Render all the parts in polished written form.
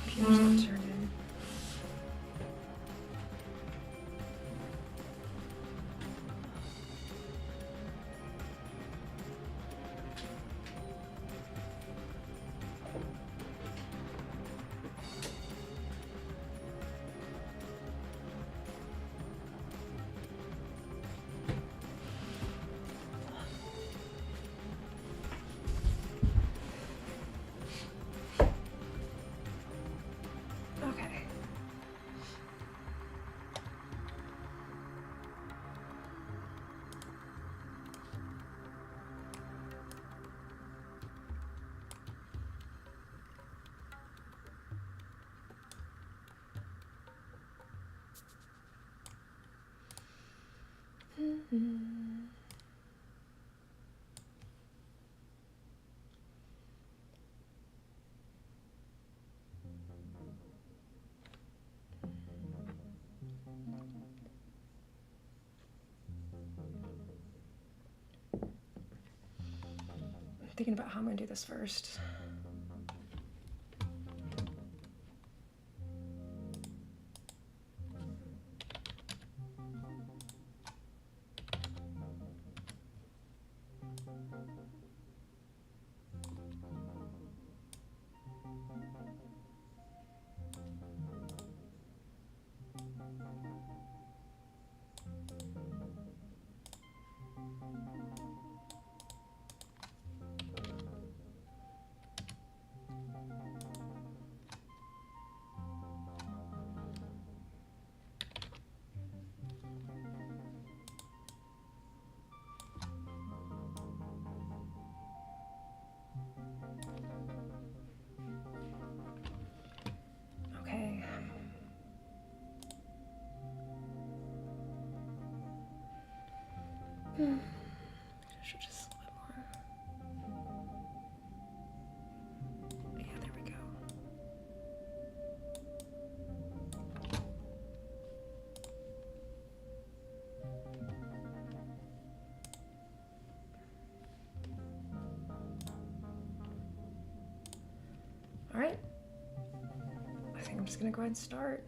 Computer's not turning. Okay. I'm thinking about how I'm gonna do this first. Okay. I should just a little more. Yeah, there we go. All right. I think I'm just gonna go ahead and start.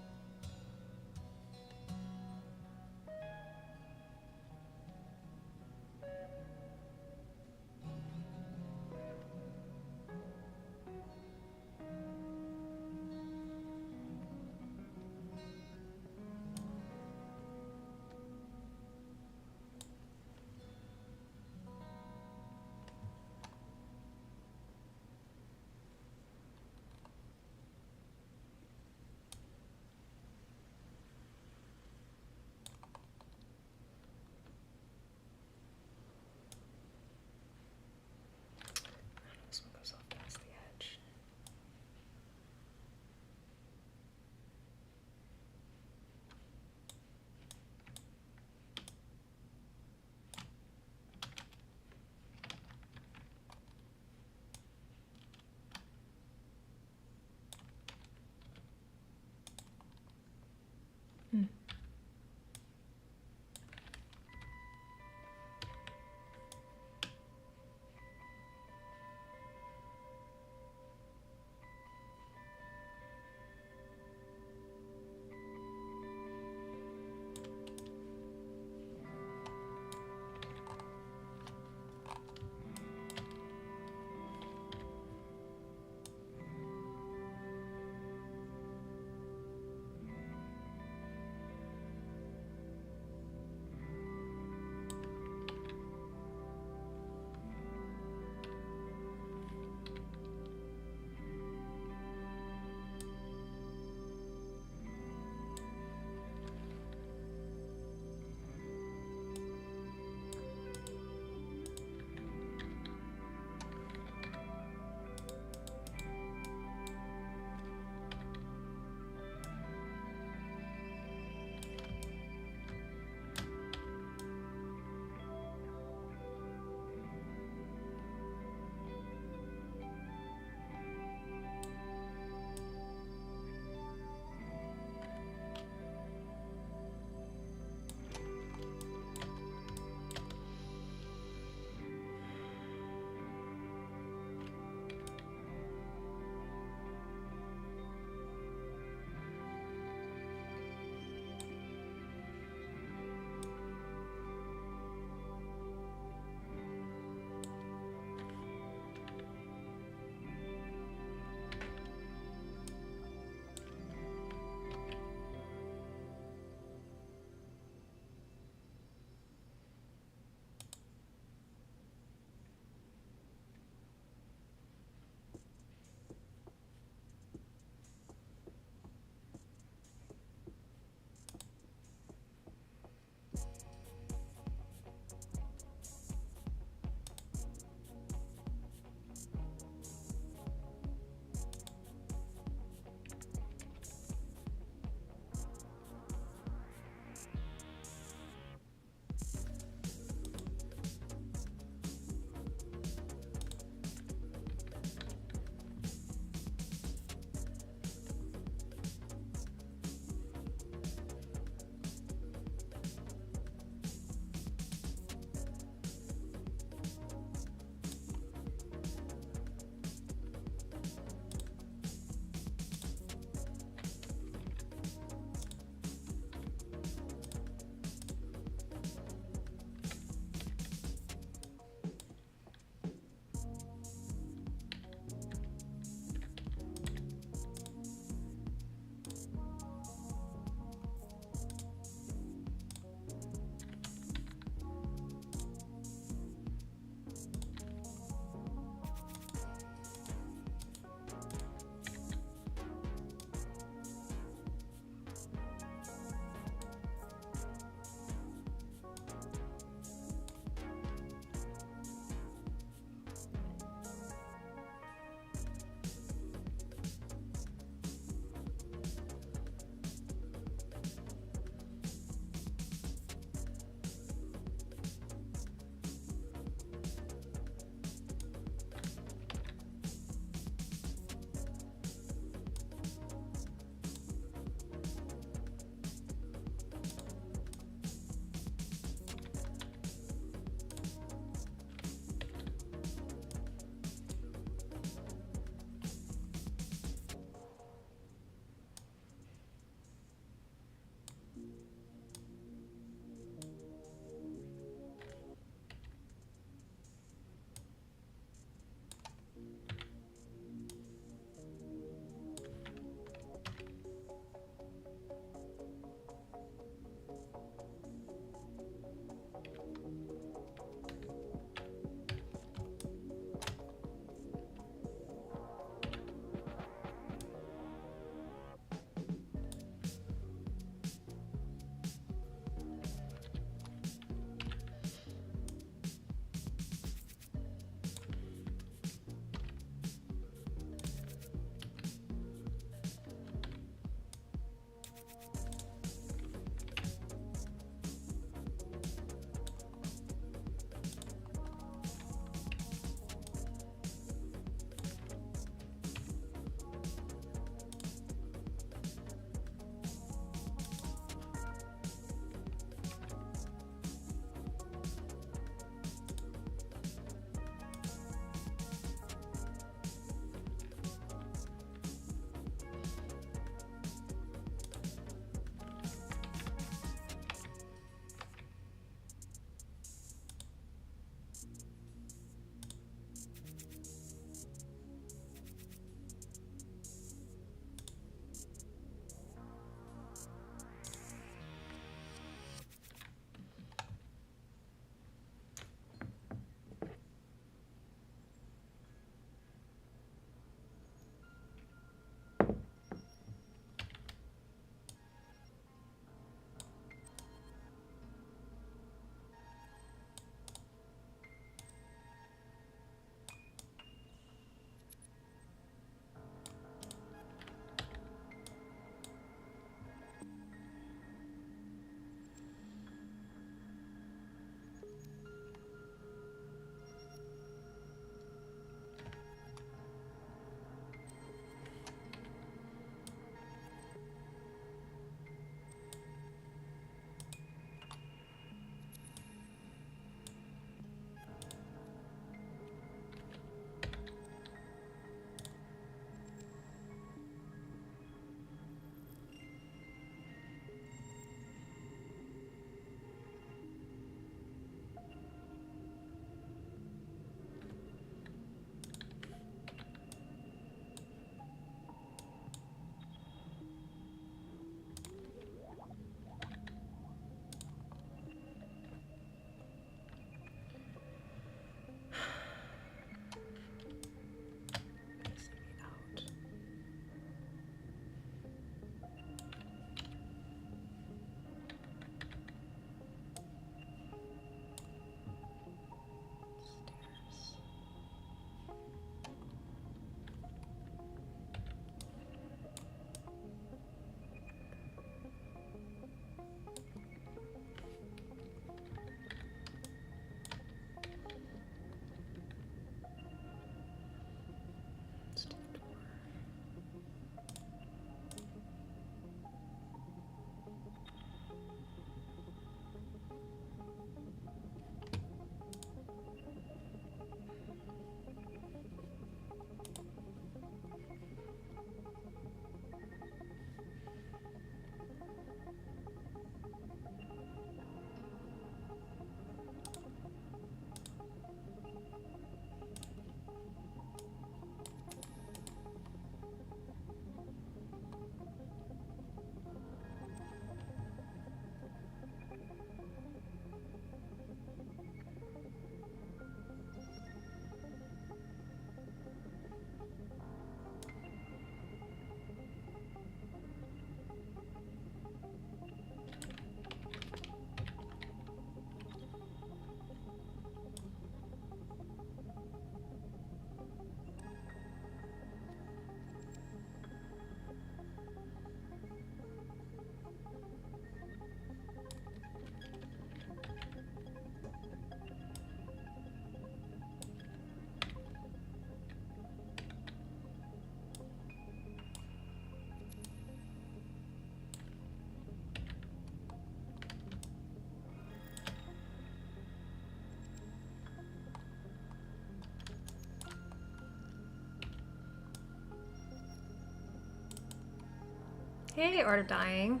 Hey, Art of Dying.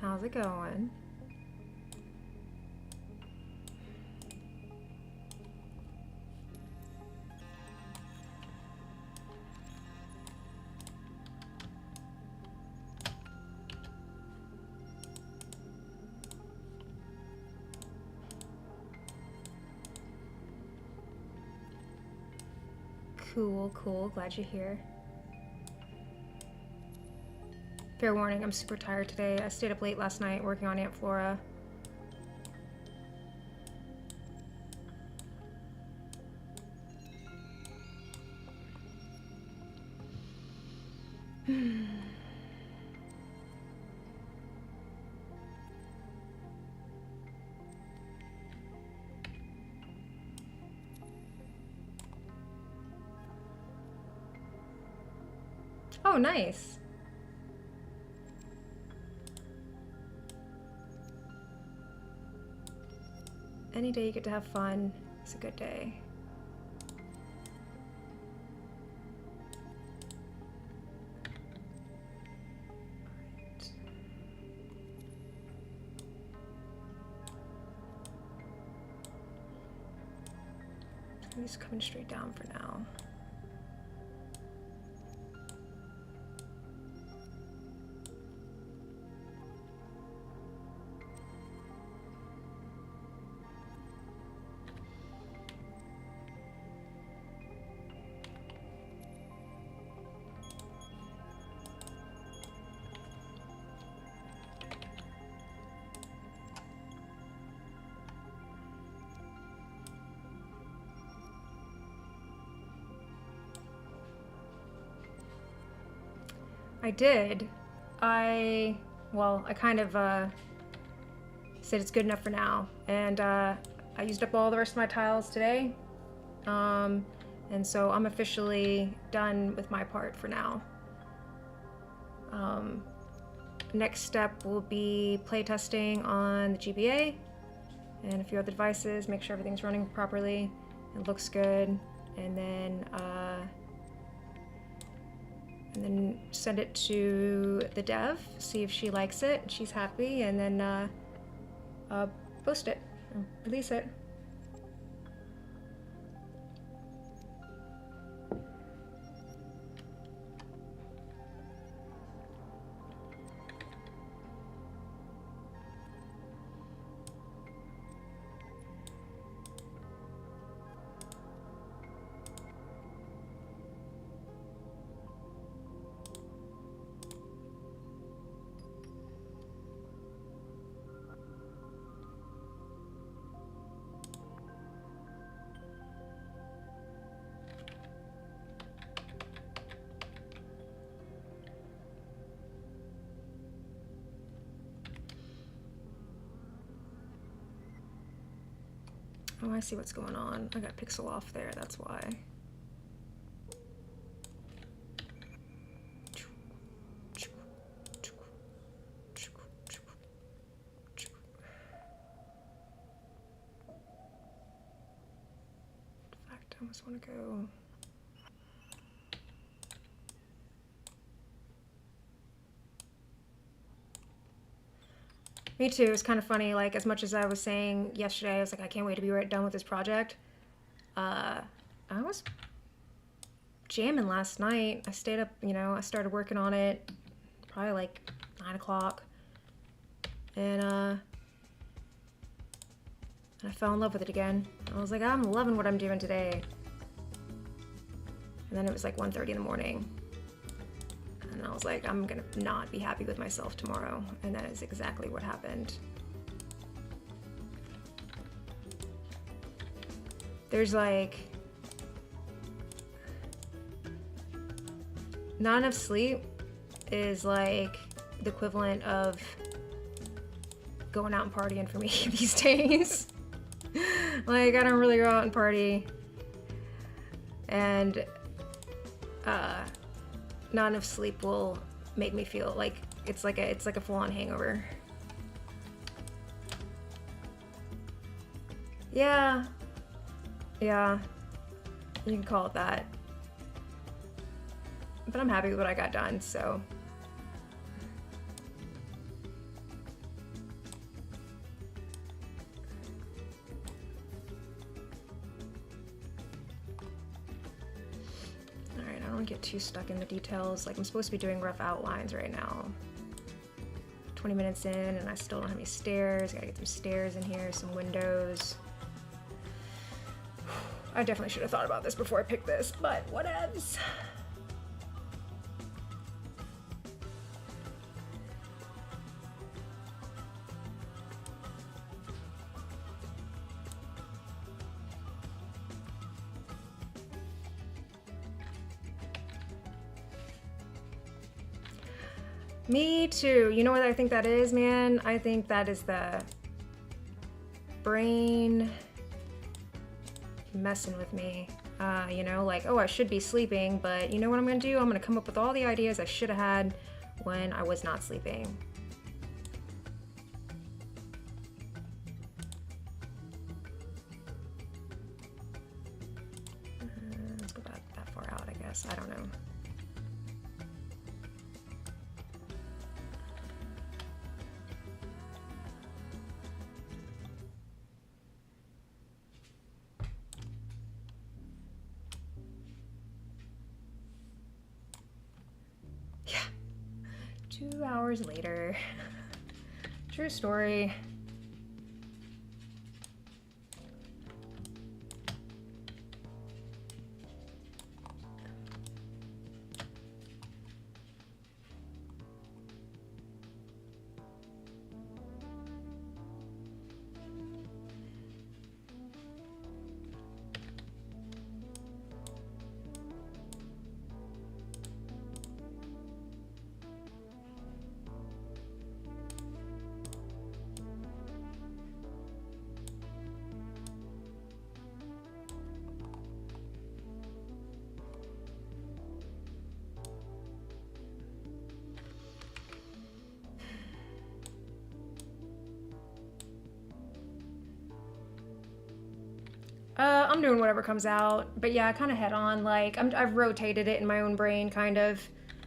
How's it going? Cool, cool. Glad you're here. Fair warning, I'm super tired today. I stayed up late last night working on Aunt Flora. Oh, nice. Any day you get to have fun is a good day. He's coming straight down for now. I did. Well, I kind of said it's good enough for now. And I used up all the rest of my tiles today. And so I'm officially done with my part for now. Next step will be playtesting on the GBA and a few other devices, make sure everything's running properly and looks good, and then send it to the dev, see if she likes it, she's happy, and then post it, release it. Oh, I see what's going on. I got pixel off there, that's why. In fact, I almost want to go. Me too. It's kind of funny. Like, as much as I was saying yesterday, I was like, I can't wait to be right done with this project. I was jamming last night. I stayed up, I started working on it probably like 9 o'clock. And I fell in love with it again. I was like, I'm loving what I'm doing today. And then it was like 1:30 in the morning. And I was like, I'm gonna not be happy with myself tomorrow. And that is exactly what happened. There's like not enough sleep is like the equivalent of going out and partying for me these days. Like, I don't really go out and party. And not enough sleep will make me feel like it's like a full-on hangover. Yeah, you can call it that. but I'm happy with what I got done, so. Alright, I don't want to get too stuck in the details. Like, I'm supposed to be doing rough outlines right now. 20 minutes in, and I still don't have any stairs. Gotta get some stairs in here, some windows. I definitely should have thought about this before I picked this, but whatevs. Me too. You know what I think that is, man? I think that is the brain messing with me. You know, like, oh, I should be sleeping, but you know what I'm gonna do? I'm gonna come up with all the ideas I should have had when I was not sleeping. Let's go that far out, I guess. I don't know. Yeah. 2 hours later. True story. I'm doing whatever comes out, but yeah, kind of head on. Like, I've rotated it in my own brain, kind of,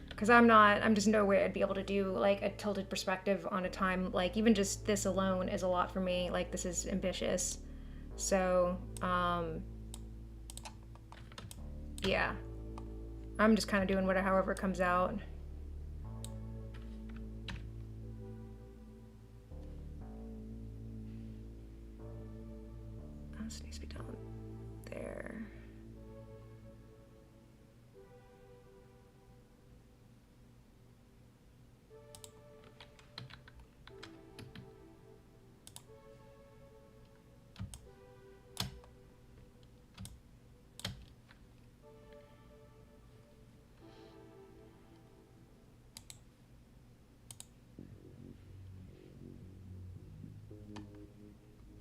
because I'm just no way I'd be able to do like a tilted perspective on a time. Like, even just this alone is a lot for me. Like, this is ambitious. So, yeah, I'm just kind of doing however it comes out. This needs to be done there.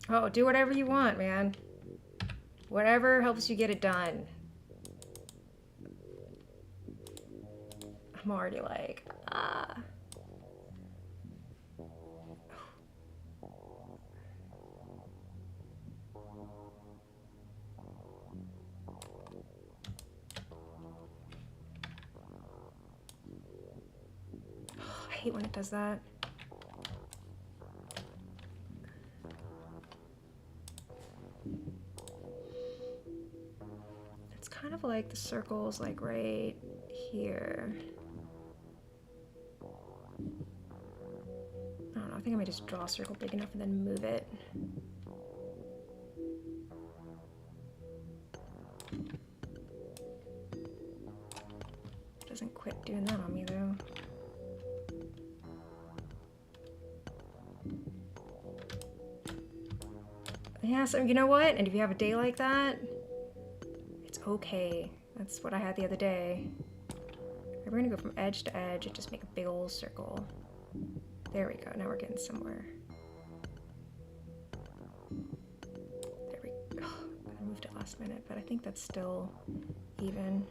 Oh, do whatever you want, man. Whatever helps you get it done. I'm already like, ah. I hate when it does that. Kind of like the circles like right here. I don't know, I think I might just draw a circle big enough and then move it. Doesn't quit doing that on me though. Yeah, so you know what? And if you have a day like that, okay, that's what I had the other day. We're gonna go from edge to edge and just make a big old circle. There we go, now we're getting somewhere. There we go. I moved it last minute, but I think that's still even.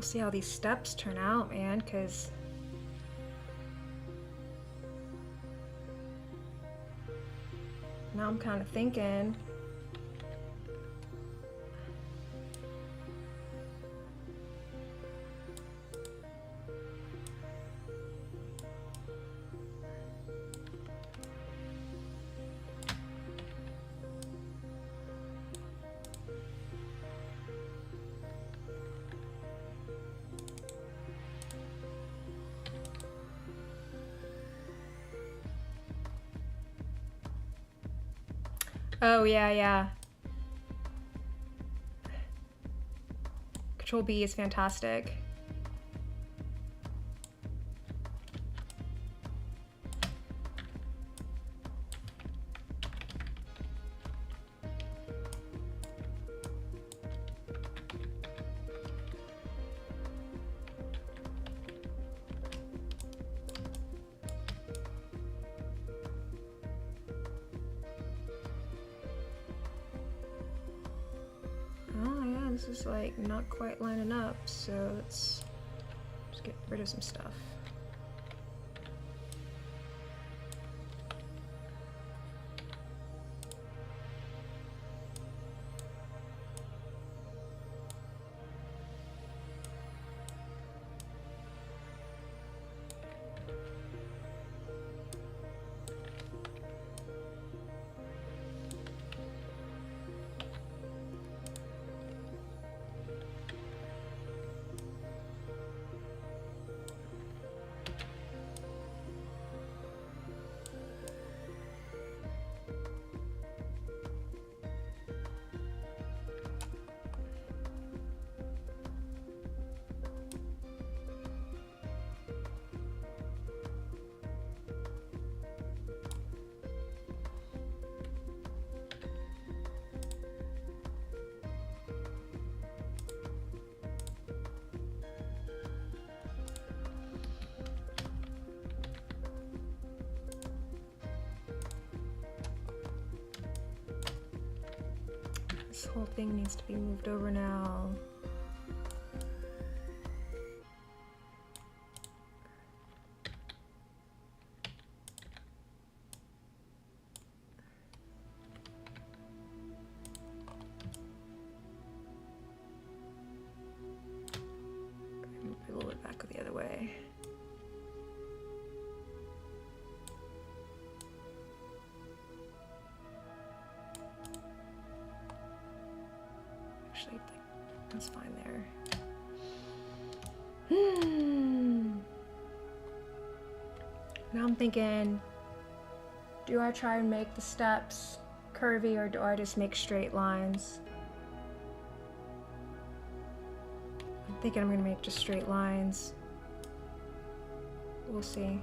see how these steps turn out, man, because now I'm kind of thinking. Oh, yeah, yeah. Control B is fantastic. This is like not quite lining up, so let's just get rid of some stuff. This whole thing needs to be moved over now. Move it a little bit back the other way. Actually, that's fine there. Now I'm thinking, do I try and make the steps curvy or do I just make straight lines? I'm thinking I'm gonna make just straight lines. We'll see.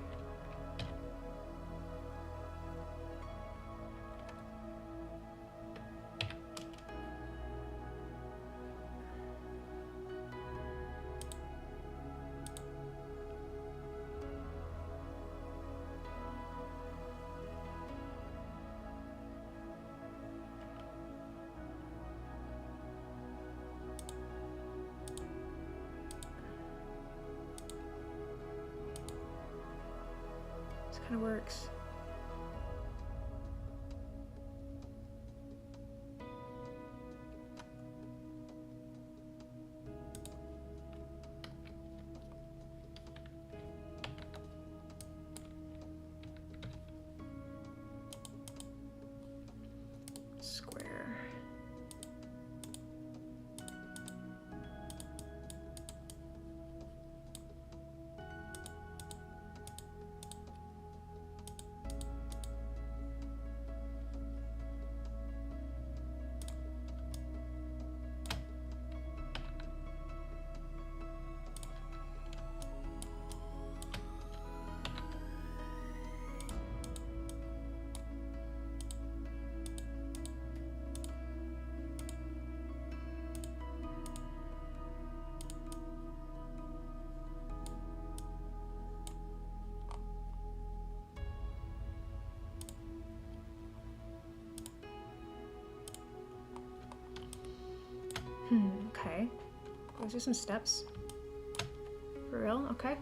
Kind of works. Square. Okay. Those are some steps. For real? Okay.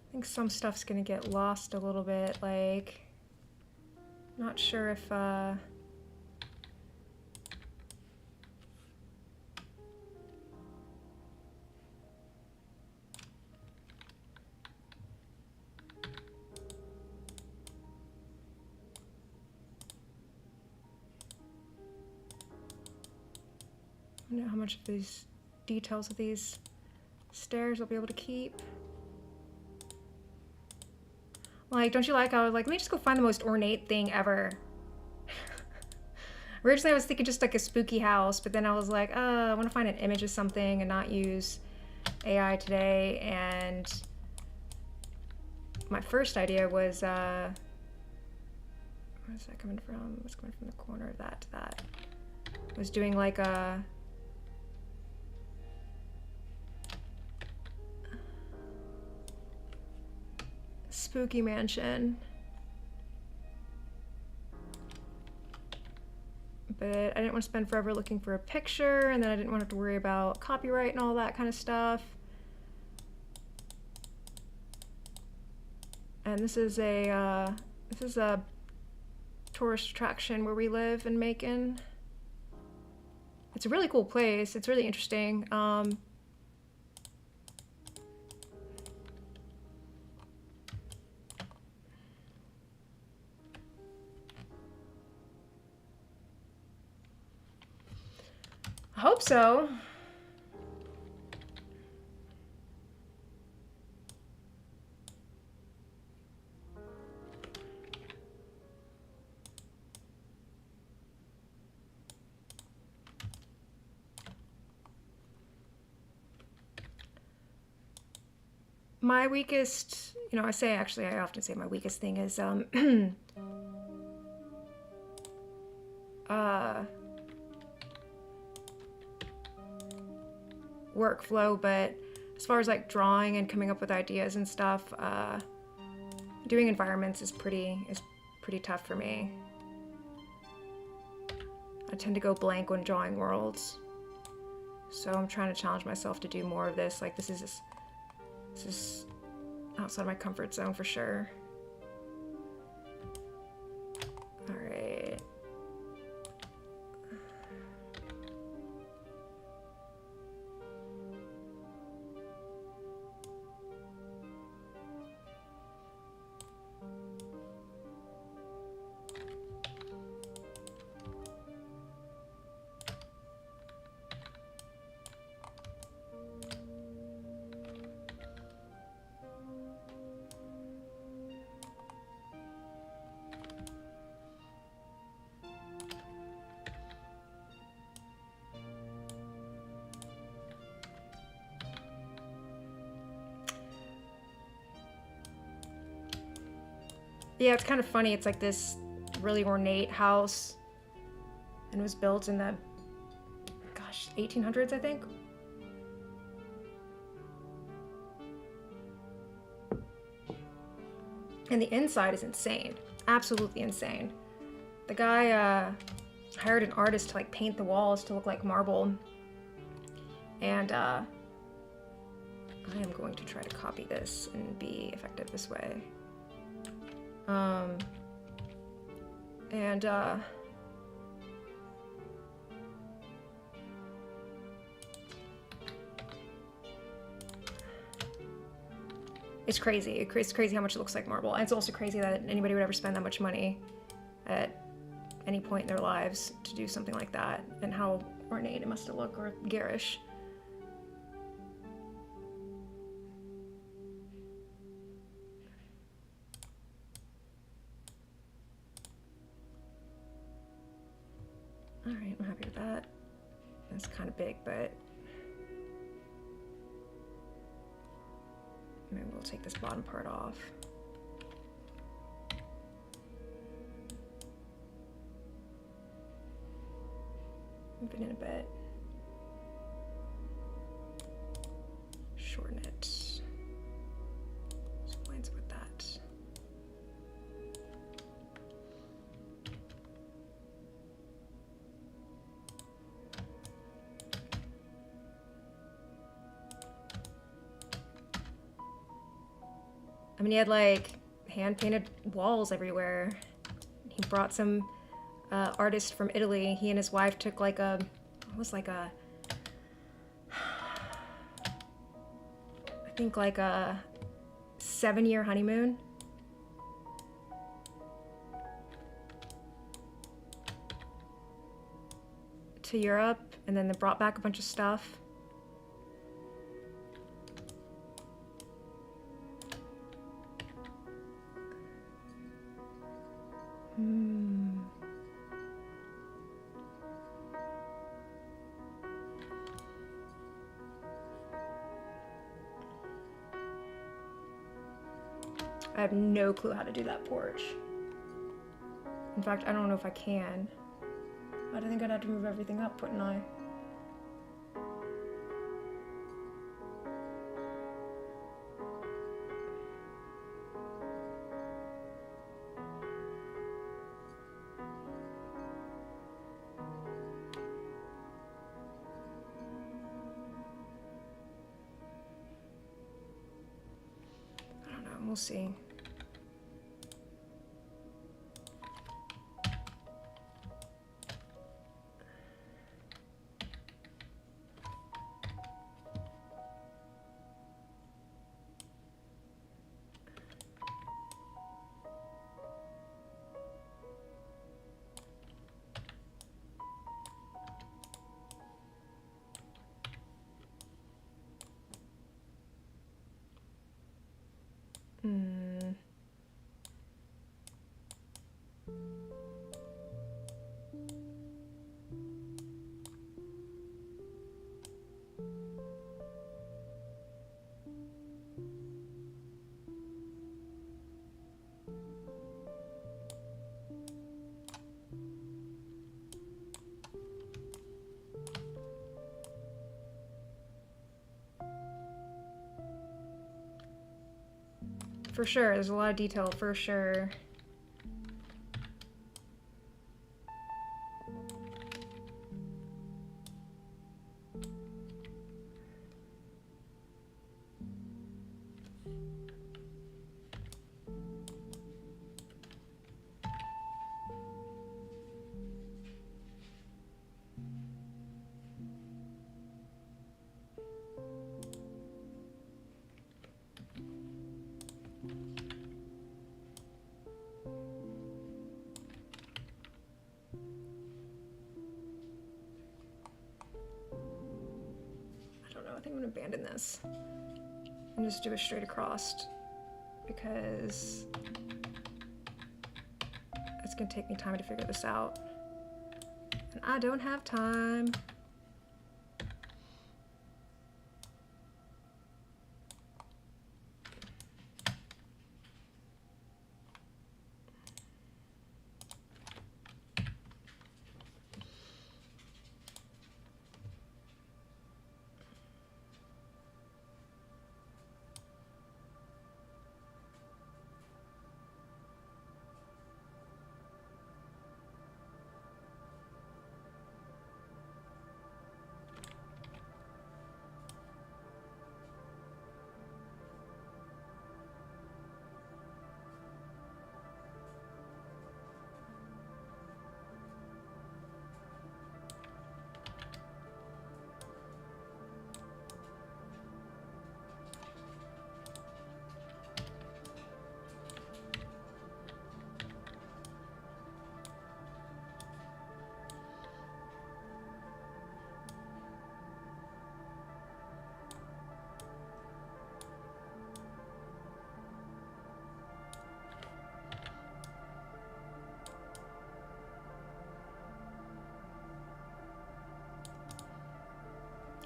I think some stuff's gonna get lost a little bit, like, not sure if, I don't know how much of these details of these stairs I'll be able to keep. Like, don't you like how I was like, let me just go find the most ornate thing ever. Originally I was thinking just like a spooky house, but then I was like, I want to find an image of something and not use AI today. And my first idea was, where's that coming from? What's coming from the corner of that to that? I was doing like a spooky mansion. But I didn't want to spend forever looking for a picture, and then I didn't want to have to worry about copyright and all that kind of stuff. And this is a tourist attraction where we live in Macon. It's a really cool place. It's really interesting. I hope so. My weakest, you know, I often say my weakest thing is workflow, but as far as like drawing and coming up with ideas and stuff, doing environments is pretty tough for me. I tend to go blank when drawing worlds, so I'm trying to challenge myself to do more of this. Like this is outside my comfort zone for sure. All right. Yeah, it's kind of funny. It's like this really ornate house, and it was built in the, gosh, 1800s, I think. And the inside is insane. Absolutely insane. The guy hired an artist to like paint the walls to look like marble. And I am going to try to copy this and be effective this way. It's crazy. It's crazy how much it looks like marble. And it's also crazy that anybody would ever spend that much money at any point in their lives to do something like that, and how ornate it must have looked, or garish. Alright, I'm happy with that. It's kind of big, but Maybe we'll take this bottom part off. Move it in a bit. Shorten it. Some lines with that. I mean, he had like hand-painted walls everywhere. He brought some artist from Italy. He and his wife took like a, it was like a, I think like a 7-year honeymoon. To Europe, and then they brought back a bunch of stuff. I have no clue how to do that porch. In fact, I don't know if I can. I think I'd have to move everything up, wouldn't I? I don't know, we'll see. For sure, there's a lot of detail, for sure. I think I'm gonna abandon this and just do a straight across because it's gonna take me time to figure this out. And I don't have time.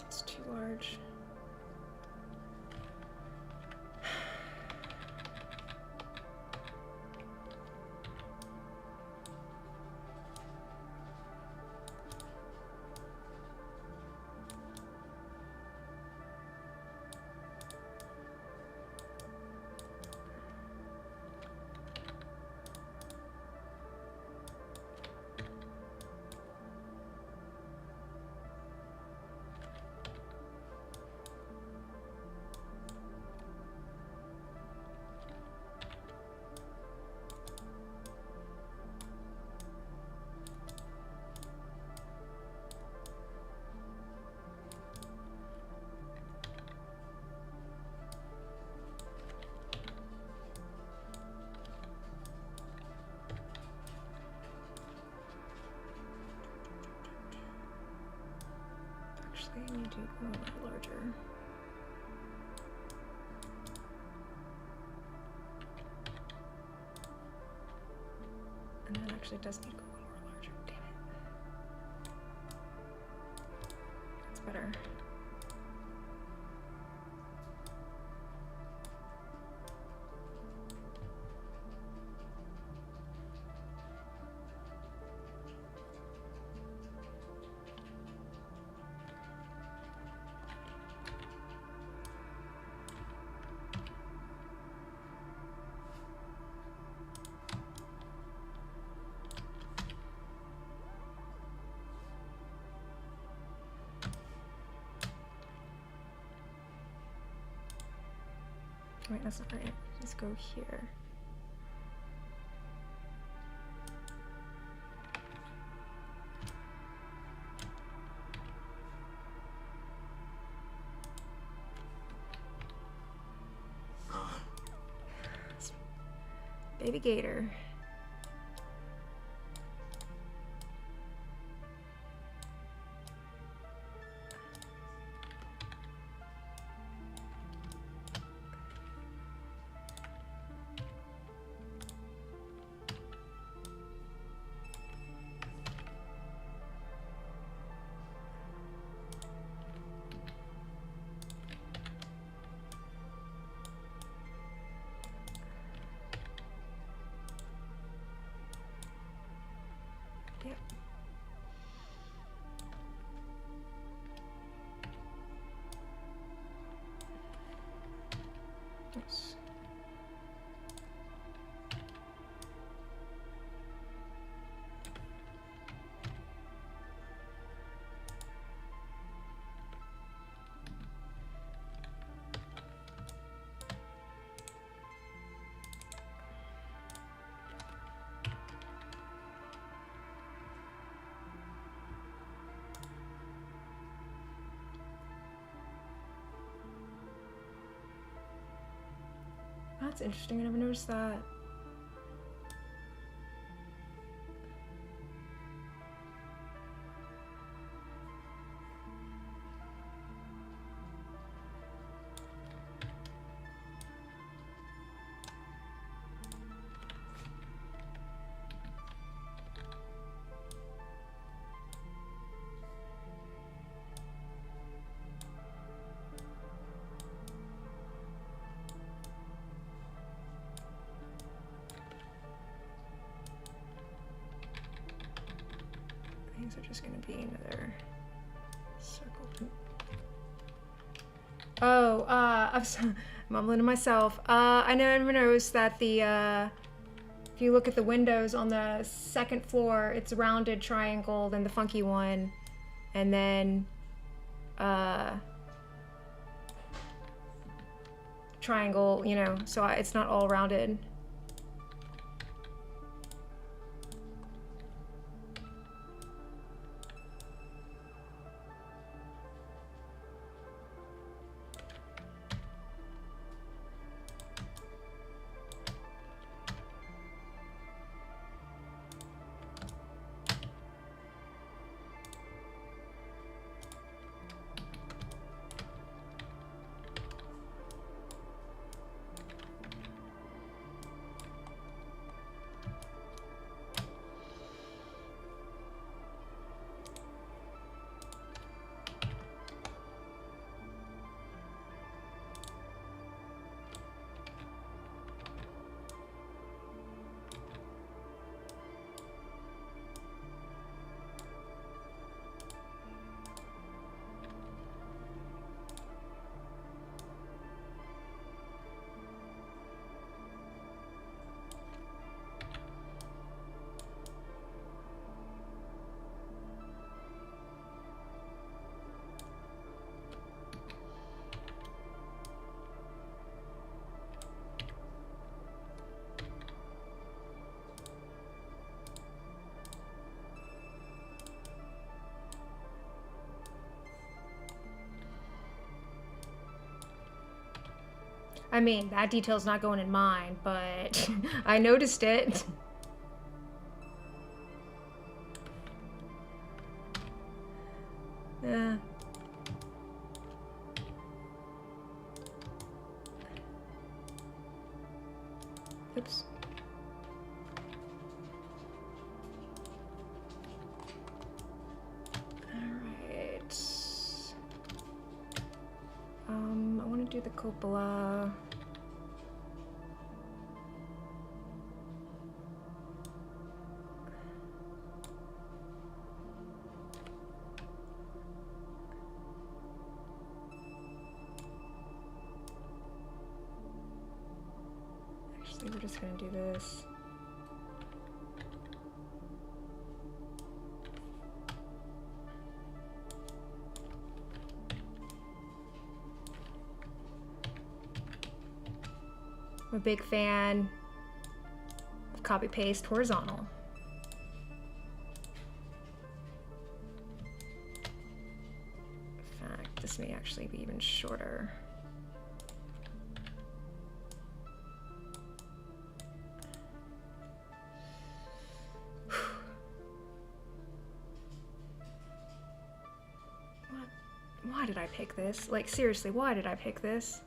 It's too large. Actually, I need to go a little larger. And that actually does need to go a little more larger. Damn it. That's better. Wait, that's not right. Let's go here. Baby gator. Yep. Nice. That's interesting. I never noticed that. These are just gonna be another circle. Oh, I'm mumbling to myself. I never noticed that the, if you look at the windows on the second floor, it's rounded triangle than the funky one. And then, triangle, you know, so it's not all rounded. I mean, that detail's not going in mine, but I noticed it. Yeah. Oops. Alright. I want to do the cupola. Actually, we're just going to do this. I'm a big fan of copy-paste horizontal. In fact, this may actually be even shorter. Why did I pick this? Like, seriously, why did I pick this?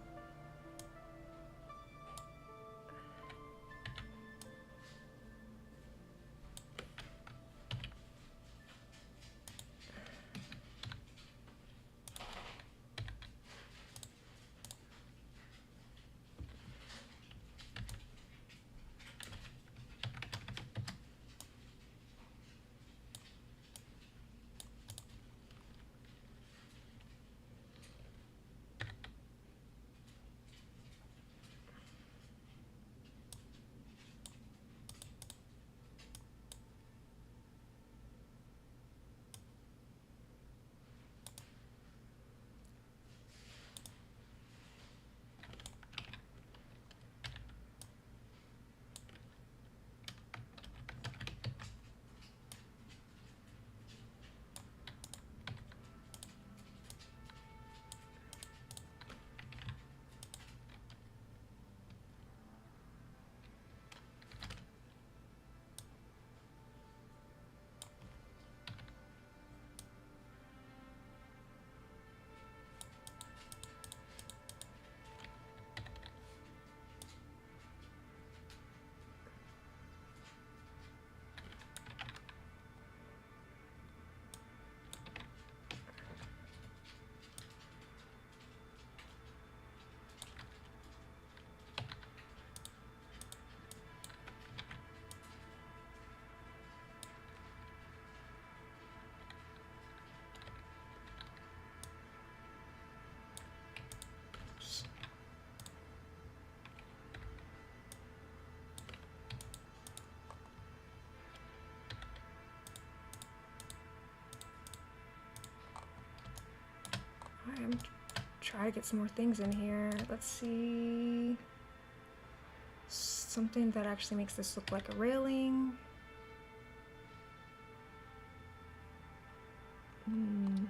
I'm trying to get some more things in here. Let's see. Something that actually makes this look like a railing. Hmm.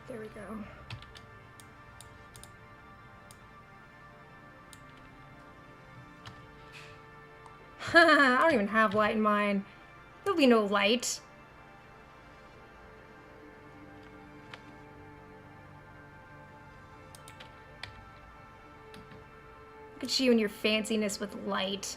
There we go. I don't even have light in mine. There'll be no light. Look at you and your fanciness with light.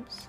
Oops.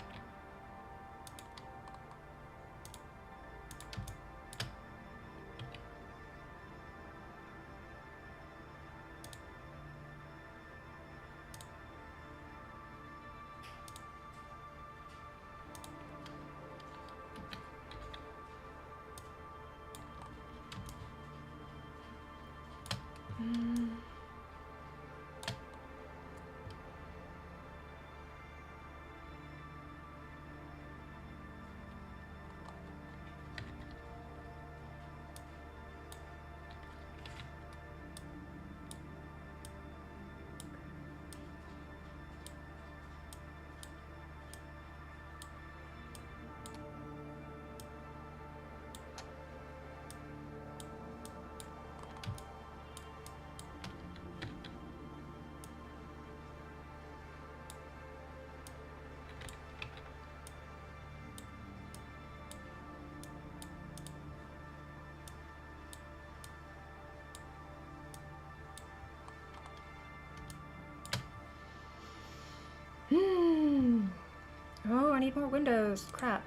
Oh, I need more windows. Crap.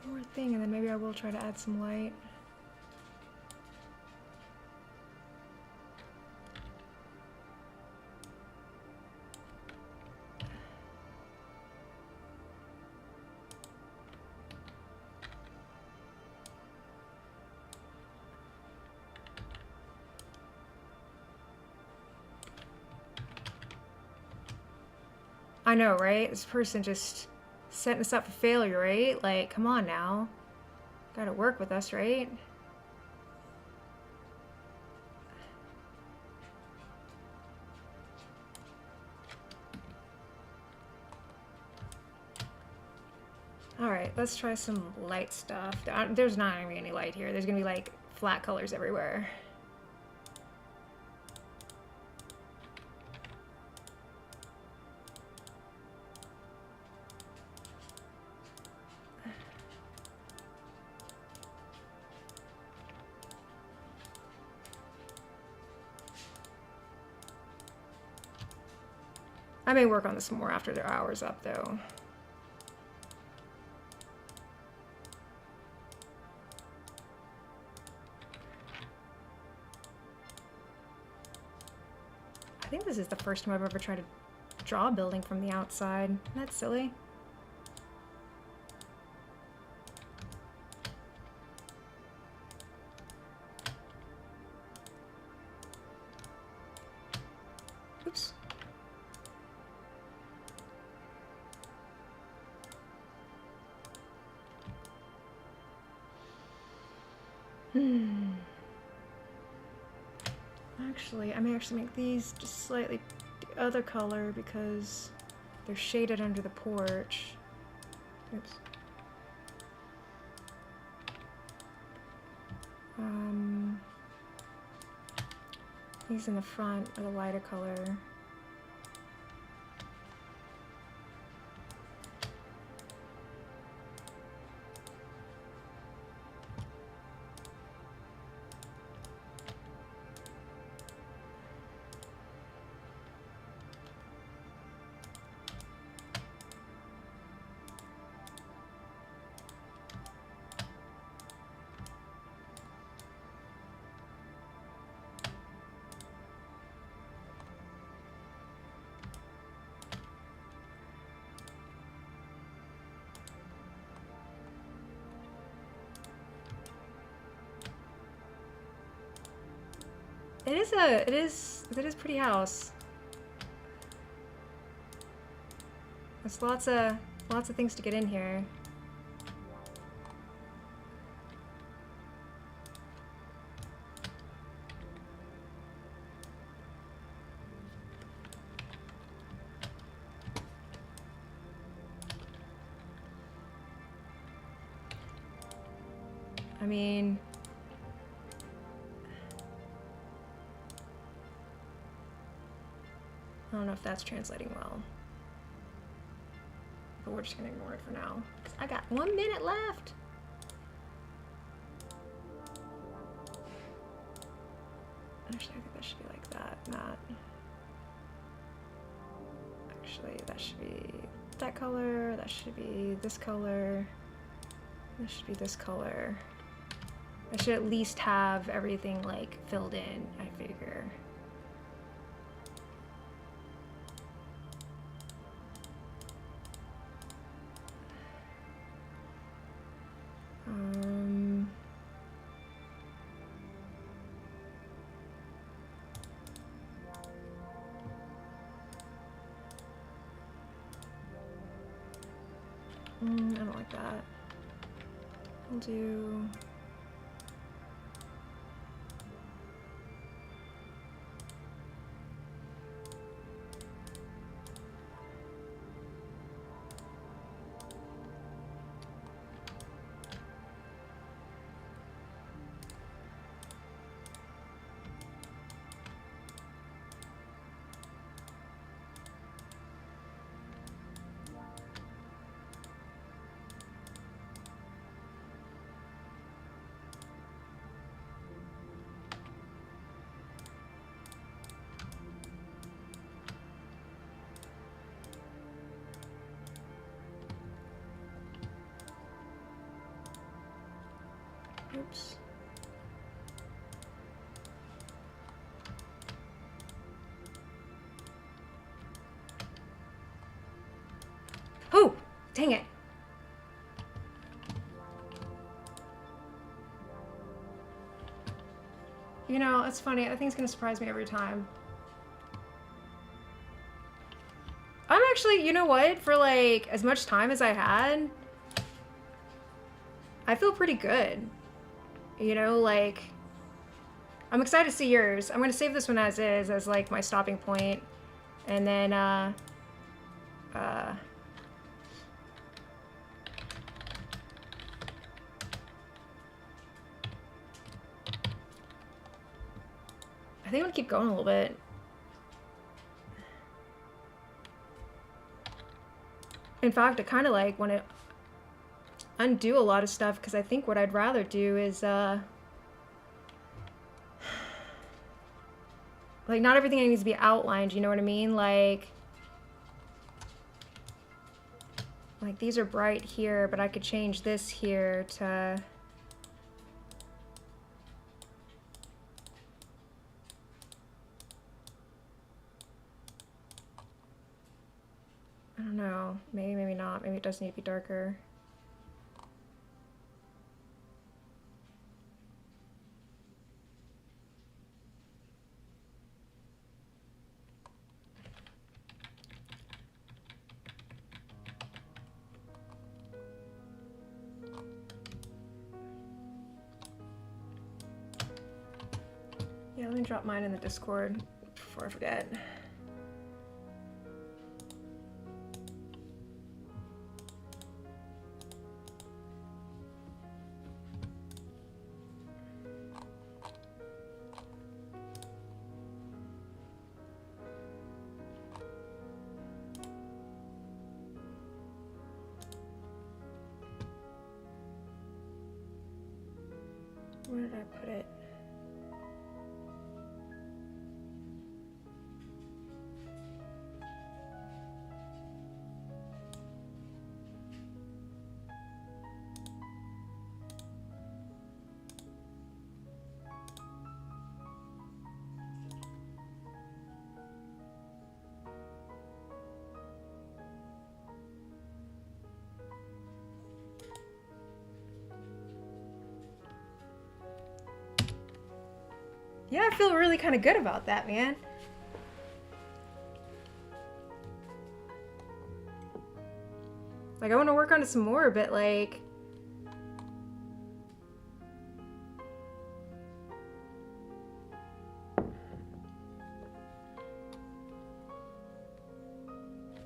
One more thing, and then maybe I will try to add some light. I know, right? This person just setting us up for failure, right? Like, come on now. Gotta work with us, right? Alright, let's try some light stuff. There's not gonna be any light here. There's gonna be like flat colors everywhere. I may work on this more after their hour's up, though. I think this is the first time I've ever tried to draw a building from the outside. Isn't that silly? Oops. Actually, I may actually make these just slightly the other color because they're shaded under the porch. Oops. These in the front are the lighter color. It is pretty house. There's lots of things to get in here. I mean, I don't know if that's translating well, but we're just gonna ignore it for now, because I got 1 minute left. Actually, I think that should be like that, not. Actually, that should be that color, that should be this color, this should be this color. I should at least have everything like filled in, I figure. I don't like that. We'll do... Oops. Oh, dang it. You know, it's funny. I think it's gonna surprise me every time. I'm actually, you know what? For like as much time as I had, I feel pretty good. You know, like, I'm excited to see yours. I'm gonna save this one as is, as like my stopping point. And then, I think I'm gonna keep going a little bit. In fact, I kind of like want to undo a lot of stuff, because I think what I'd rather do is, like, not everything needs to be outlined, you know what I mean? Like, Like these are bright here, but I could change this here to... I don't know, maybe, maybe not. Maybe it does need to be darker. Yeah, let me drop mine in the Discord before I forget. Where did I put it? Yeah, I feel really kind of good about that, man. Like, I want to work on it some more, but like...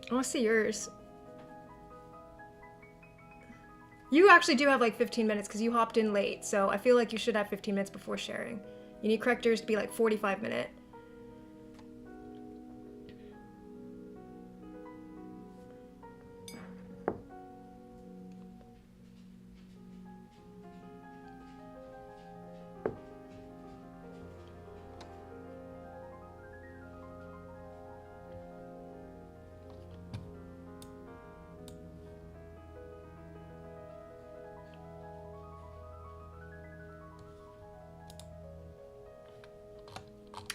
I want to see yours. You actually do have like 15 minutes because you hopped in late, so I feel like you should have 15 minutes before sharing. You need correctors to be like 45 minutes.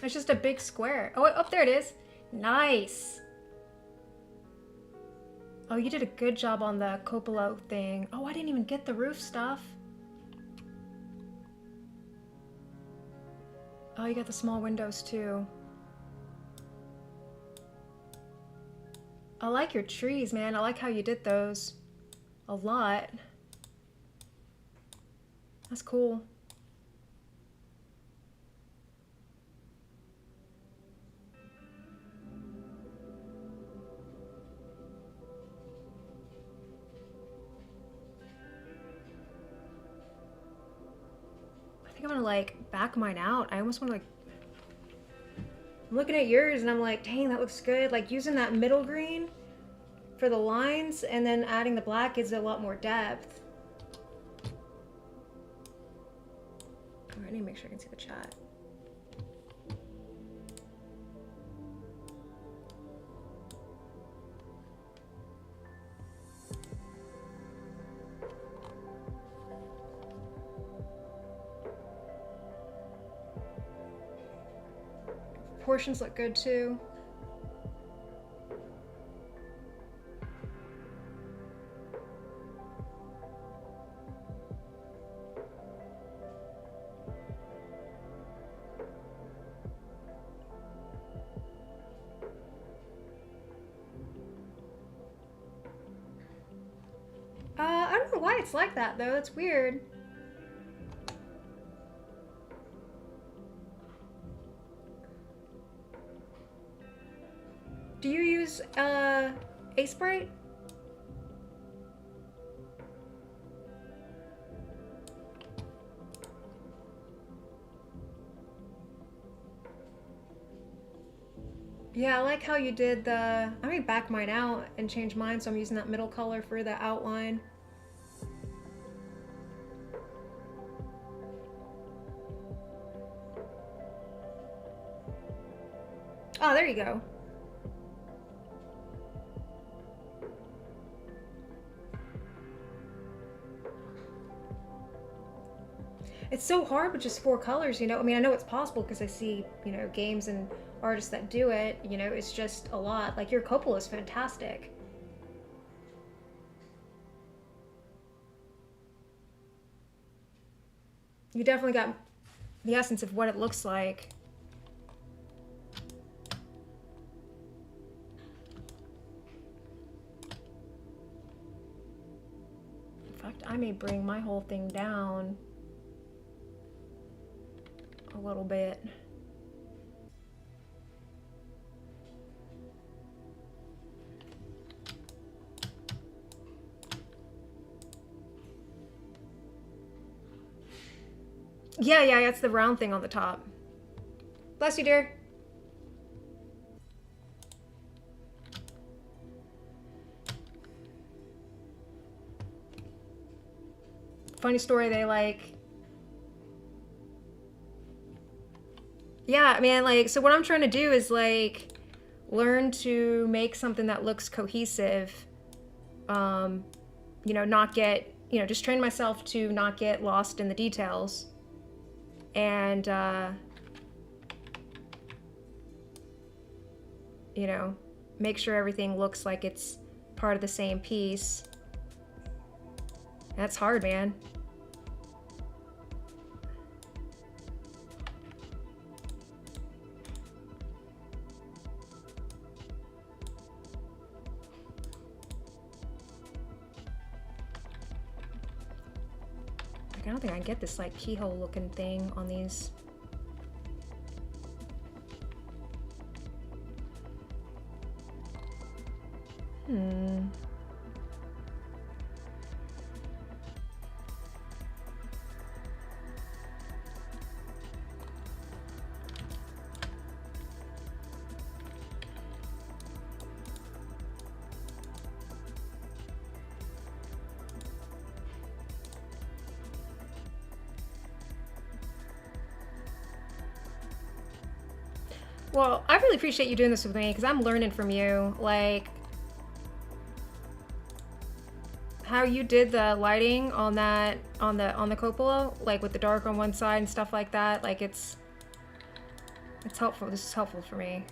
It's just a big square. Oh, up there it is. Nice. Oh, you did a good job on the cupola thing. Oh, I didn't even get the roof stuff. Oh, you got the small windows too. I like your trees, man. I like how you did those a lot. That's cool. I'm gonna like back mine out. I almost want to like... I'm looking at yours and I'm like, dang, that looks good. Like using that middle green for the lines and then adding the black gives it a lot more depth. Oh, I need to make sure I can see the chat. Proportions look good too. I don't know why it's like that though. That's weird. Do you use Ace Bright? Yeah, I like how you did the... I mean, back mine out and change mine, so I'm using that middle color for the outline. Oh, there you go. It's so hard with just 4 colors, you know? I mean, I know it's possible because I see, you know, games and artists that do it, you know, it's just a lot. Like, your Coppola is fantastic. You definitely got the essence of what it looks like. In fact, I may bring my whole thing down a little bit. Yeah, it's the round thing on the top. Bless you, dear. Funny story, they like... Yeah, man, like, so what I'm trying to do is, like, learn to make something that looks cohesive. You know, not get, you know, just train myself to not get lost in the details. And, you know, make sure everything looks like it's part of the same piece. That's hard, man. Like, I don't think I can get this, like, keyhole looking thing on these. Well, I really appreciate you doing this with me because I'm learning from you. Like, how you did the lighting on that, on the cupola, like with the dark on one side and stuff like that. Like, it's helpful. This is helpful for me.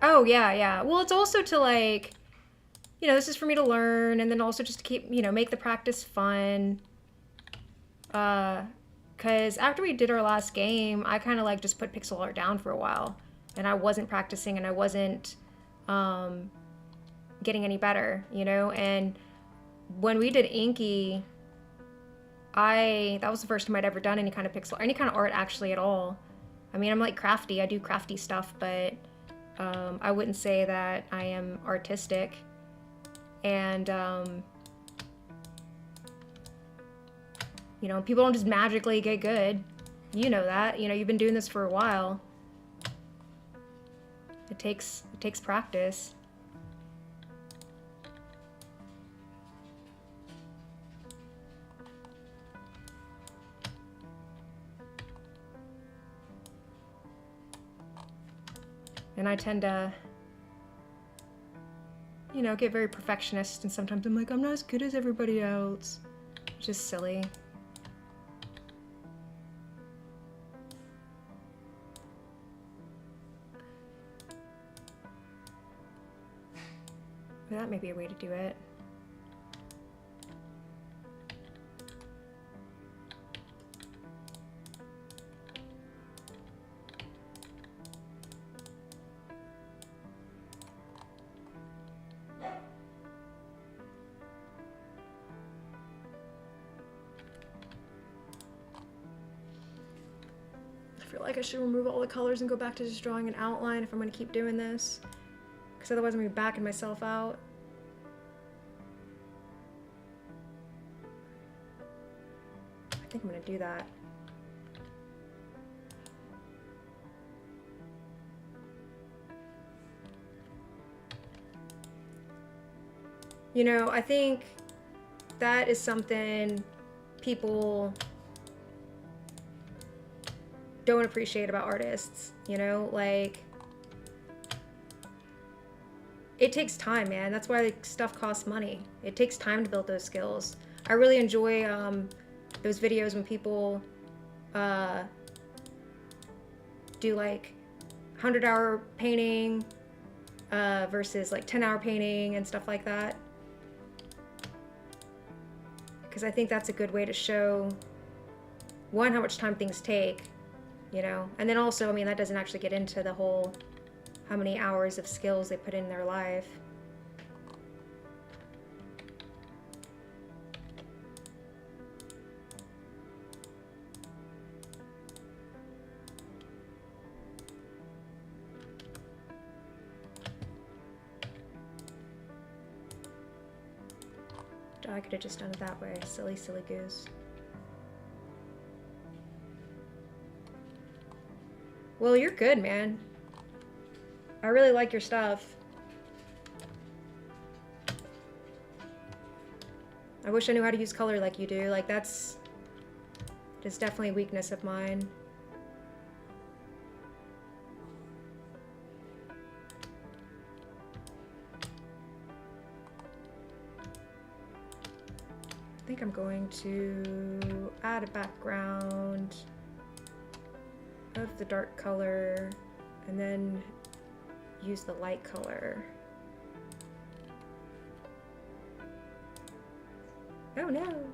Oh, yeah. Well, it's also to, like, you know, this is for me to learn, and then also just to keep, you know, make the practice fun. Because after we did our last game, I kind of, like, just put pixel art down for a while. And I wasn't practicing, and I wasn't getting any better, you know? And when we did Inky, that was the first time I'd ever done any kind of pixel, any kind of art actually at all. I mean, I'm, like, crafty. I do crafty stuff, but I wouldn't say that I am artistic. And, you know, people don't just magically get good. You know that. You know, you've been doing this for a while. It takes practice. And I tend to, you know, get very perfectionist, and sometimes I'm like, I'm not as good as everybody else. Which is silly. But that may be a way to do it. I feel like I should remove all the colors and go back to just drawing an outline if I'm going to keep doing this. Because otherwise I'm going to be backing myself out. I think I'm going to do that. You know, I think that is something people don't appreciate about artists, you know? Like, it takes time, man. That's why like, stuff costs money. It takes time to build those skills. I really enjoy those videos when people uh, do like 100-hour painting versus like 10-hour painting and stuff like that. Because I think that's a good way to show, one, how much time things take, you know, and then also, I mean, that doesn't actually get into the whole how many hours of skills they put in their life. I could have just done it that way. Silly, silly goose. Well, you're good, man. I really like your stuff. I wish I knew how to use color like you do. Like, that's definitely a weakness of mine. I think I'm going to add a background of the dark color and then use the light color. Oh no!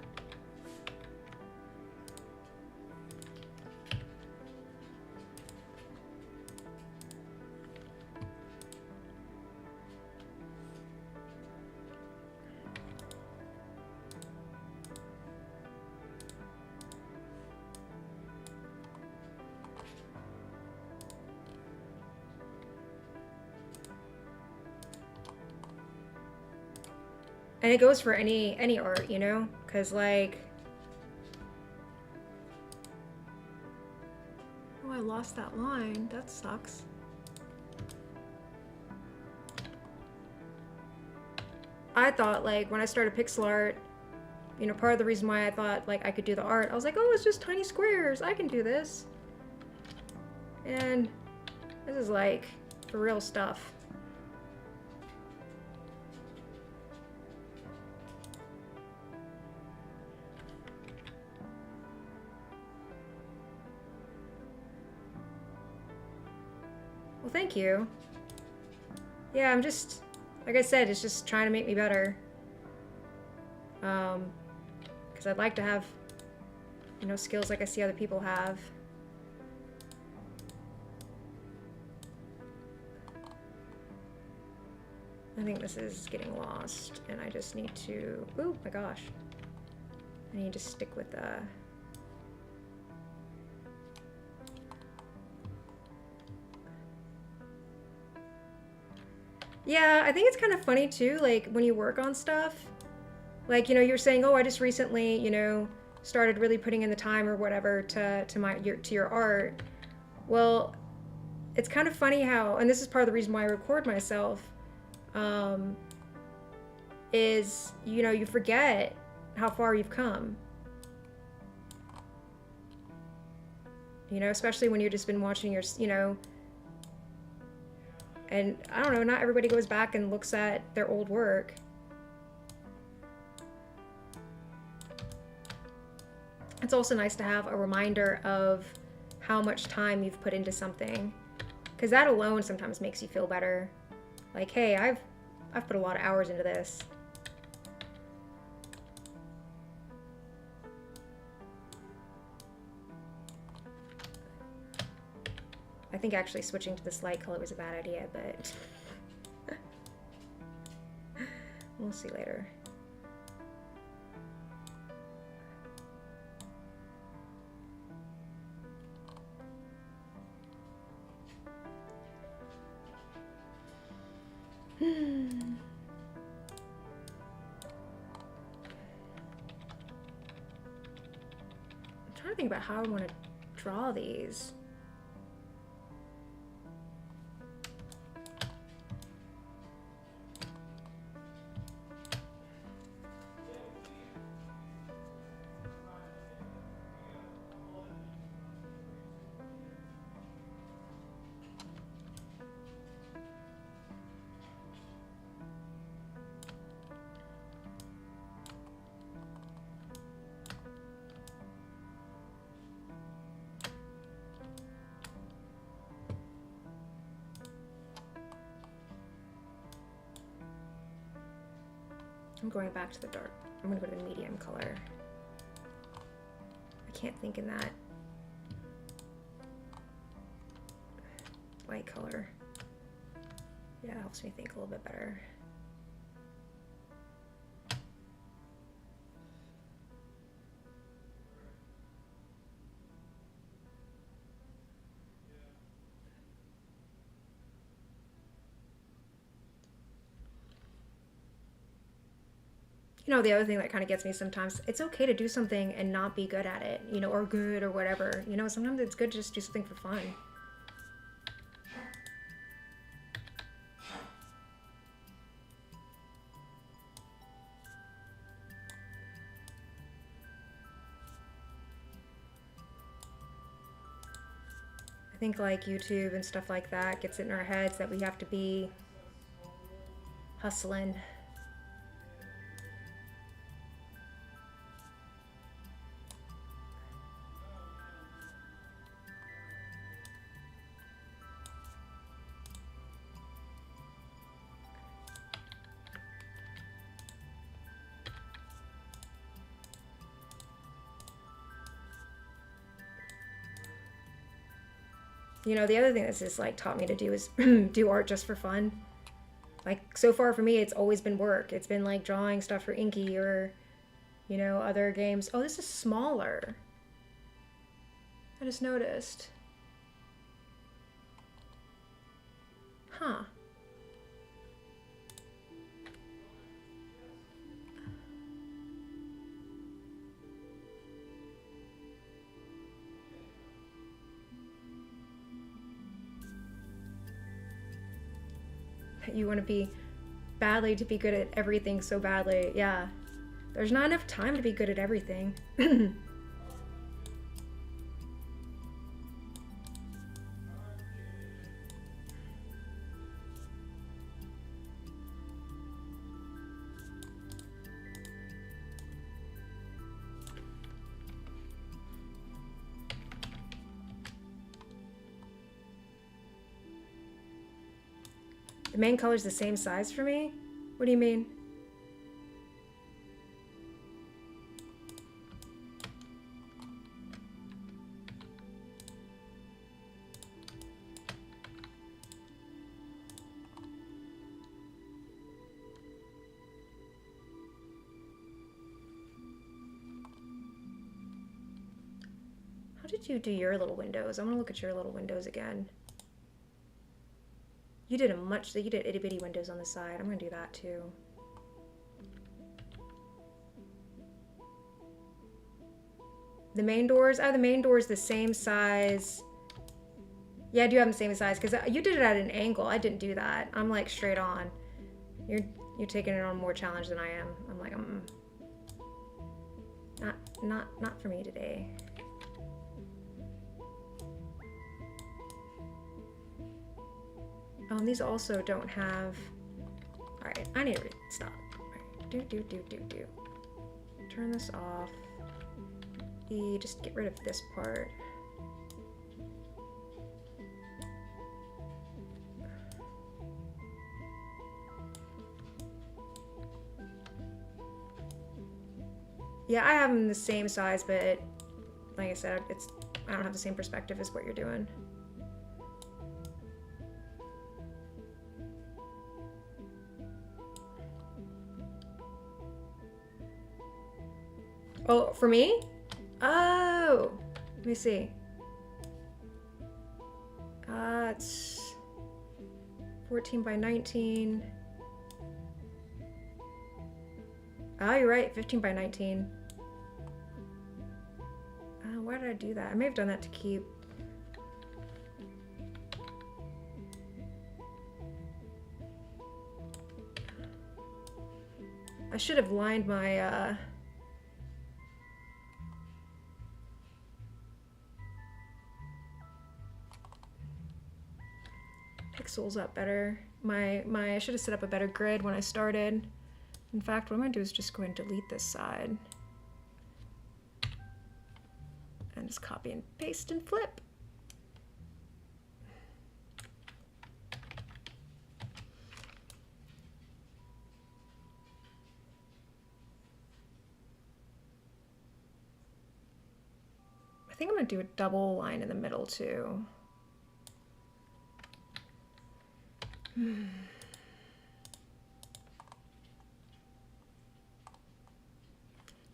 And it goes for any art, you know? Because, like... Oh, I lost that line. That sucks. I thought, like, when I started pixel art, you know, part of the reason why I thought, like, I could do the art, I was like, oh, it's just tiny squares. I can do this. And this is, like, for real stuff. Well, thank you. Yeah, I'm just, like I said, it's just trying to make me better. Because I'd like to have, you know, skills like I see other people have. I think this is getting lost, and I just need to, oh my gosh. I need to stick with the... Yeah, I think it's kind of funny too, like when you work on stuff, like, you know, you're saying, oh, I just recently, you know, started really putting in the time or whatever to your art. Well, it's kind of funny how, and this is part of the reason why I record myself, is, you know, you forget how far you've come. You know, especially when you've just been watching your, you know, and I don't know, not everybody goes back and looks at their old work. It's also nice to have a reminder of how much time you've put into something, because that alone sometimes makes you feel better. Like, hey, I've put a lot of hours into this. I think actually switching to this light color was a bad idea, but we'll see later. I'm trying to think about how I want to draw these. I'm going back to the dark. I'm gonna go to the medium color. I can't think in that light color. Yeah, it helps me think a little bit better. You know, the other thing that kind of gets me sometimes, it's okay to do something and not be good at it, you know, or good or whatever. You know, sometimes it's good to just do something for fun. I think like YouTube and stuff like that gets it in our heads that we have to be hustling. You know, the other thing this has like taught me to do is do art just for fun. Like so far for me, it's always been work. It's been like drawing stuff for Inky or, you know, other games. Oh, this is smaller. I just noticed. Huh. You want to be badly to be good at everything so badly. Yeah. There's not enough time to be good at everything. The main color's the same size for me? What do you mean? How did you do your little windows? I want to look at your little windows again. You did itty bitty windows on the side. I'm gonna do that too. The main doors, the main door's the same size. Yeah, I do have the same size because you did it at an angle. I didn't do that. I'm like straight on. You're taking it on more challenge than I am. I'm like, not for me today. Oh, and these also don't have... Alright, I need to stop. Alright, do. Turn this off. Just get rid of this part. Yeah, I have them the same size, but like I said, I don't have the same perspective as what you're doing. Oh, for me? Oh, let me see. It's 14 by 19. Oh, you're right, 15 by 19. Why did I do that? I may have done that to keep. I should have lined my, pixels up better. I should have set up a better grid when I started. In fact, what I'm gonna do is just go and delete this side. And just copy and paste and flip. think I'm gonna do a double line in the middle too.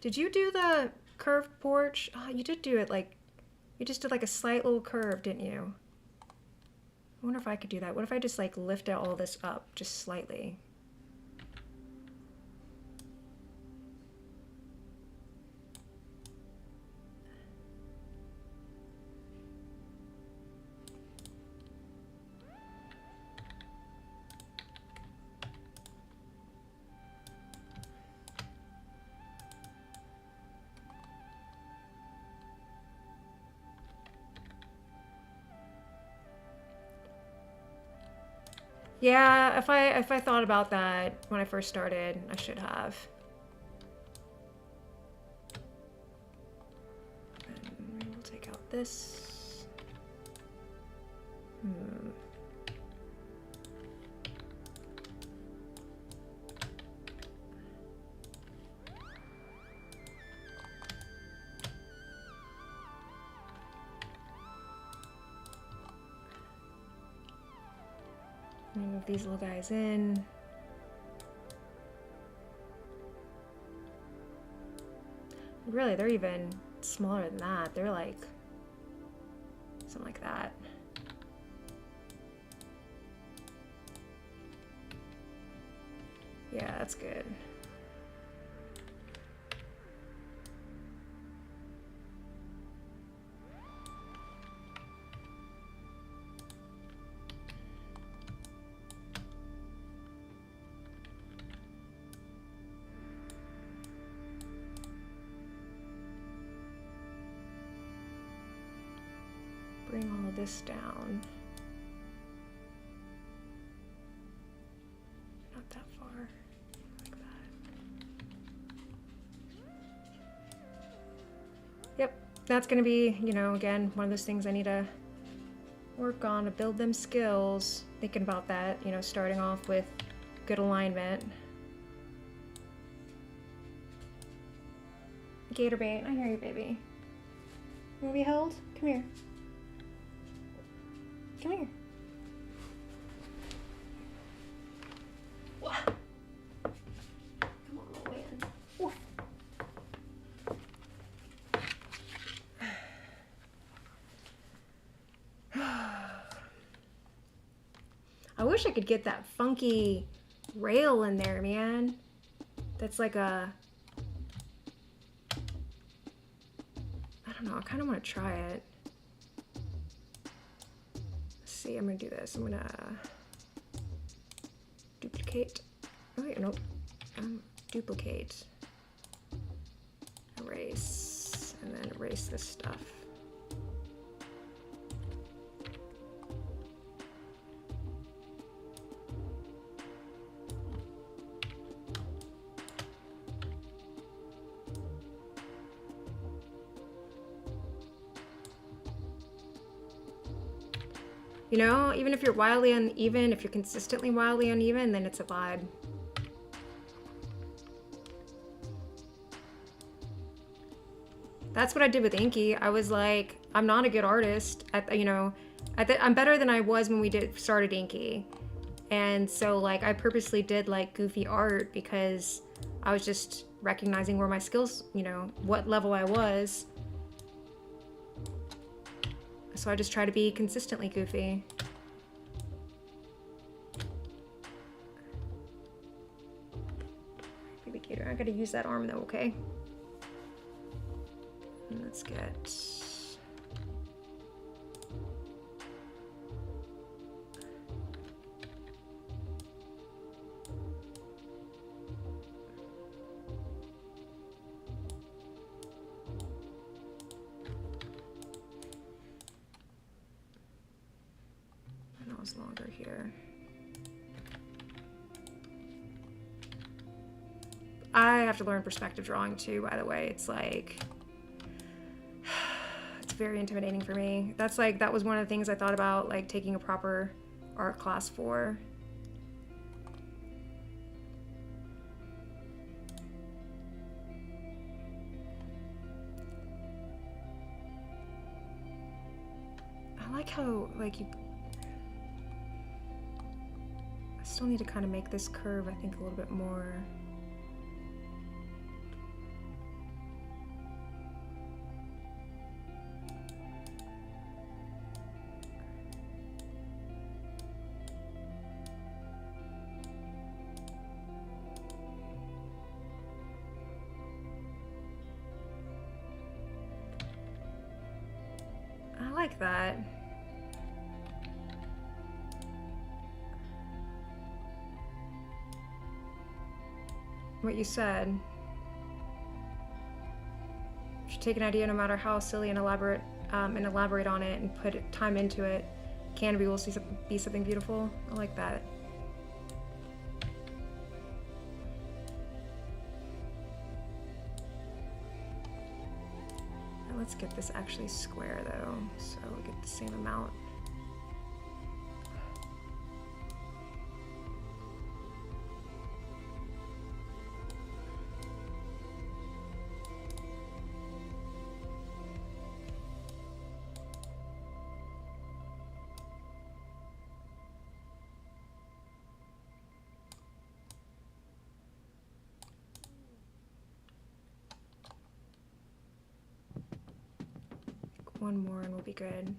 Did you do the curved porch? Oh, you did do it like, you just did like a slight little curve, didn't you? I wonder if I could do that. What if I just like lifted all this up just slightly? Yeah, if I thought about that when I first started, I should have. And we'll take out this. Move these little guys in. Really, they're even smaller than that. They're like something like that. Yeah, that's good. Bring all of this down. Not that far. Like that. Yep, that's gonna be, you know, again, one of those things I need to work on to build them skills. Thinking about that, you know, starting off with good alignment. Gator bait, I hear you, baby. You wanna be held? Come here. Come here. What? Come on, little man. Woof. I wish I could get that funky rail in there, man. That's like a... I don't know, I kind of want to try it. See, I'm gonna do this. I'm gonna duplicate. Oh wait, nope. Duplicate. Erase. And then erase this stuff. You know, even if you're wildly uneven, if you're consistently wildly uneven, then it's a vibe. That's what I did with Inky. I was like, I'm not a good artist. I'm better than I was when we started Inky. And so like I purposely did like goofy art because I was just recognizing where my skills, you know, what level I was. So I just try to be consistently goofy. Baby gator, I gotta use that arm though, okay? And let's get... longer here. I have to learn perspective drawing too, by the way. It's like, it's very intimidating for me. That's like, that was one of the things I thought about like taking a proper art class for. how, like, you... I still need to kind of make this curve, I think, a little bit more... I like that. What you said. You should take an idea, no matter how silly and elaborate on it and put time into it. Canopy will be something beautiful. I like that. Now let's get this actually square though, so we'll get the same amount. One more and we'll be good.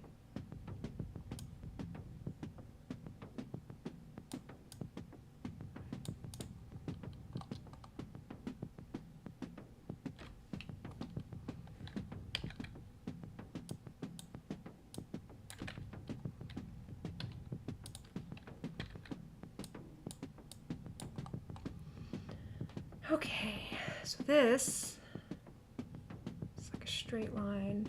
Okay, so this is like a straight line.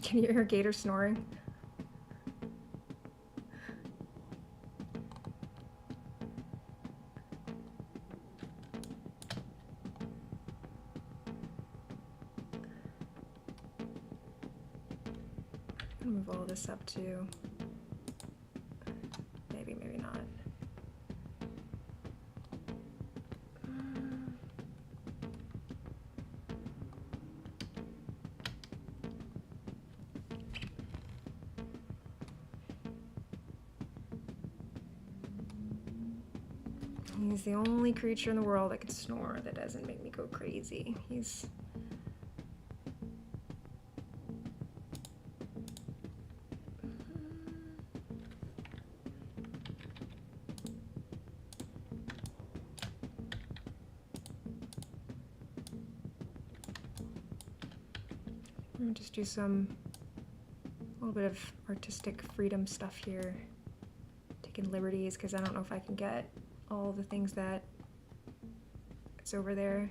Can you hear a gator snoring? I'm gonna move all this up too. Maybe, maybe not. He's the only creature in the world that can snore that doesn't make me go crazy. He's... I'm gonna just do a little bit of artistic freedom stuff here. Taking liberties, because I don't know if I can get all the things that it's over there.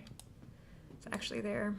It's actually there.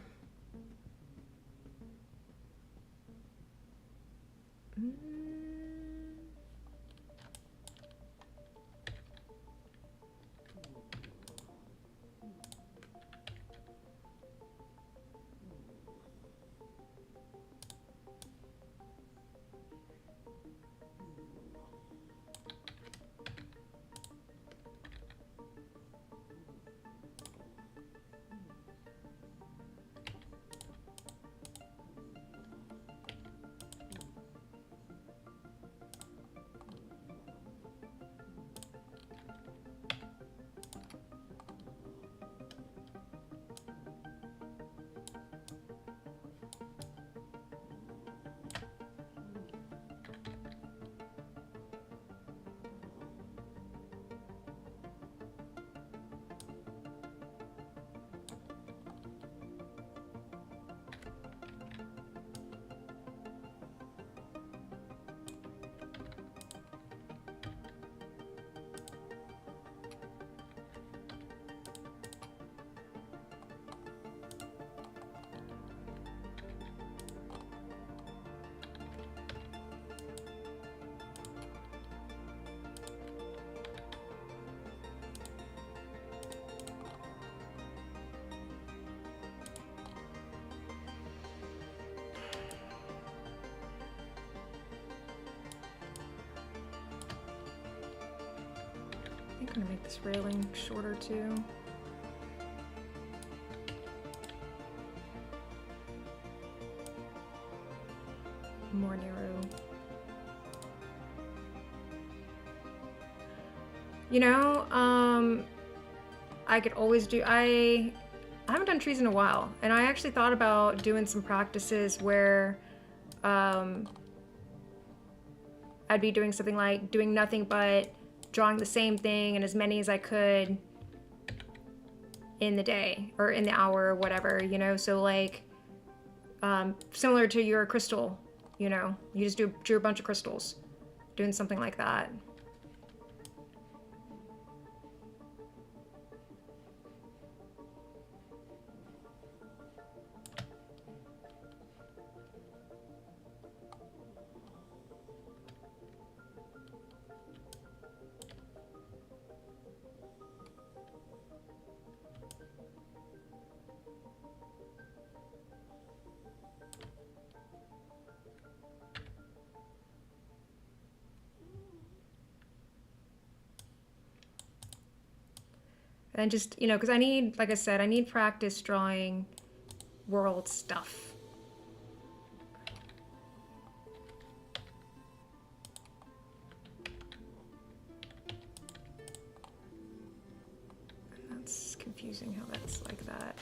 think I'm gonna make this railing shorter too. More narrow. You know, I could always do, I haven't done trees in a while, and I actually thought about doing some practices where I'd be doing something like doing nothing but drawing the same thing and as many as I could in the day or in the hour or whatever, you know, so like similar to your crystal, you know, you just drew a bunch of crystals, doing something like that. And just, you know, because I need, like I said, I need practice drawing world stuff. That's confusing how that's like that.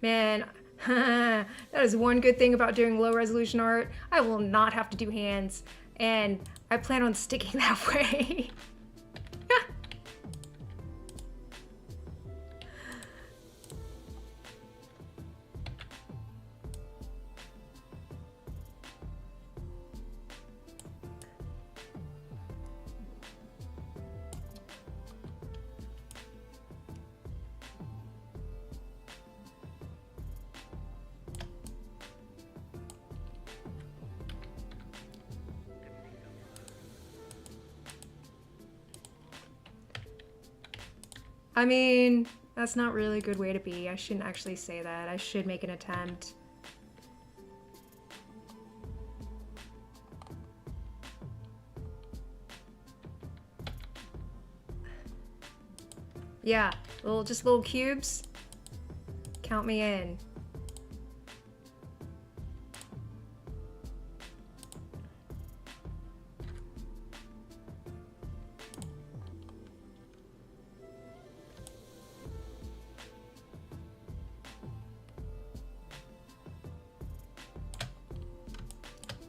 Man, that is one good thing about doing low resolution art. I will not have to do hands, and I plan on sticking that way. I mean, that's not really a good way to be. I shouldn't actually say that. I should make an attempt. Yeah, just little cubes. Count me in.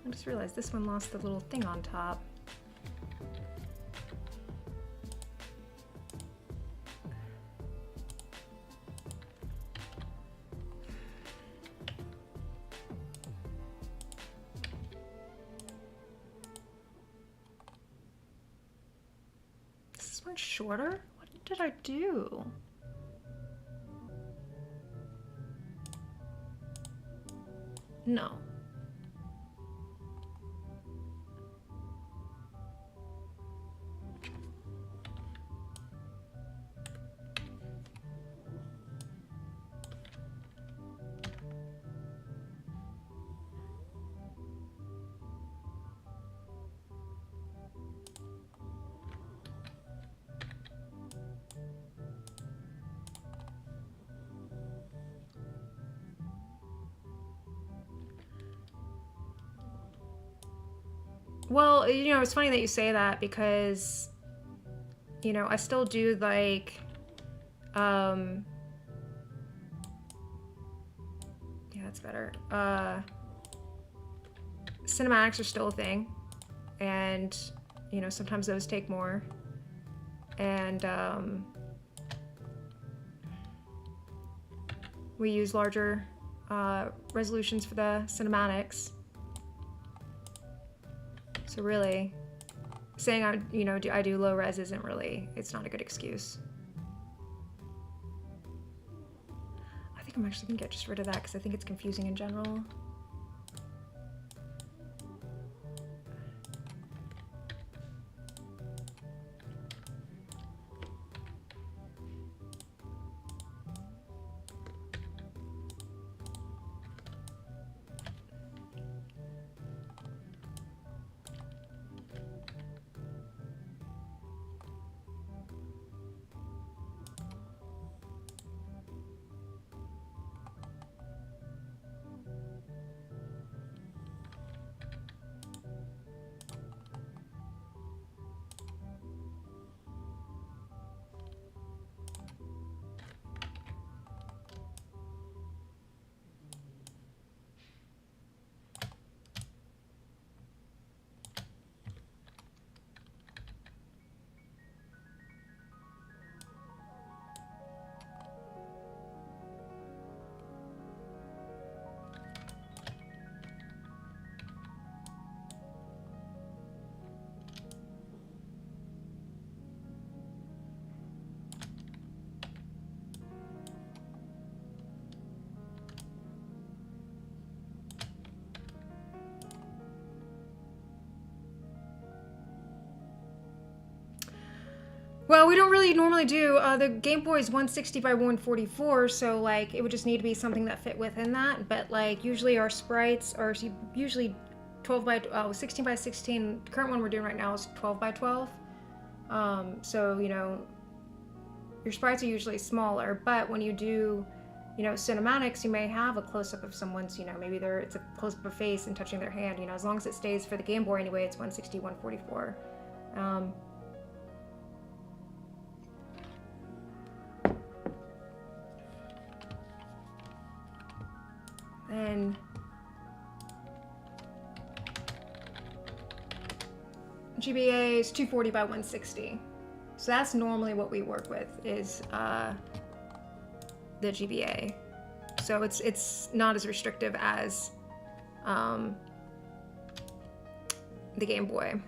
I just realized this one lost the little thing on top. Is this one shorter? What did I do? No. Well, you know, it's funny that you say that because, you know, I still do like, yeah, that's better. Cinematics are still a thing, and, you know, sometimes those take more, and, we use larger, resolutions for the cinematics. So really, saying I do low res isn't really, it's not a good excuse. I think I'm actually gonna get just rid of that because I think it's confusing in general. Well, we don't really normally do. The Game Boy is 160 by 144, so like it would just need to be something that fit within that. But like usually our sprites are usually 12 by 16 by 16. The current one we're doing right now is 12 by 12. So you know your sprites are usually smaller, but when you do, you know, cinematics, you may have a close-up of someone's, you know, maybe it's a close-up of face and touching their hand. You know, as long as it stays for the Game Boy anyway, it's 160 144. And GBA is 240 by 160. So that's normally what we work with is the GBA. So it's not as restrictive as the Game Boy.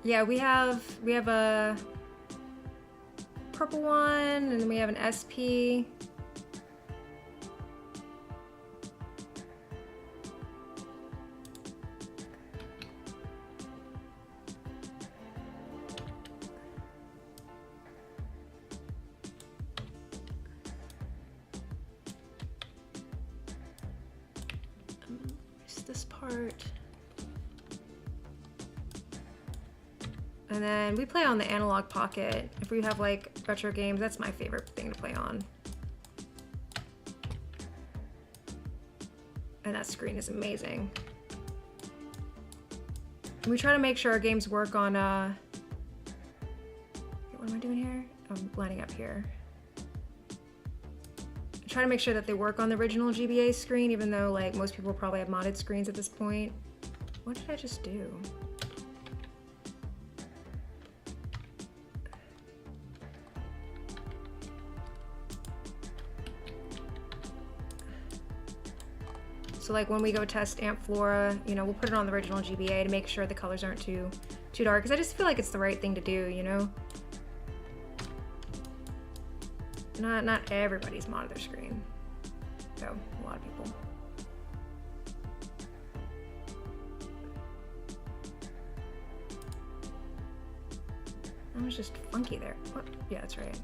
Yeah, we have a purple one, and then we have an SP. Is this part? And then we play on the analog Pocket. If we have like retro games, that's my favorite thing to play on. And that screen is amazing. And we try to make sure our games work on, what am I doing here? I'm lining up here. Try to make sure that they work on the original GBA screen, even though like most people probably have modded screens at this point. What did I just do? So like when we go test Amp Flora, you know, we'll put it on the original GBA to make sure the colors aren't too dark, because I just feel like it's the right thing to do, you know? Not everybody's modded their screen. So, a lot of people. That was just funky there. What? Yeah, that's right.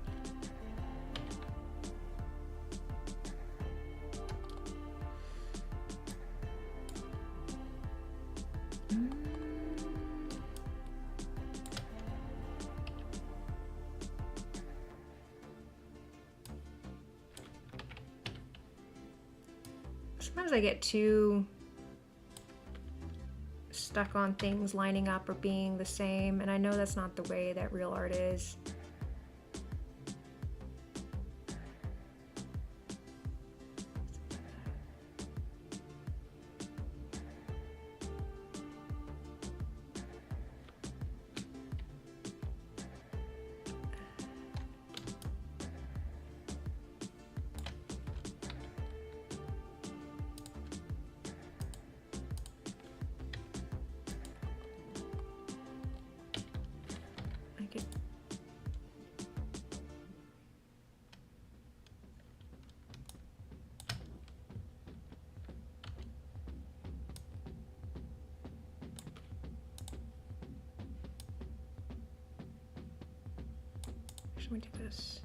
Sometimes I get too stuck on things lining up or being the same, and I know that's not the way that real art is. Let me do this.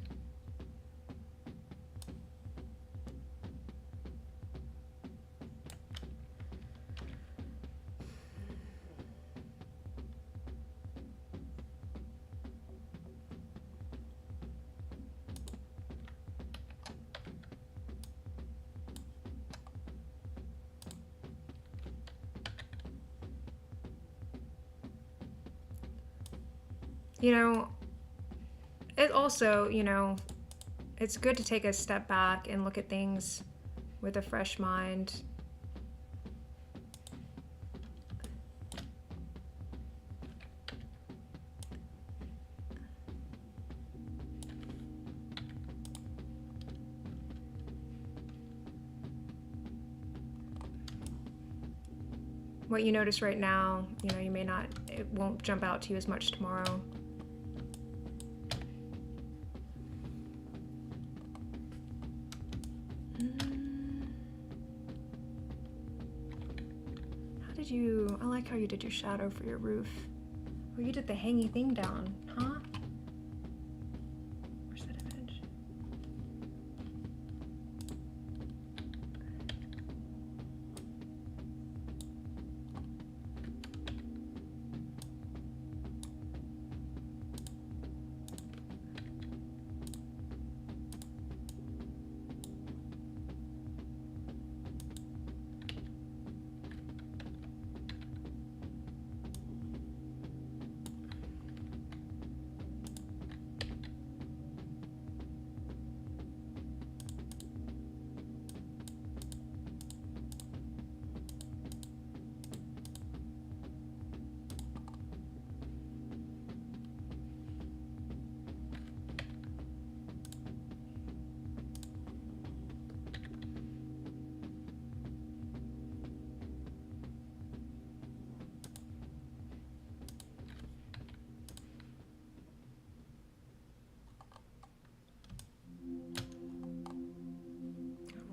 you know, it also, you know, it's good to take a step back and look at things with a fresh mind. What you notice right now, you know, it won't jump out to you as much tomorrow. I like how you did your shadow for your roof. Oh, you did the hangy thing down, huh? Where's that image?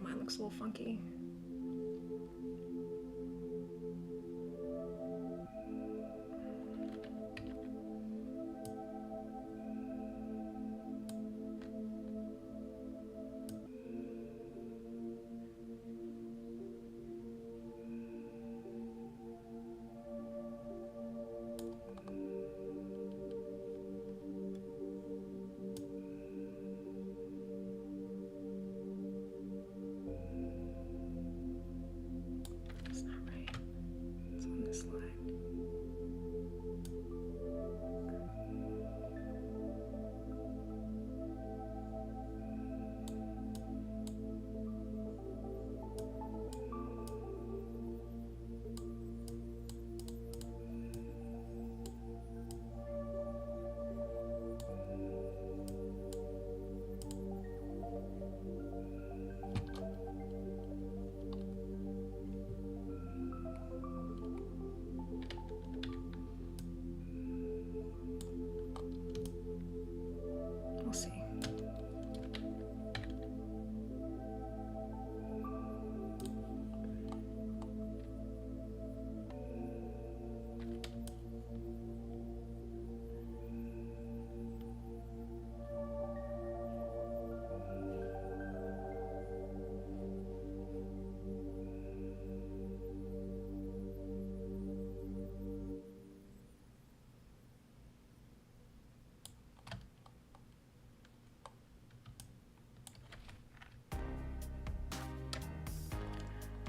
Mine looks a little funky. We'll see.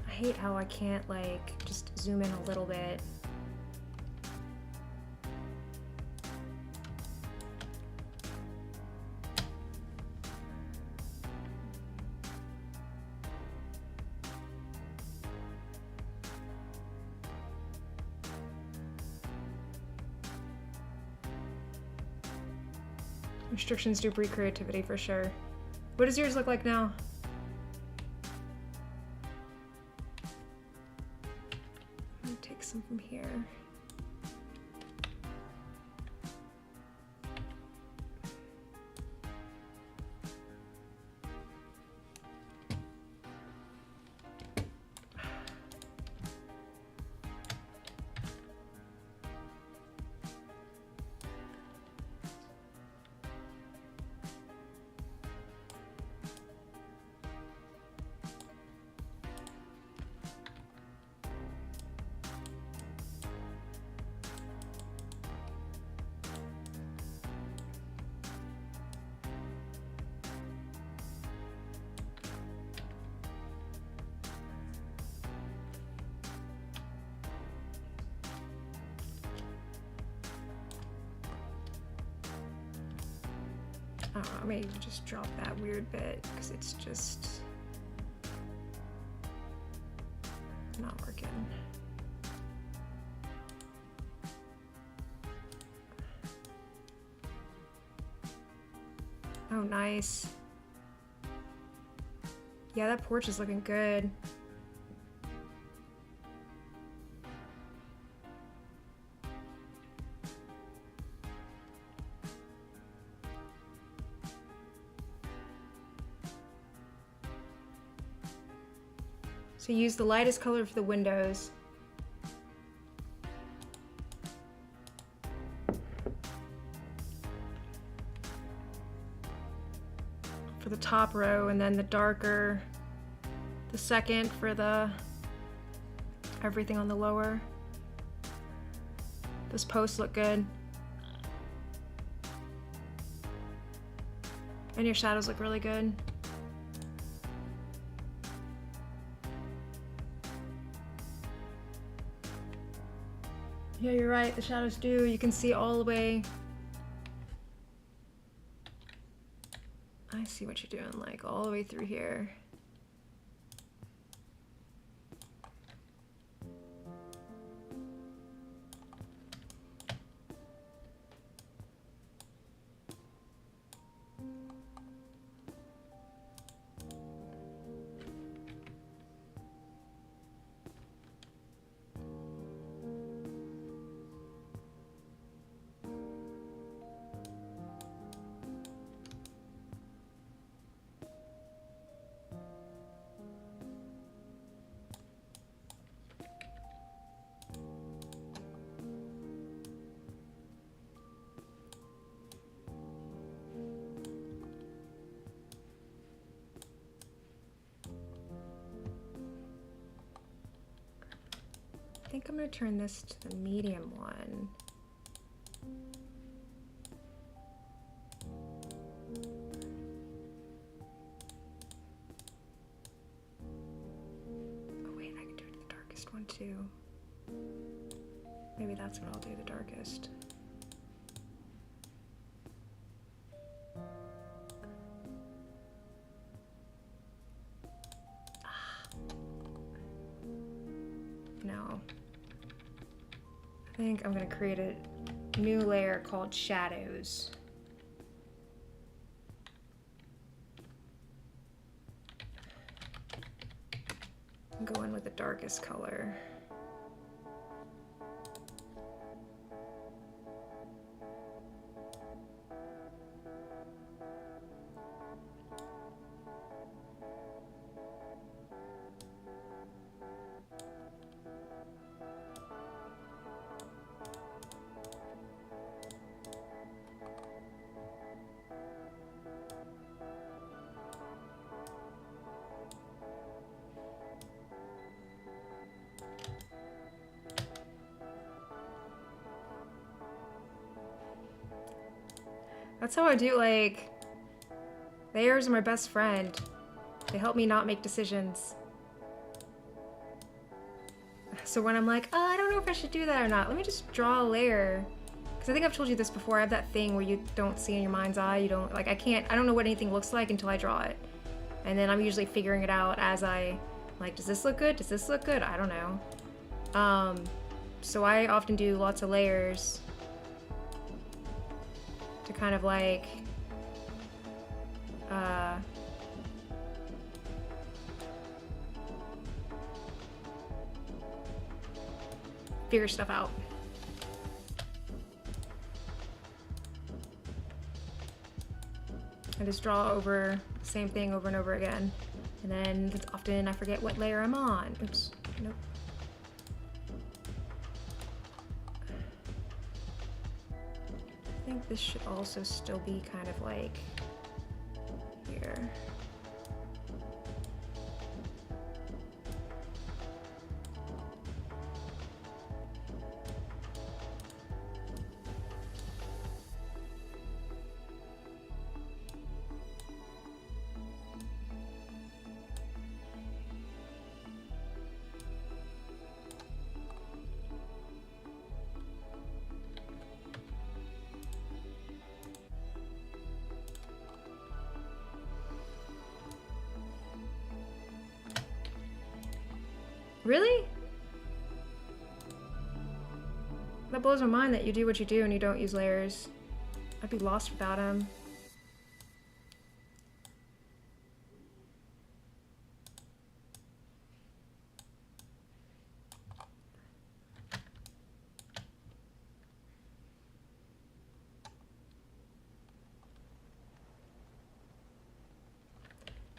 I hate how I can't like just zoom in a little bit. Restrictions do breed creativity for sure. What does yours look like now? I'm gonna take some from here. I don't know, maybe just drop that weird bit because it's just not working. Oh, nice. Yeah, that porch is looking good. So use the lightest color for the windows. For the top row, and then the darker, the second for the everything on the lower. Those posts look good. And your shadows look really good. Yeah, you're right, the shadows do. You can see all the way. I see what you're doing, like all the way through here. I think I'm gonna turn this to the medium one. Oh wait, I can do it to the darkest one too. Maybe that's what I'll do, the darkest. No. I think I'm gonna create a new layer called shadows. And go in with the darkest color. That's how I do, like, layers are my best friend. They help me not make decisions. So when I'm like, oh, I don't know if I should do that or not, let me just draw a layer. Because I think I've told you this before, I have that thing where you don't see in your mind's eye, you don't, like, I don't know what anything looks like until I draw it. And then I'm usually figuring it out as I, like, does this look good? Does this look good? I don't know. So I often do lots of layers to kind of like figure stuff out. I just draw over the same thing over and over again, and then it's often I forget what layer I'm on. Oops, nope. I think this should also still be kind of like here. Really? That blows my mind that you do what you do and you don't use layers. I'd be lost without him.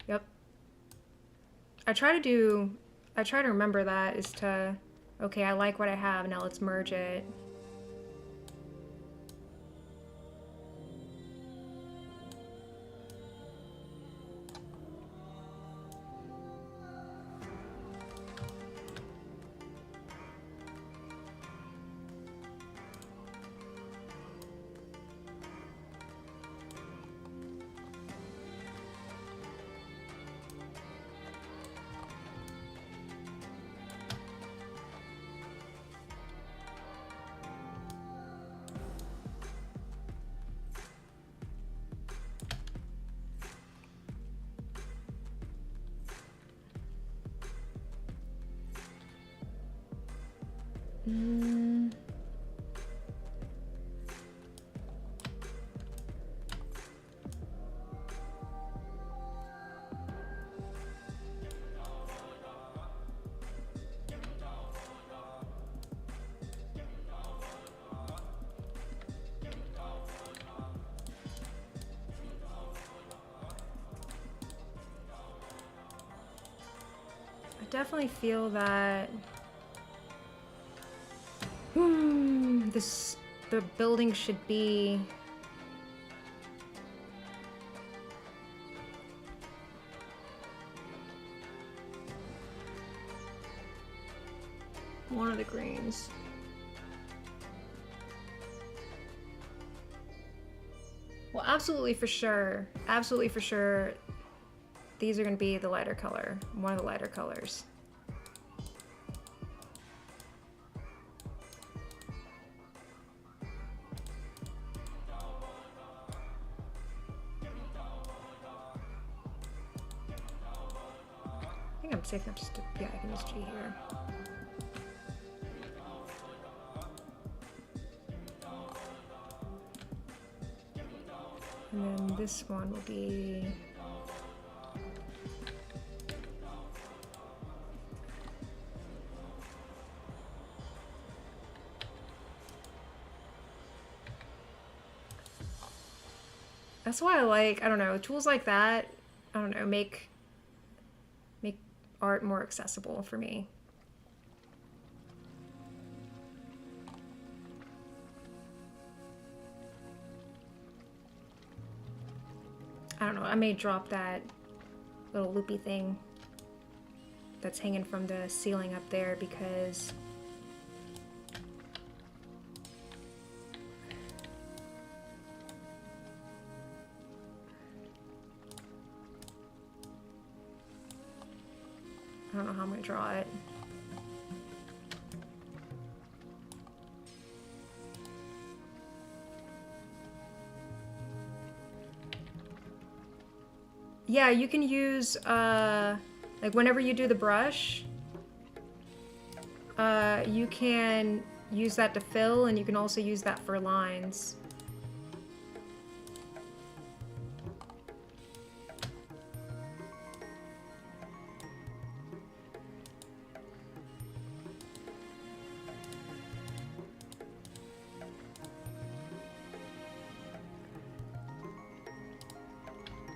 Yep. I try to remember that is to, okay, I like what I have, now let's merge it. I definitely feel that the building should be one of the greens. Well, absolutely for sure. Absolutely for sure. These are going to be the lighter color. One of the lighter colors. I think I'm safe enough just to, yeah, I can use G here. And then this one will be that's why I like, I don't know, tools like that, I don't know, make art more accessible for me. I don't know, I may drop that little loopy thing that's hanging from the ceiling up there because I don't know how I'm gonna draw it. Yeah, you can use, like whenever you do the brush, you can use that to fill, and you can also use that for lines.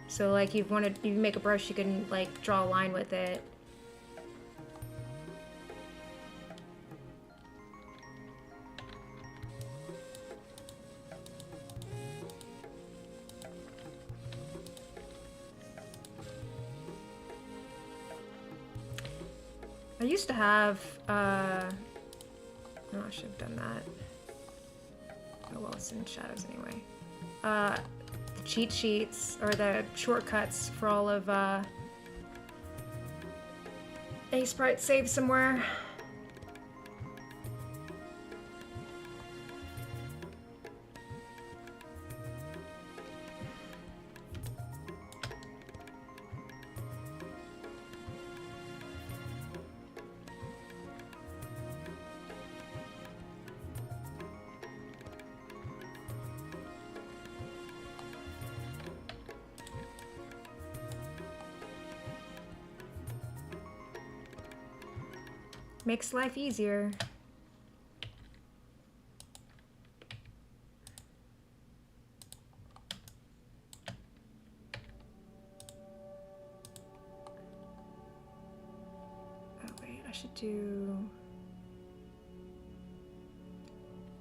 So like you make a brush, you can like draw a line with it. I used to have, no, I should have done that. Oh well, it's in shadows anyway. The cheat sheets, or the shortcuts for all of, Sprite saved somewhere. Makes life easier. Oh wait, I should do...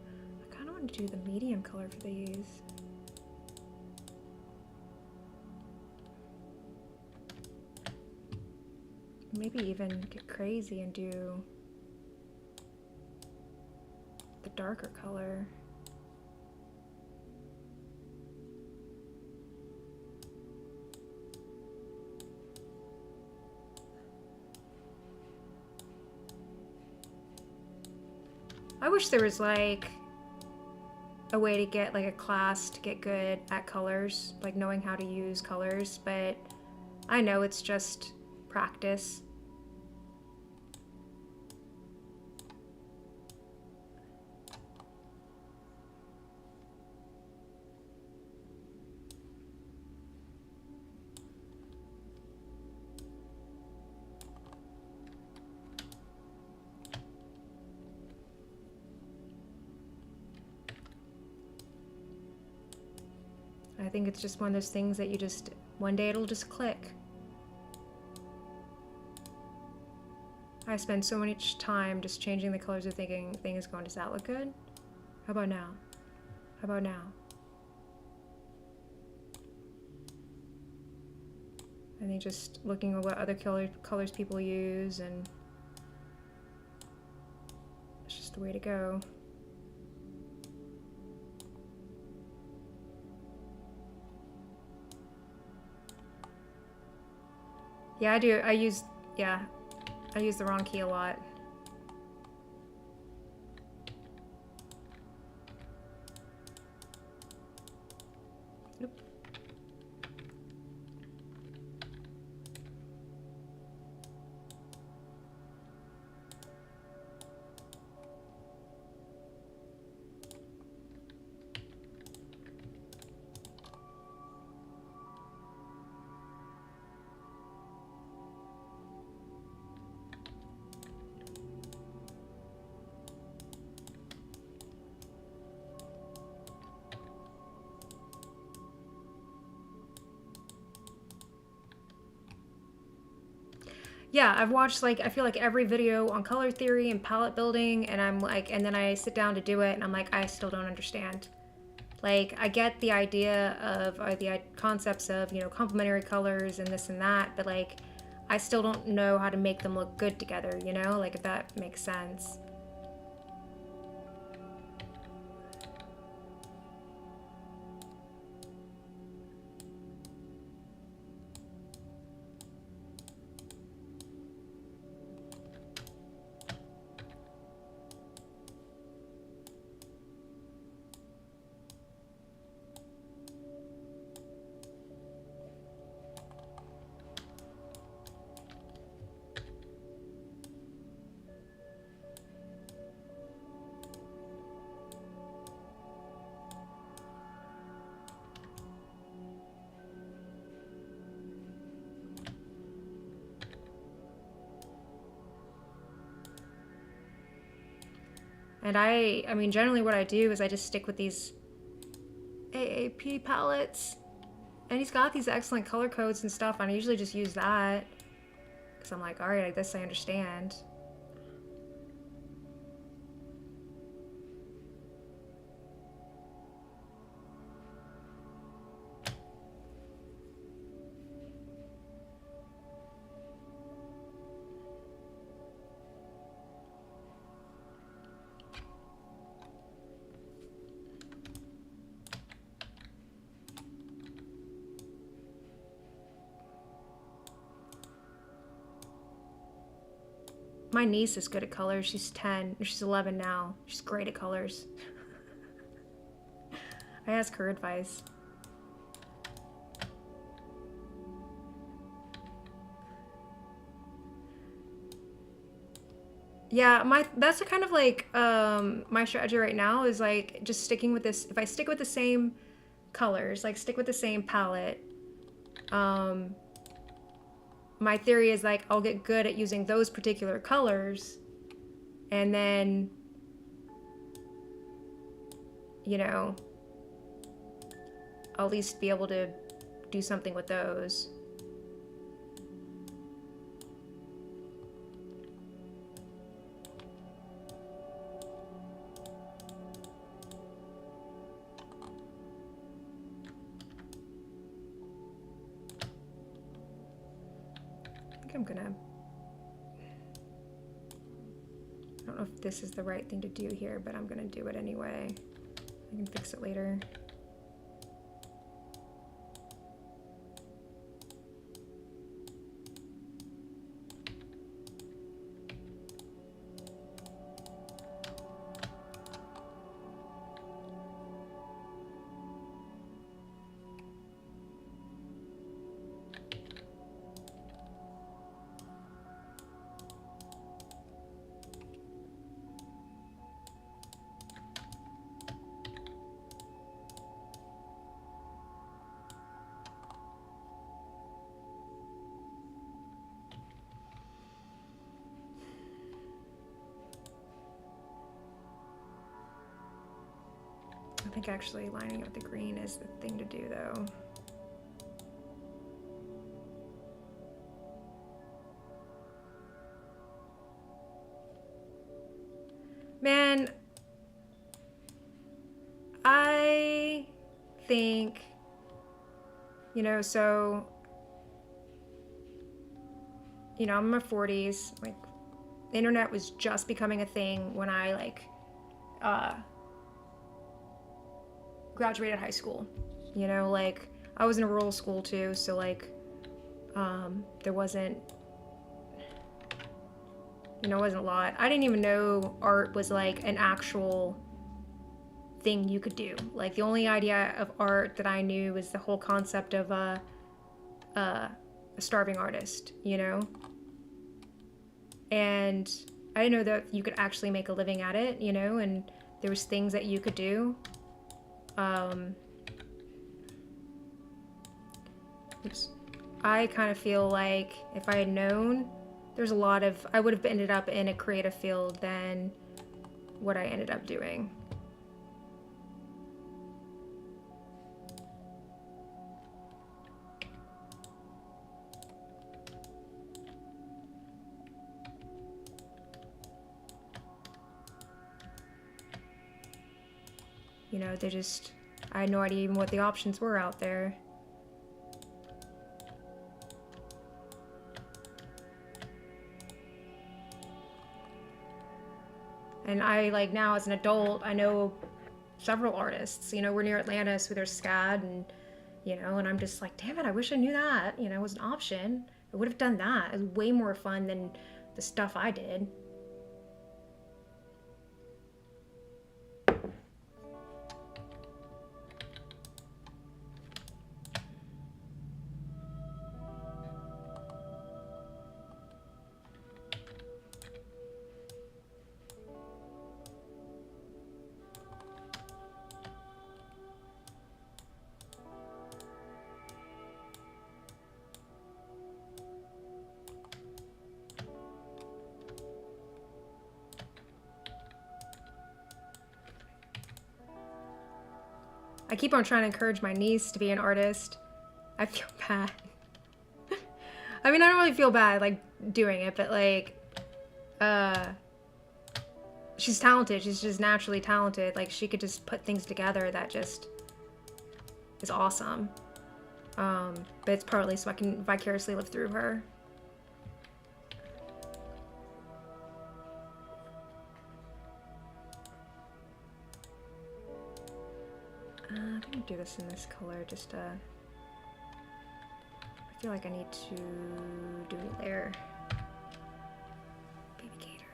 I kind of want to do the medium color for these. Maybe even get crazy and do the darker color. I wish there was like a way to get like a class to get good at colors, like knowing how to use colors, but I know it's just practice. I think it's just one of those things that you just, one day it'll just click. I spend so much time just changing the colors of thinking, things going, does that look good? How about now? How about now? And then just looking at what other colors people use, and it's just the way to go. Yeah, I do. I use the wrong key a lot. Nope. Yeah, I've watched like, I feel like every video on color theory and palette building, and I'm like, and then I sit down to do it and I'm like, I still don't understand. Like, I get the idea of, or the concepts of, you know, complementary colors and this and that, but like, I still don't know how to make them look good together, you know? Like, if that makes sense. And I mean, generally what I do is I just stick with these AAP palettes. And he's got these excellent color codes and stuff, and I usually just use that. Because I'm like, alright, I guess I understand. My niece is good at colors. She's 10, or she's 11 now. She's great at colors. I ask her advice. Yeah, that's a kind of like my strategy right now is like just sticking with this. If I stick with the same colors, like stick with the same palette, my theory is like I'll get good at using those particular colors, And then, I'll at least be able to do something with those. I don't know if this is the right thing to do here, but I'm gonna do it anyway. I can fix it later. I think actually lining up the green is the thing to do, though. Man, I think, so, I'm in my 40s. Like, the internet was just becoming a thing when I, graduated high school. I was in a rural school too, so there wasn't wasn't a lot. I didn't even know art was like an actual thing you could do. Like, the only idea of art that I knew was the whole concept of a starving artist, and I didn't know that you could actually make a living at it, and there was things that you could do. I kind of feel like if I had known, I would have ended up in a creative field than what I ended up doing. I had no idea even what the options were out there. And now as an adult, I know several artists, we're near Atlanta, so there's SCAD and, and I'm just like, damn it, I wish I knew that, was an option. I would have done that. It was way more fun than the stuff I did. I keep on trying to encourage my niece to be an artist. I feel bad. I mean, I don't really feel bad, doing it, but, she's talented. She's just naturally talented. She could just put things together that just is awesome. But it's partly so I can vicariously live through her. I'm gonna do this in this color, just I feel like I need to do a layer. Baby gator.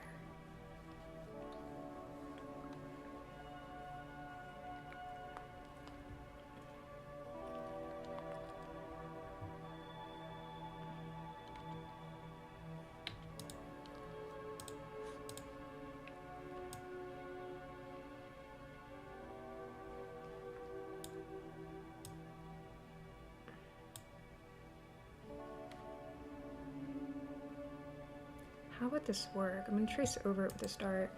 how would this work? I'm gonna trace over it with this dart.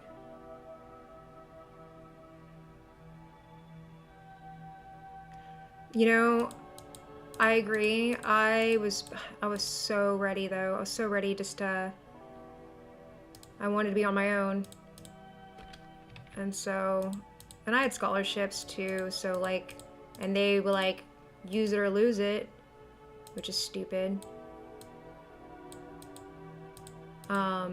You know, I agree. I was so ready though. I was so ready just to, I wanted to be on my own. And so, and I had scholarships too, so like, and they were like, use it or lose it, which is stupid. I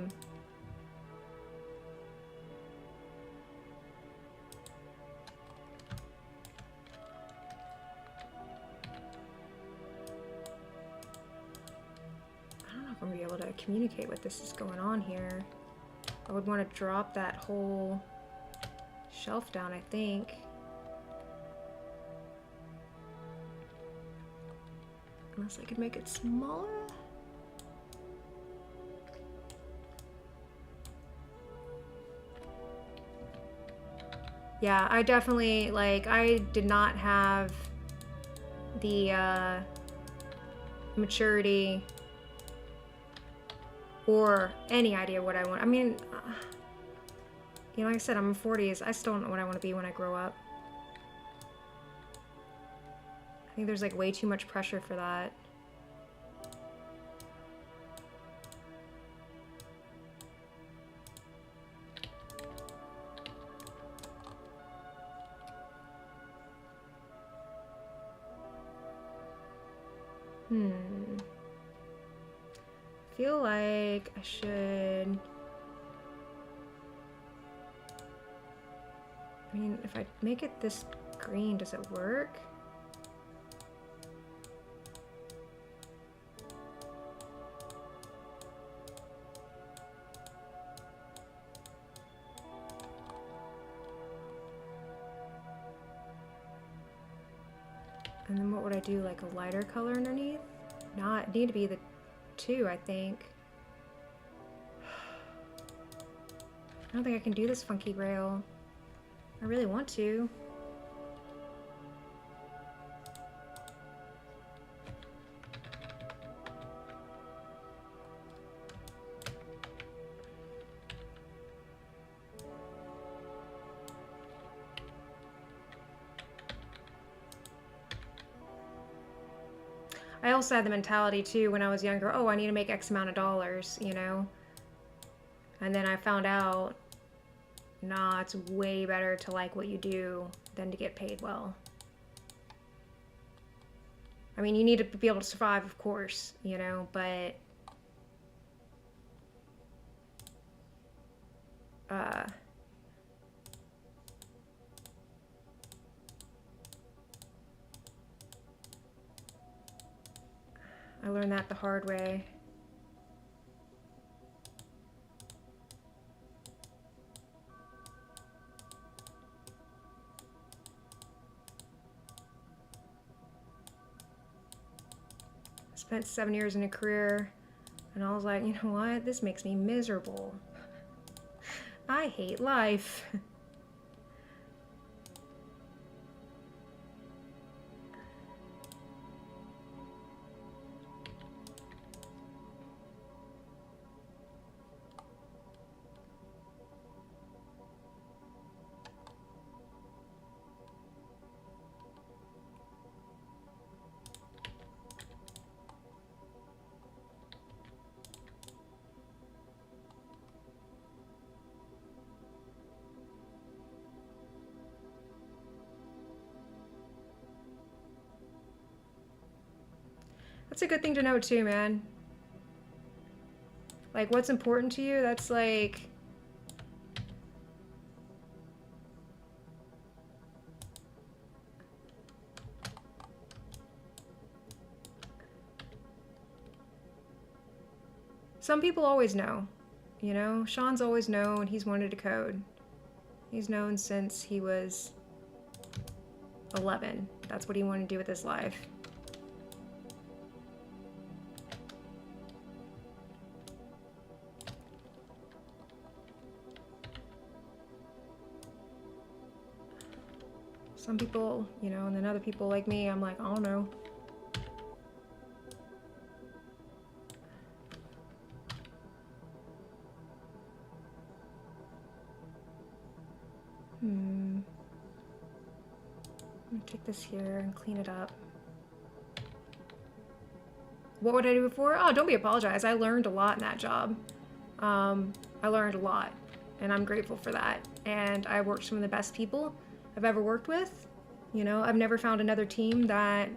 don't know if I'm gonna be able to communicate what this is going on here. I would want to drop that whole shelf down, I think. Unless I could make it smaller. Yeah, I definitely, like, I did not have the maturity or any idea what I want. I mean, you know, like I said, I'm in 40s. I still don't know what I want to be when I grow up. I think there's like way too much pressure for that. I feel like I should... I mean, if I make it this green, does it work? And then what would I do, like a lighter color underneath? Not, need to be the 2, I think. I don't think I can do this funky rail. I really want to. I also had the mentality too when I was younger, oh, I need to make X amount of dollars, you know? And then I found out, nah, it's way better to like what you do than to get paid well. I mean, you need to be able to survive, of course, you know, but I learned that the hard way. I spent 7 years in a career and I was like, you know what? This makes me miserable. I hate life. That's a good thing to know too, man. Like, what's important to you, that's like... Some people always know, you know? Sean's always known he's wanted to code. He's known since he was 11. That's what he wanted to do with his life. Some people, you know, and then other people like me, I'm like, I don't know. I'm gonna take this here and clean it up. What would I do before? Oh, don't be apologized. I learned a lot in that job. I learned a lot, and I'm grateful for that. And I worked with some of the best people I've ever worked with. You know, I've never found another team that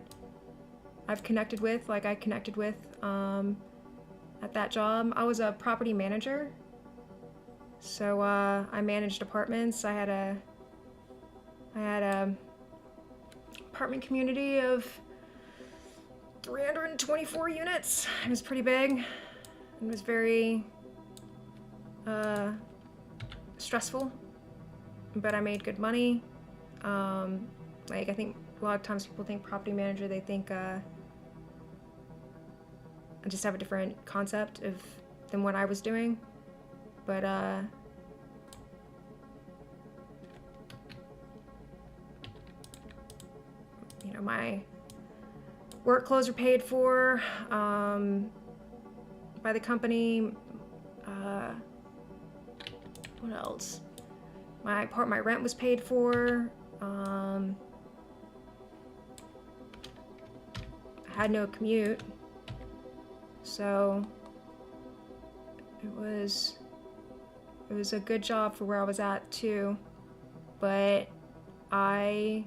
I've connected with like I connected with at that job. I was a property manager, so I managed apartments. I had a apartment community of 324 units. It was pretty big. It was very stressful, but I made good money. Like, I think a lot of times people think property manager, they think I just have a different concept than what I was doing. But you know, my work clothes are paid for by the company. What else? My rent was paid for. I had no commute, so it was a good job for where I was at too. But I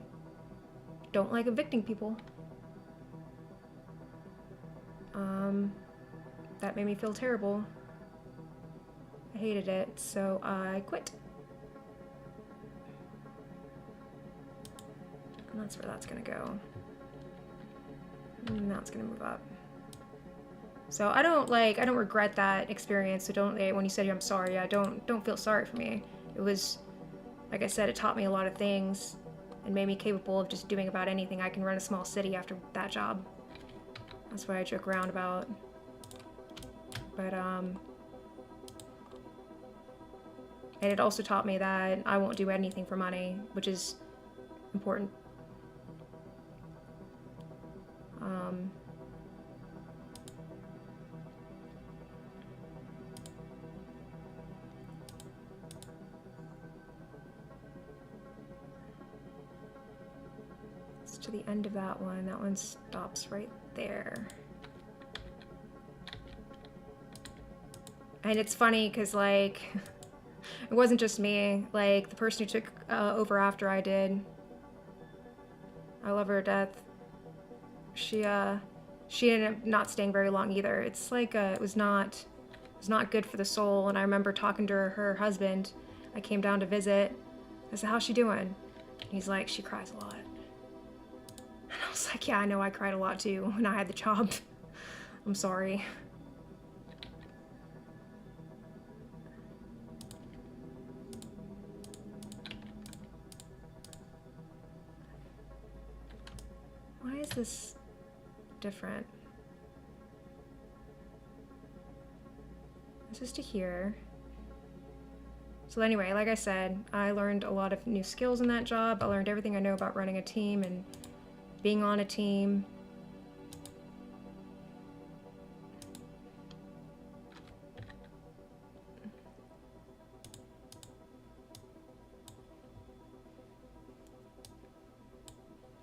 don't like evicting people. That made me feel terrible. I hated it, so I quit. And that's where that's gonna go. And now it's gonna move up. So I don't regret that experience. So don't, when you said I'm sorry, don't feel sorry for me. It was, like I said, it taught me a lot of things and made me capable of just doing about anything. I can run a small city after that job. That's what I joke around about. But and it also taught me that I won't do anything for money, which is important. It's to the end of that one. That one stops right there. And it's funny because, like, it wasn't just me. Like, the person who took over after I did, I love her to death. She ended up not staying very long either. It's like it was not good for the soul. And I remember talking to her husband. I came down to visit. I said, "How's she doing?" And he's like, "She cries a lot." And I was like, "Yeah, I know. I cried a lot too when I had the job. I'm sorry." Why is this different? This is to here. So anyway, like I said, I learned a lot of new skills in that job. I learned everything I know about running a team and being on a team.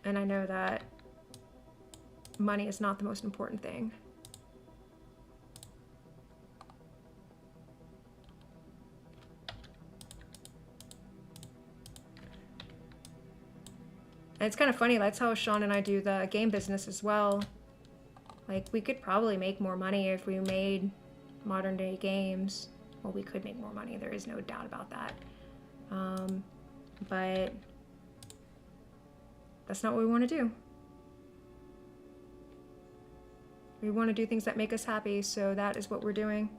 And I know that money is not the most important thing. And it's kind of funny, that's how Sean and I do the game business as well. Like, we could probably make more money if we made modern day games. Well, we could make more money, there is no doubt about that. But that's not what we want to do. We want to do things that make us happy, so that is what we're doing.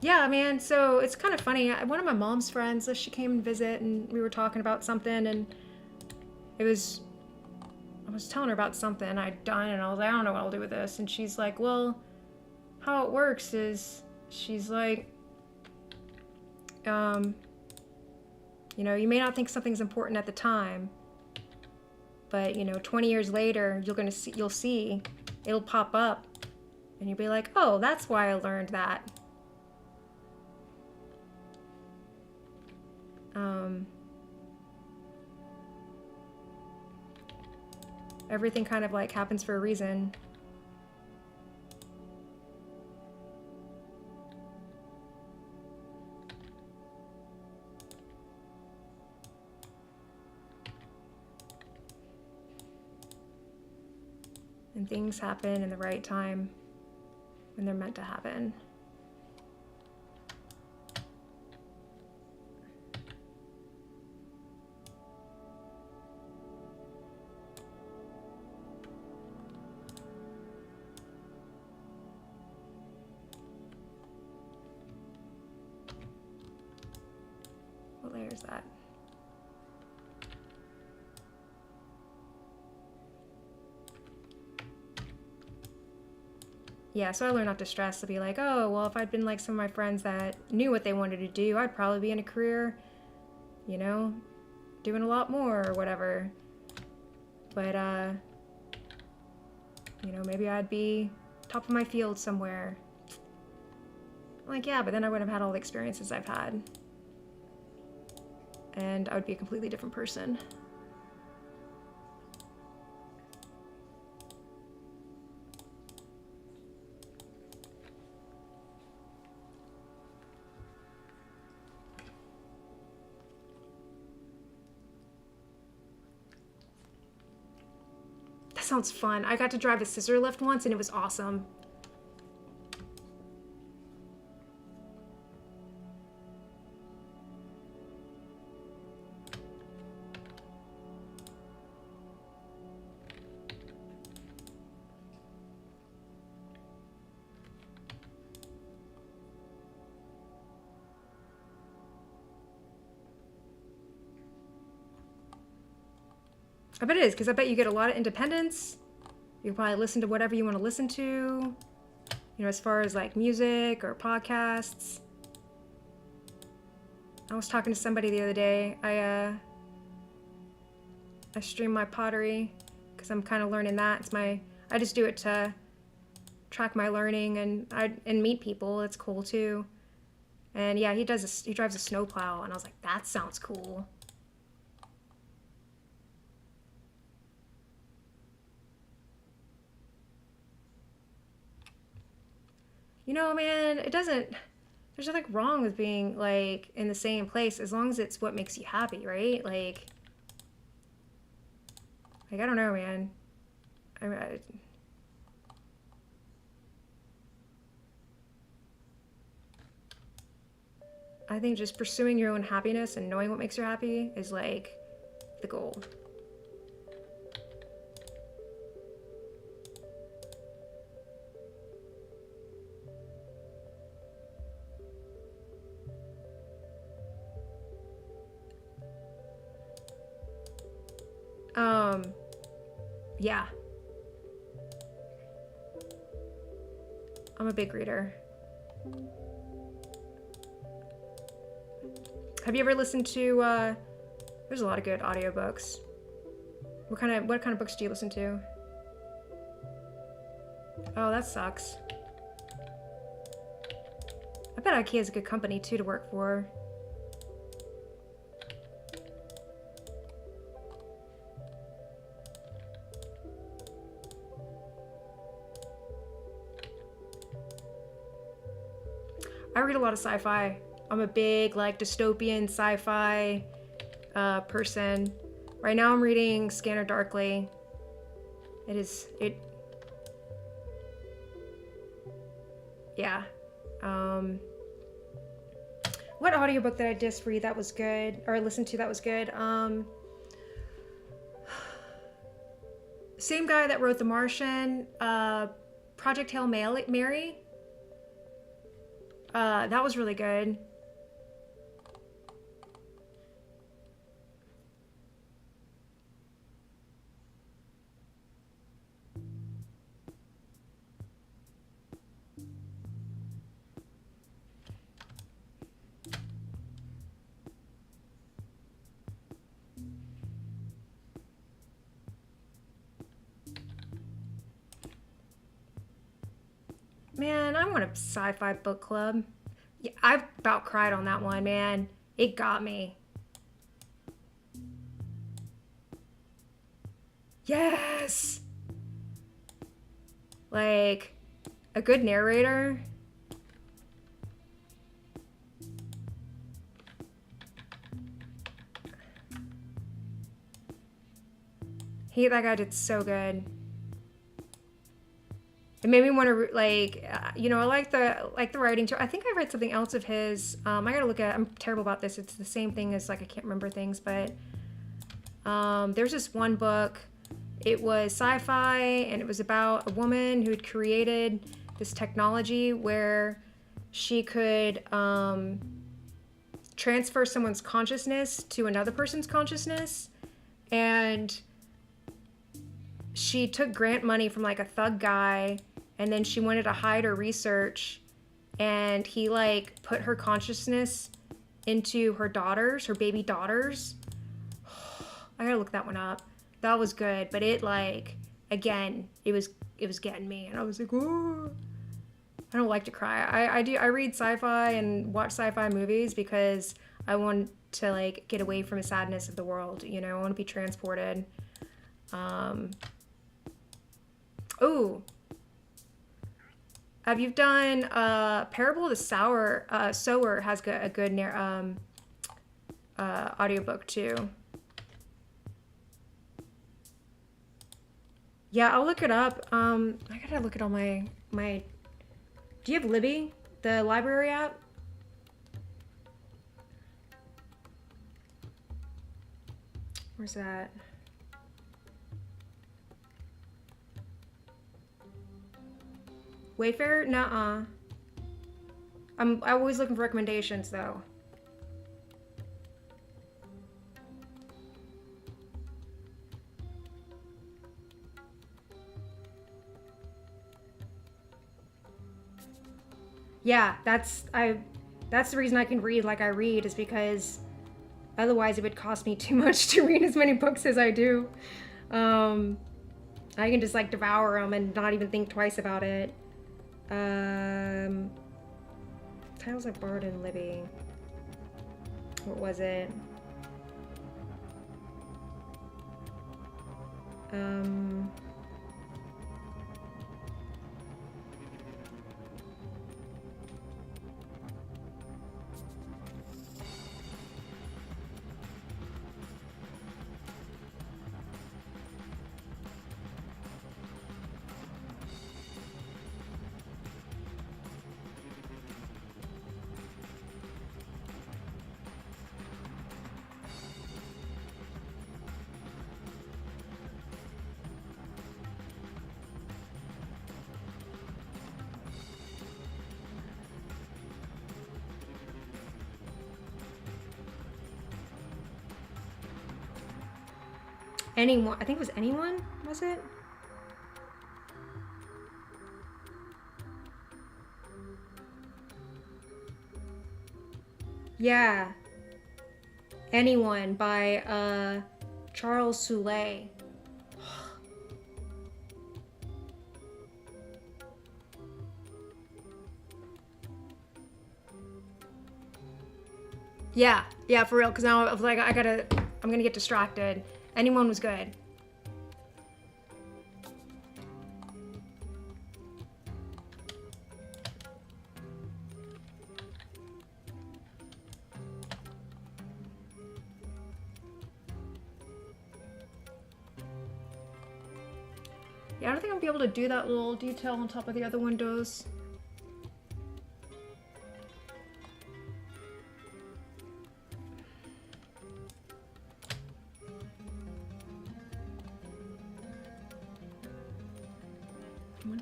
Yeah, man, so it's kind of funny. One of my mom's friends, she came and visit, and we were talking about something, and I was telling her about something I'd done, and I was like, I don't know what I'll do with this. And she's like, well, how it works is, she's like, you know, you may not think something's important at the time, but, you know, 20 years later, you'll see it'll pop up and you'll be like, oh, that's why I learned that. Everything kind of like happens for a reason. And things happen in the right time when they're meant to happen. What layer is that? Yeah, so I learned not to stress, to be like, oh, well, if I'd been like some of my friends that knew what they wanted to do, I'd probably be in a career, you know, doing a lot more or whatever. But, you know, maybe I'd be top of my field somewhere. I'm like, yeah, but then I wouldn't have had all the experiences I've had. And I would be a completely different person. Sounds fun. I got to drive a scissor lift once and it was awesome. I bet it is, because I bet you get a lot of independence. You can probably listen to whatever you want to listen to, you know, as far as like music or podcasts. I was talking to somebody the other day. I stream my pottery because I'm kind of learning that. I just do it to track my learning and meet people. It's cool too. And yeah, he drives a snowplow, and I was like, that sounds cool. You know, man, there's nothing wrong with being like in the same place as long as it's what makes you happy, right? Like I don't know, man. I think just pursuing your own happiness and knowing what makes you happy is like the goal. Yeah. I'm a big reader. Have you ever listened to, there's a lot of good audiobooks. What kind of books do you listen to? Oh, that sucks. I bet IKEA is a good company too to work for. I read a lot of sci-fi. I'm a big like dystopian sci-fi person. Right now I'm reading Scanner Darkly. Yeah. What audiobook did I just read that was good, or listen to that was good? Same guy that wrote The Martian, Project Hail Mary. That was really good. want a sci-fi book club. Yeah, I've about cried on that one, man. It got me. Yes! Like, a good narrator. That guy did so good. It made me want to you know, I like the writing too. I think I read something else of his. I gotta look at. I'm terrible about this. It's the same thing as like I can't remember things, but there's this one book. It was sci-fi, and it was about a woman who had created this technology where she could transfer someone's consciousness to another person's consciousness, and she took grant money from like a thug guy, and then she wanted to hide her research, and he like put her consciousness into her daughters, her baby daughters. I gotta look that one up. That was good, but it like, again, it was getting me, and I was like, oh. I don't like to cry. I read sci-fi and watch sci-fi movies because I want to like get away from the sadness of the world, you know. I want to be transported. Oh, have you done Parable of the Sower has a good audiobook too. Yeah, I'll look it up. I gotta look at all my. Do you have Libby, the library app? Where's that? Wayfair? Nuh-uh. I'm always looking for recommendations though. Yeah, that's the reason I can read like I read, is because otherwise it would cost me too much to read as many books as I do. I can just like devour them and not even think twice about it. Titles I borrowed in Libby. What was it? Anyone, I think it was Anyone, was it? Yeah. Anyone by Charles Soule. Yeah, for real, because now I was like, I'm gonna get distracted. Anyone was good. Yeah, I don't think I'll be able to do that little detail on top of the other windows.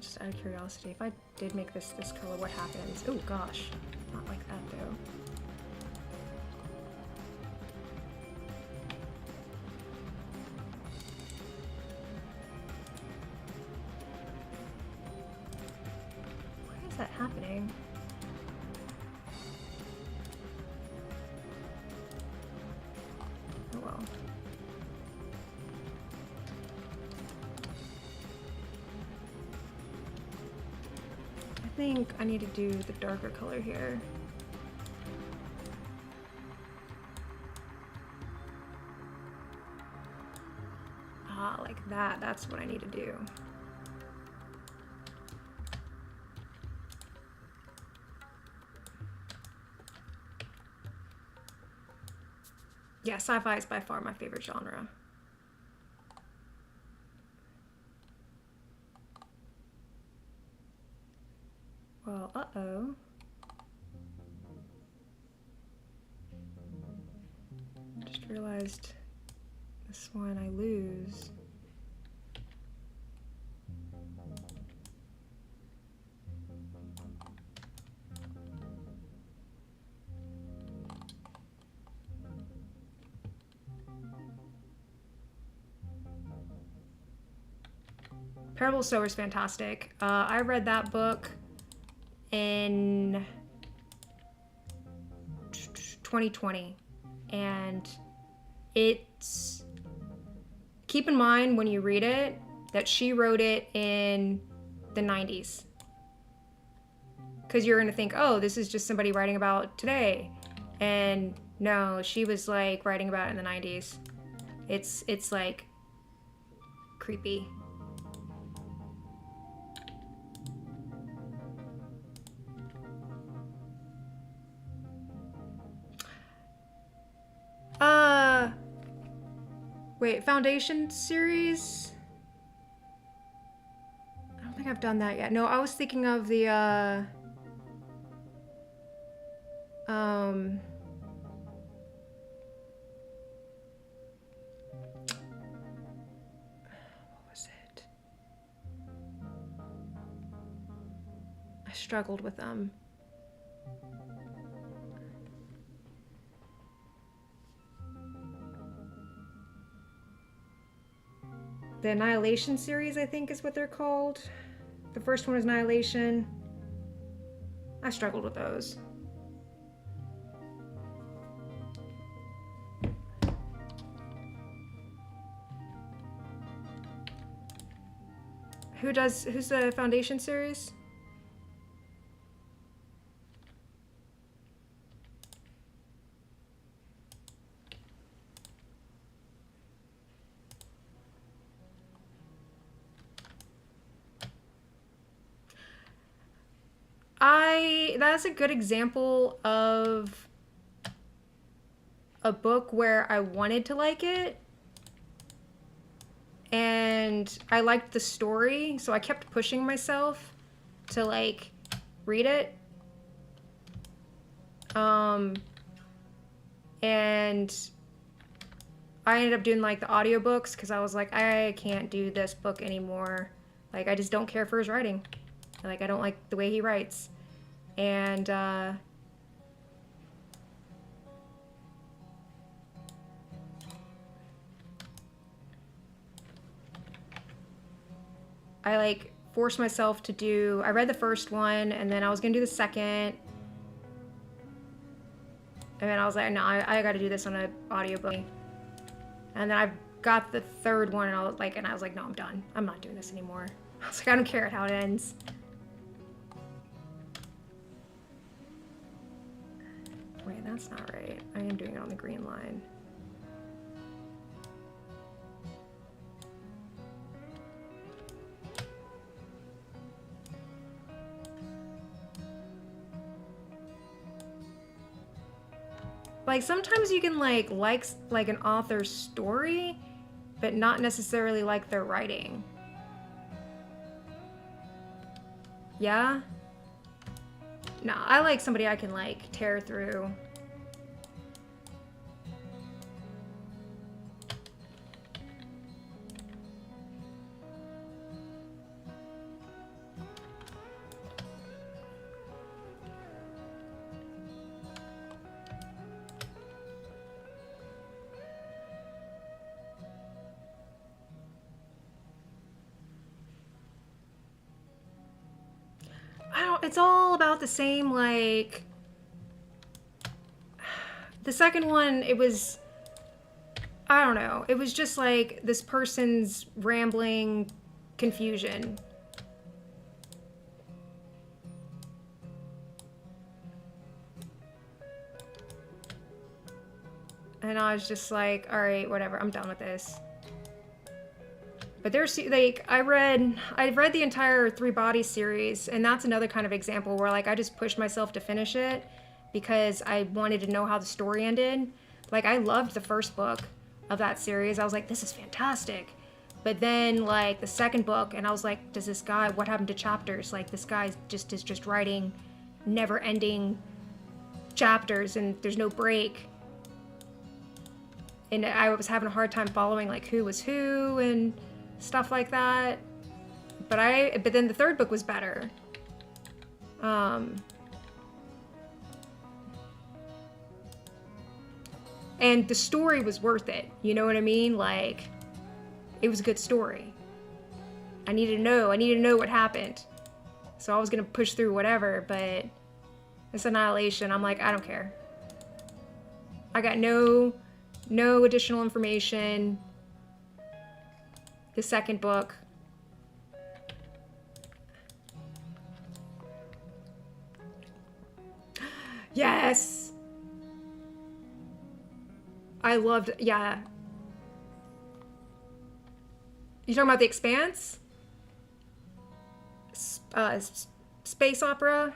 Just out of curiosity, if I did make this color, what happens? Oh gosh, not like that though. Why is that happening? Oh well. think I need to do the darker color here. Ah, like that. That's what I need to do. Yeah, sci-fi is by far my favorite genre. Well, uh-oh. Just realized this one I lose. Parable Sower is fantastic. I read that book in 2020, and it's, keep in mind when you read it that she wrote it in the 90s, because you're gonna think, oh, this is just somebody writing about today, and no, she was like writing about it in the 90s. It's like creepy. Wait, Foundation series? I don't think I've done that yet. No, I was thinking of the, what was it? I struggled with them. The Annihilation series, I think is what they're called. The first one is Annihilation. I struggled with those. Who's the Foundation series? That's a good example of a book where I wanted to like it and I liked the story, so I kept pushing myself to like read it. And I ended up doing like the audiobooks because I was like, I can't do this book anymore. Like, I just don't care for his writing. Like, I don't like the way he writes. And I like forced myself to do, I read the first one and then I was gonna do the second. And then I was like, no, I gotta do this on an audiobook. And then I got the third one and I was like, no, I'm done. I'm not doing this anymore. I was like, I don't care how it ends. Wait, that's not right. I am doing it on the green line. Like, sometimes you can like an author's story, but not necessarily like their writing. Yeah? No, I like somebody I can like tear through. It's all about the same, like, the second one, it was, I don't know, it was just like this person's rambling confusion. And I was just like, all right, whatever, I'm done with this. But there's like, I've read the entire Three Bodies series, and that's another kind of example where like I just pushed myself to finish it because I wanted to know how the story ended. Like I loved the first book of that series. I was like, this is fantastic. But then like the second book, and I was like, does this guy, what happened to chapters? Like this guy is just writing never ending chapters and there's no break. And I was having a hard time following like who was who and stuff like that. But then the third book was better. And the story was worth it. You know what I mean? Like, it was a good story. I needed to know what happened. So I was gonna push through whatever, but this Annihilation, I'm like, I don't care. I got no additional information. The second book. Yes! I loved, yeah. You talking about The Expanse? Space opera?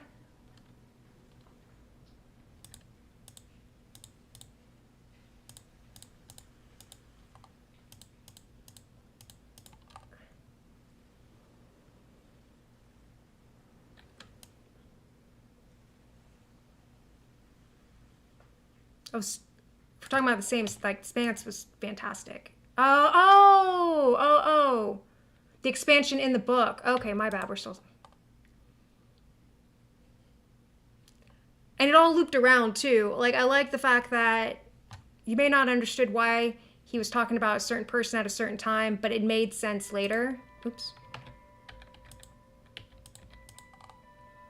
Oh, we're talking about the same, like, Expanse was fantastic. Oh. The expansion in the book. Okay, my bad, we're still... And it all looped around, too. Like, I like the fact that you may not have understood why he was talking about a certain person at a certain time, but it made sense later. Oops.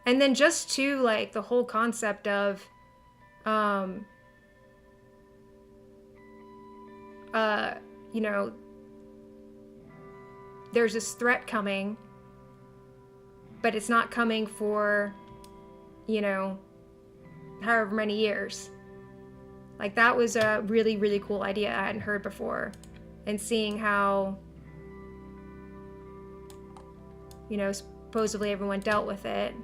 And then just, too, like, the whole concept of... you know, there's this threat coming, but it's not coming for, you know, however many years. Like, that was a really, really cool idea I hadn't heard before. And seeing how, you know, supposedly everyone dealt with it.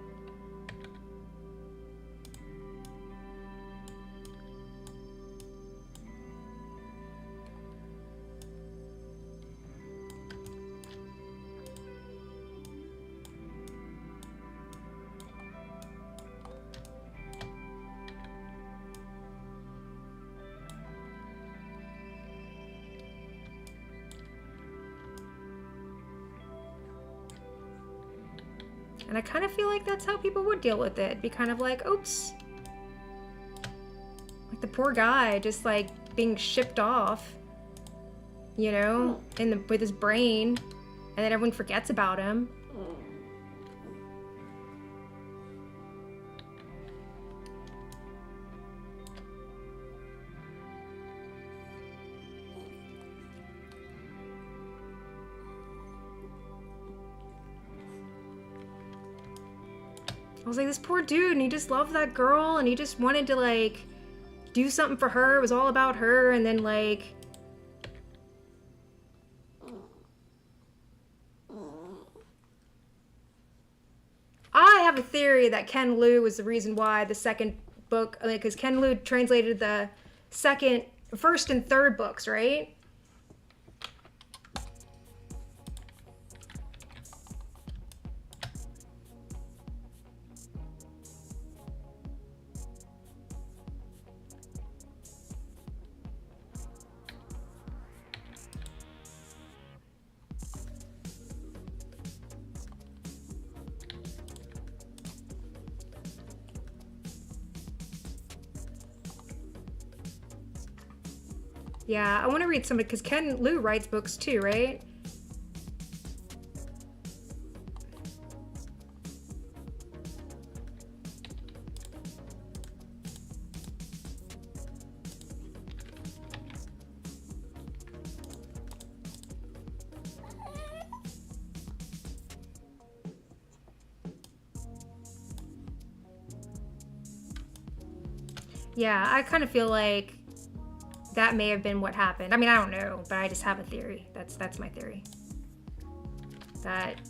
And I kind of feel like that's how people would deal with it. Be kind of like, oops. Like the poor guy just like being shipped off, you know, with his brain, and then everyone forgets about him. I was like, this poor dude, and he just loved that girl, and he just wanted to, like, do something for her. It was all about her, and then, like... I have a theory that Ken Liu was the reason why the second book... Because Ken Liu translated the first and third books, right? Yeah, I want to read some, because Ken Liu writes books too, right? Yeah, I kind of feel like that may have been what happened. I mean, I don't know, but I just have a theory. That's my theory. That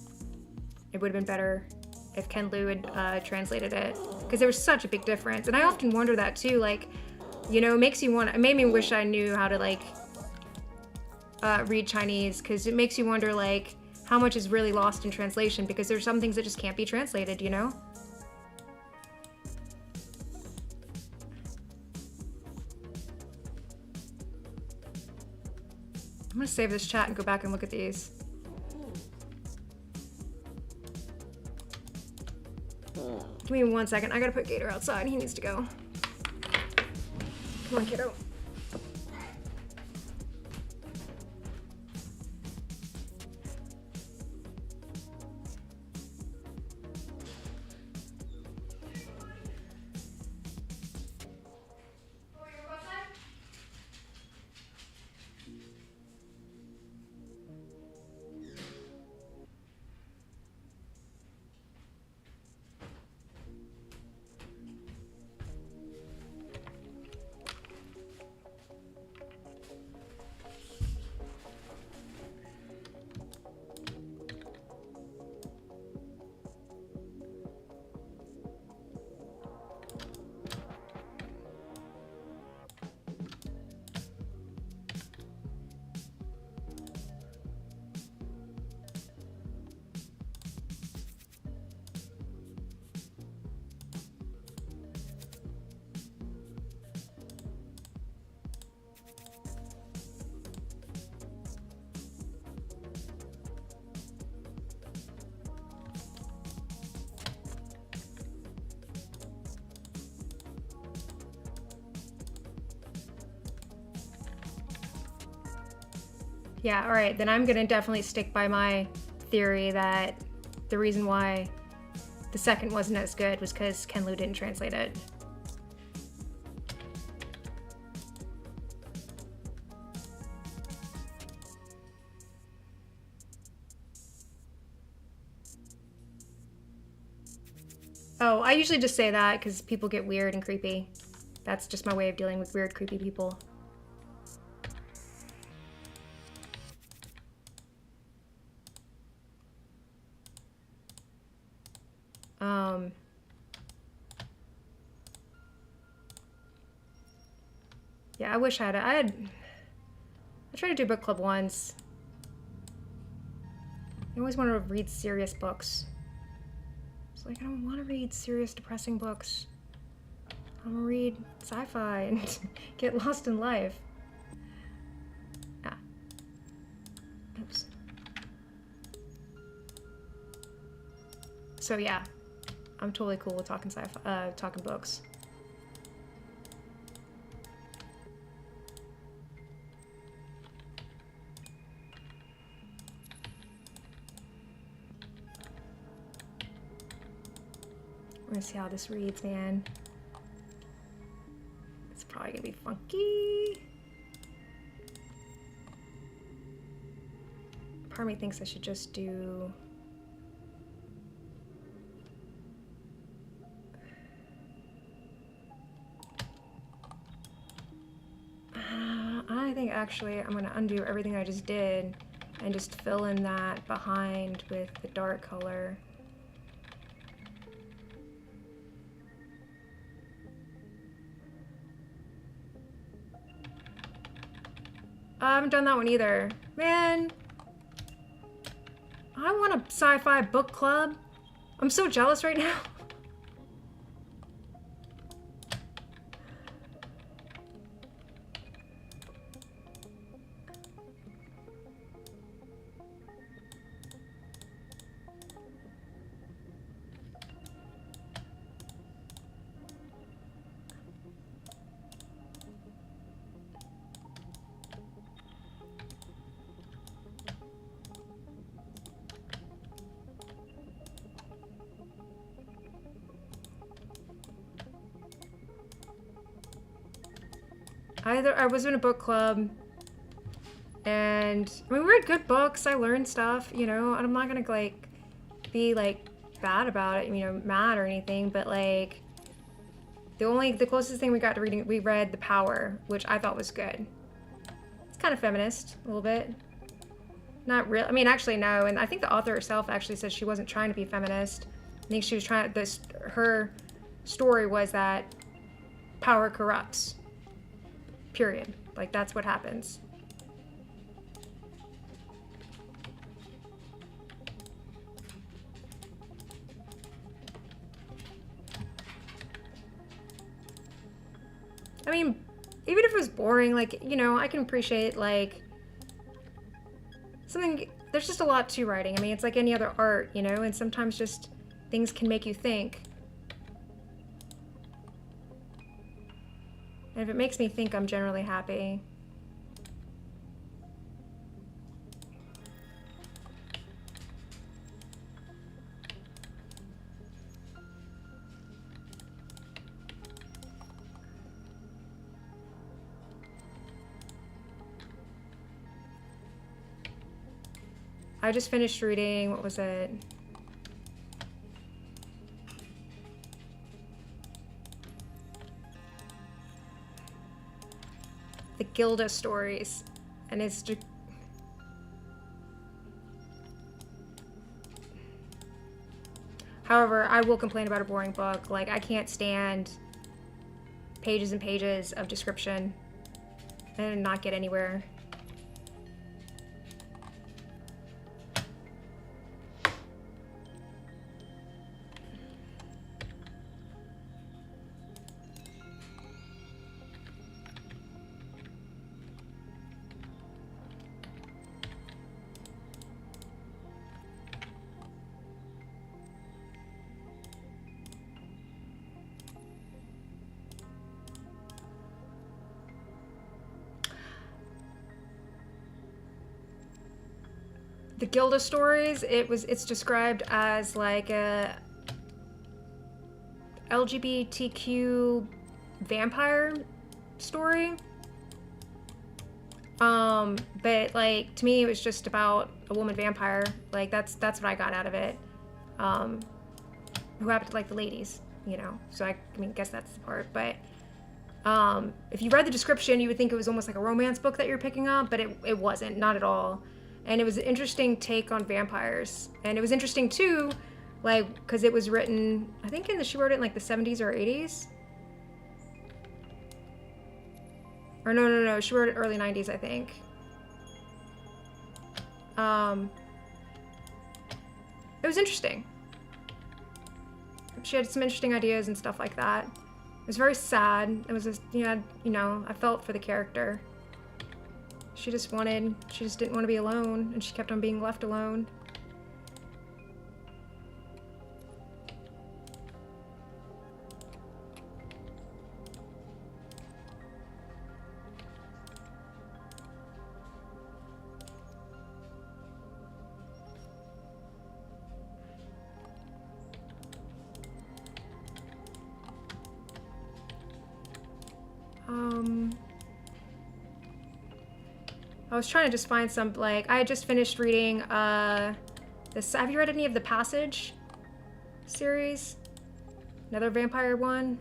it would have been better if Ken Liu had translated it, because there was such a big difference. And I often wonder that too, like, you know, it made me wish I knew how to like read Chinese, because it makes you wonder like how much is really lost in translation, because there's some things that just can't be translated, you know? I'm gonna save this chat and go back and look at these. Give me 1 second. I gotta put Gator outside. He needs to go. Come on, kiddo. Yeah, all right, then I'm gonna definitely stick by my theory that the reason why the second wasn't as good was because Ken Liu didn't translate it. Oh, I usually just say that because people get weird and creepy. That's just my way of dealing with weird, creepy people. Yeah, I wish I tried to do book club once. I always wanted to read serious books. It's like, I don't want to read serious, depressing books. I want to read sci-fi and get lost in life. Ah. Oops. So yeah, I'm totally cool with talking sci-fi, talking books. We're gonna see how this reads, man. It's probably gonna be funky. Part of me thinks I should just do... I think actually I'm gonna undo everything I just did and just fill in that behind with the dark color. I haven't done that one either. Man, I want a sci-fi book club. I'm so jealous right now. I was in a book club, and I mean, we read good books. I learned stuff, you know. And I'm not gonna like be like bad about it, you know, mad or anything. But like, the closest thing we got to reading, we read The Power, which I thought was good. kind of feminist, a little bit. Not real. I mean, actually, no. And I think the author herself actually says she wasn't trying to be feminist. I think she was trying. Her story was that power corrupts. Period. Like, that's what happens. I mean, even if it was boring, like, you know, I can appreciate, like, something. There's just a lot to writing. I mean, it's like any other art, you know, and sometimes just things can make you think. And if it makes me think, I'm generally happy. I just finished reading, what was it? The Gilda stories. And it's just... However, I will complain about a boring book. Like, I can't stand pages and pages of description and not get anywhere. The Gilda stories, it's described as like a LGBTQ vampire story. But like to me it was just about a woman vampire. Like that's what I got out of it. Who happened to like the ladies, you know. So I mean guess that's the part, but if you read the description you would think it was almost like a romance book that you're picking up, but it wasn't, not at all. And it was an interesting take on vampires. And it was interesting too, like, because it was written, I think she wrote it in like the 70s or 80s. Or no, she wrote it early 90s, I think. It was interesting. She had some interesting ideas and stuff like that. It was very sad. It was just, you know, I felt for the character. She just didn't want to be alone, and she kept on being left alone. I was trying to just find some, like, I had just finished reading, this, have you read any of the Passage series? Another vampire one?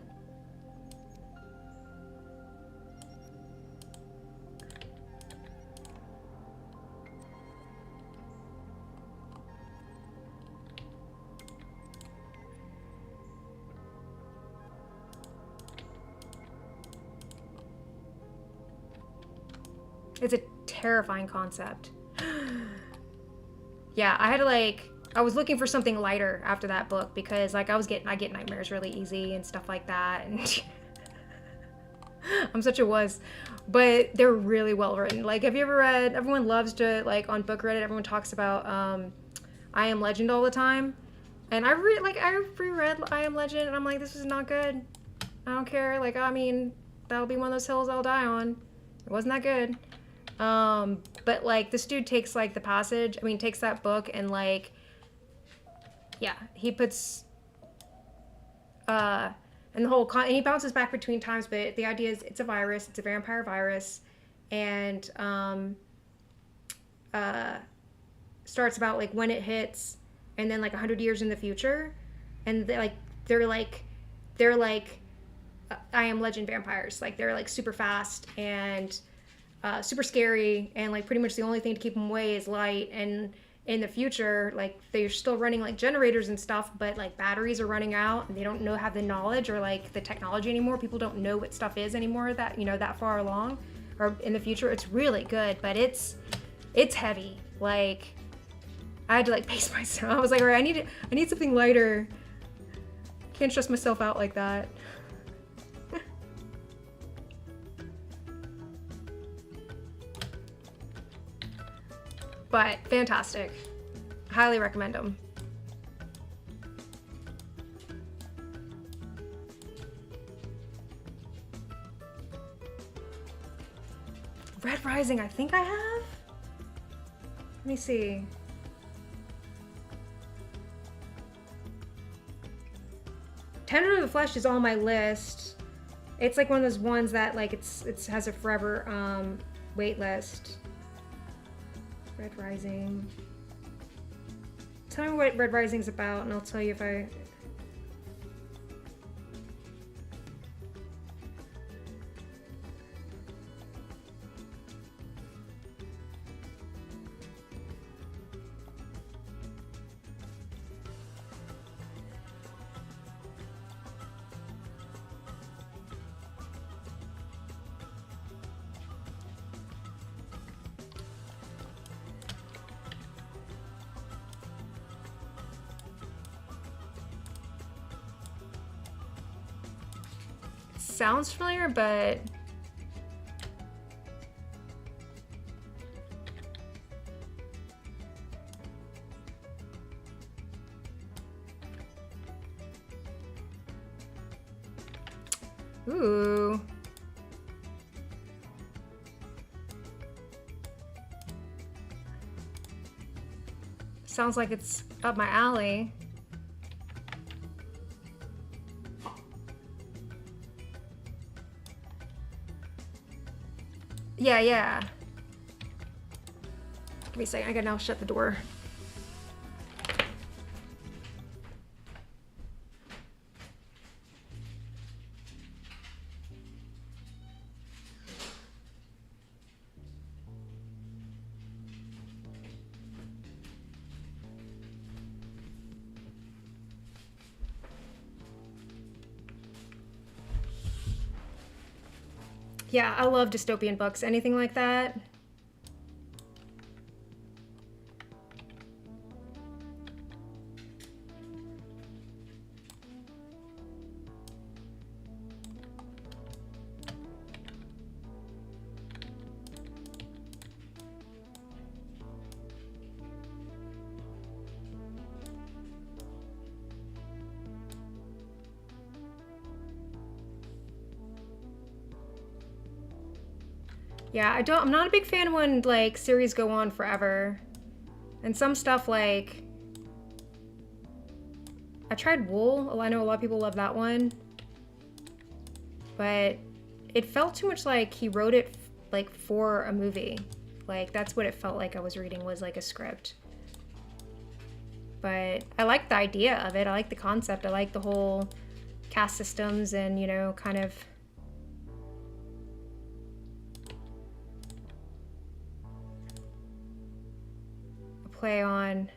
It's a terrifying concept. Yeah, I had to like, I was looking for something lighter after that book because like I get nightmares really easy and stuff like that. And I'm such a wuss, but they're really well written. Like, have you ever read, everyone loves to, like on book Reddit, everyone talks about I Am Legend all the time. And I reread I Am Legend and I'm like, this is not good. I don't care. Like, I mean, that'll be one of those hills I'll die on. It wasn't that good. But like this dude takes like the Passage, takes that book and like, yeah, he puts, and the whole, and he bounces back between times, but the idea is it's a virus, it's a vampire virus, and, starts about like when it hits and then like 100 years in the future. And they're like I Am Legend vampires. Like they're like super fast and, super scary, and like pretty much the only thing to keep them away is light. And in the future, like they're still running like generators and stuff, but like batteries are running out, and they don't know have the knowledge or like the technology anymore. People don't know what stuff is anymore that, you know, that far along, or in the future. It's really good, but it's heavy. Like I had to like pace myself. I was like, all right, I need something lighter. Can't stress myself out like that. But fantastic. Highly recommend them. Red Rising, I think I have. Let me see. Tender of the Flesh is on my list. It's like one of those ones that like it has a forever wait list. Red Rising. Tell me what Red Rising's about, and I'll tell you if I. Sounds familiar, but ooh. Sounds like it's up my alley. Yeah, yeah. Give me a second. I gotta now shut the door. Yeah, I love dystopian books. Anything like that. Yeah, I'm not a big fan when like series go on forever. And some stuff like I tried Wool. I know a lot of people love that one. But it felt too much like he wrote it like for a movie. Like that's what it felt like I was reading, was like a script. But I like the idea of it. I like the concept. I like the whole caste systems and, you know, kind of a play on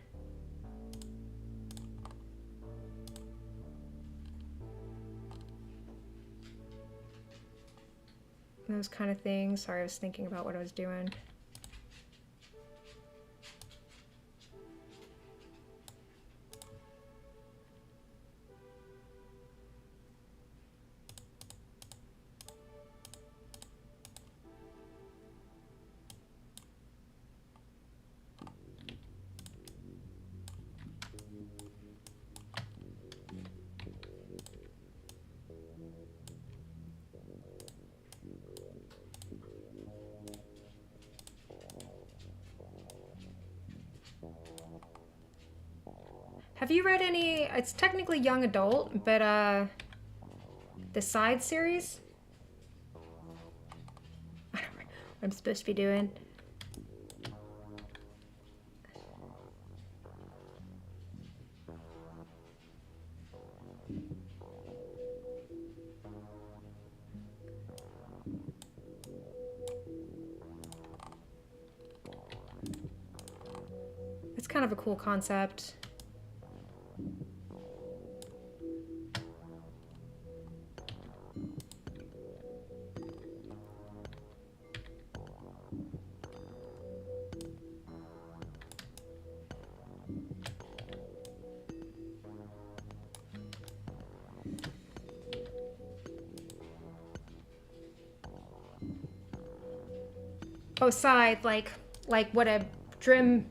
those kind of things. Sorry, I was thinking about what I was doing. Have you read any, it's technically young adult, but the Side series? I don't know what I'm supposed to be doing. kind of a cool concept. Oh, scythe, like what a Grim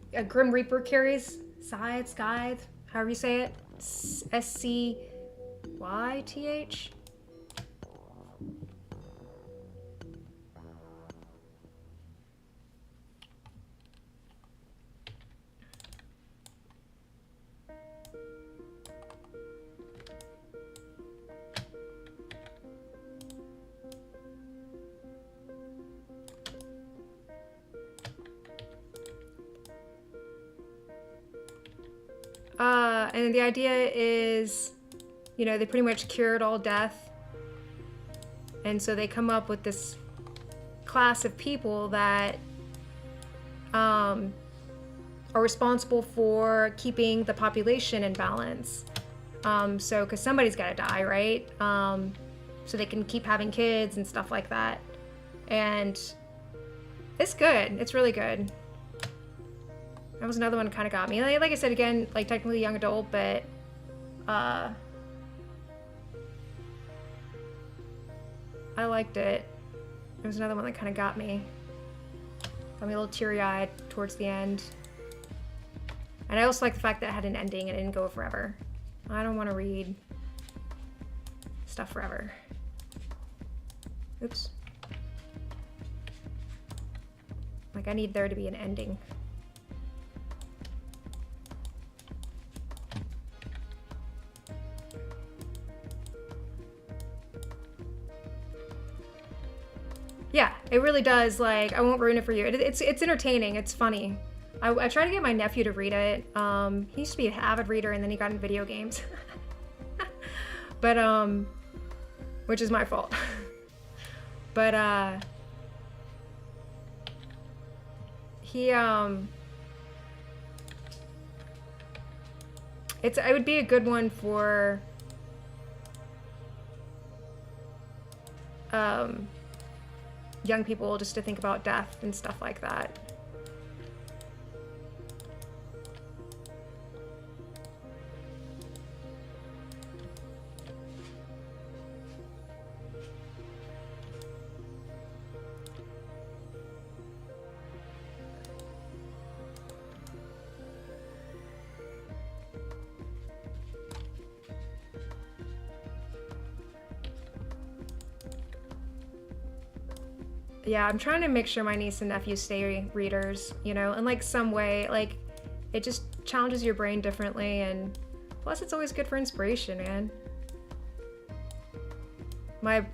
Reaper carries. Scythe, however you say it. SCYTH. And the idea is, you know, they pretty much cured all death. And so they come up with this class of people that are responsible for keeping the population in balance. So, because somebody's got to die, right? So they can keep having kids and stuff like that. And it's good. It's really good. That was another one that kind of got me. Like I said, again, like technically young adult, but I liked it. It was another one that kind of got me. Got me a little teary-eyed towards the end. And I also like the fact that it had an ending and it didn't go forever. I don't want to read stuff forever. Oops. Like, I need there to be an ending. Yeah, it really does. Like, I won't ruin it for you. It's entertaining. It's funny. I tried to get my nephew to read it. He used to be an avid reader, and then he got in video games. But, which is my fault. But, he, it would be a good one for, young people just to think about death and stuff like that. Yeah, I'm trying to make sure my niece and nephew stay readers, you know, in like some way. Like, it just challenges your brain differently, and plus it's always good for inspiration, man. I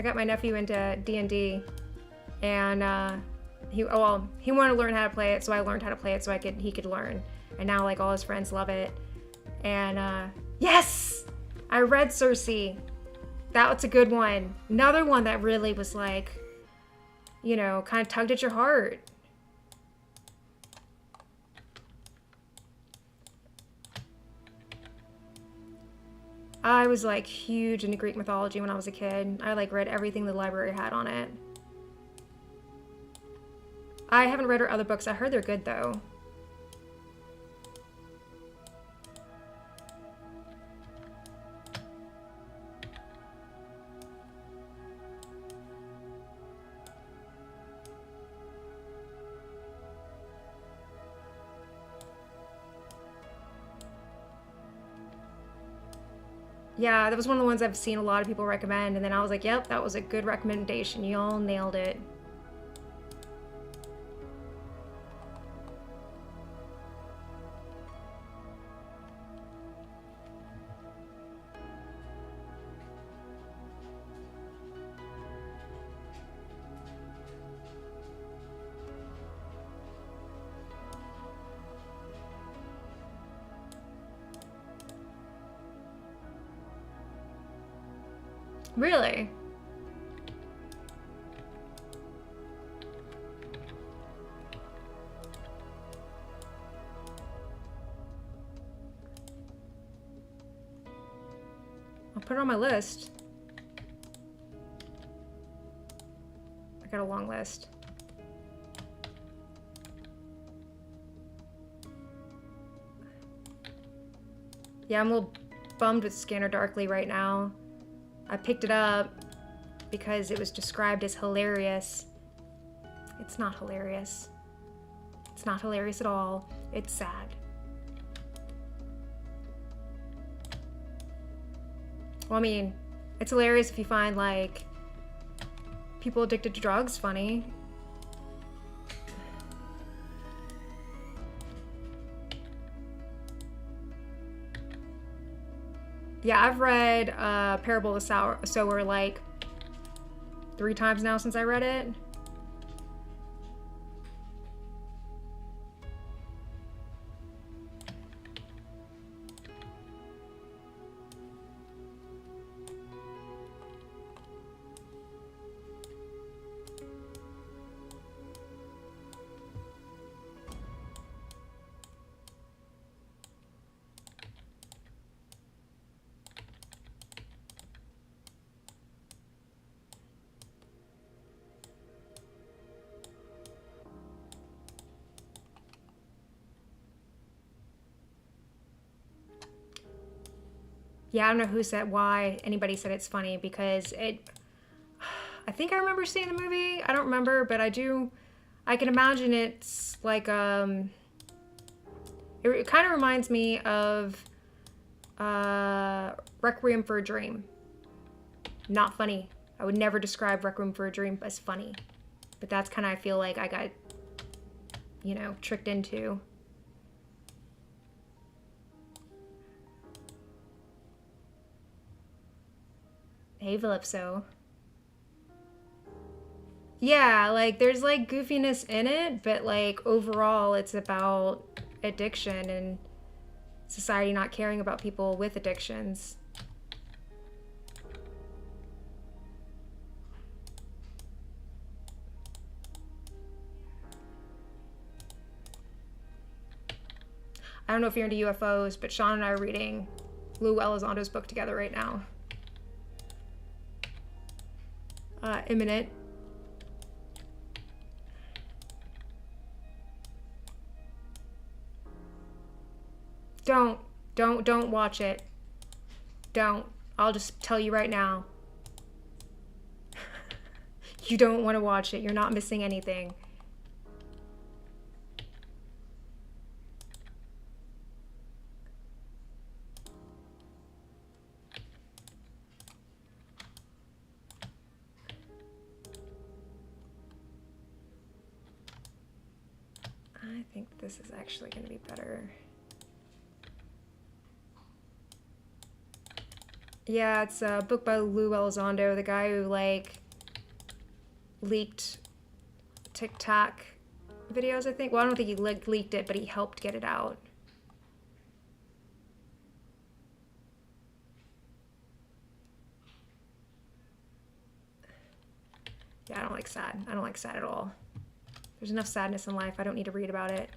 got my nephew into D&D, and he wanted to learn how to play it, so I learned how to play it so he could learn. And now like all his friends love it. And yes! I read Cersei. That was a good one. Another one that really was like, you know, kind of tugged at your heart. I was like huge into Greek mythology when I was a kid. I like read everything the library had on it. I haven't read her other books. I heard they're good though. Yeah, that was one of the ones I've seen a lot of people recommend, and then I was like, yep, that was a good recommendation. Y'all nailed it. Really? put it on my list. I got a long list. Yeah, I'm a little bummed with Scanner Darkly right now. I picked it up because it was described as hilarious. It's not hilarious. It's not hilarious at all. It's sad. Well, I mean, it's hilarious if you find, like, people addicted to drugs funny. Yeah, I've read Parable of the Sower like 3 times now since I read it. Yeah, I don't know who said why anybody said it's funny because it. I think I remember seeing the movie. I don't remember, but I do. I can imagine it's like it kind of reminds me of Requiem for a Dream. Not funny. I would never describe Requiem for a Dream as funny, but that's kind of I feel like I got, you know, tricked into. Hey, Valipso. Yeah, like there's like goofiness in it, but like overall it's about addiction and society not caring about people with addictions. I don't know if you're into UFOs, but Sean and I are reading Lou Elizondo's book together right now. Imminent. Don't watch it. Don't. I'll just tell you right now. You don't want to watch it. You're not missing anything. I think this is actually going to be better. Yeah, it's a book by Lou Elizondo, the guy who, like, leaked TikTok videos, I think. Well, I don't think he leaked it, but he helped get it out. Yeah, I don't like sad. I don't like sad at all. There's enough sadness in life. I don't need to read about it.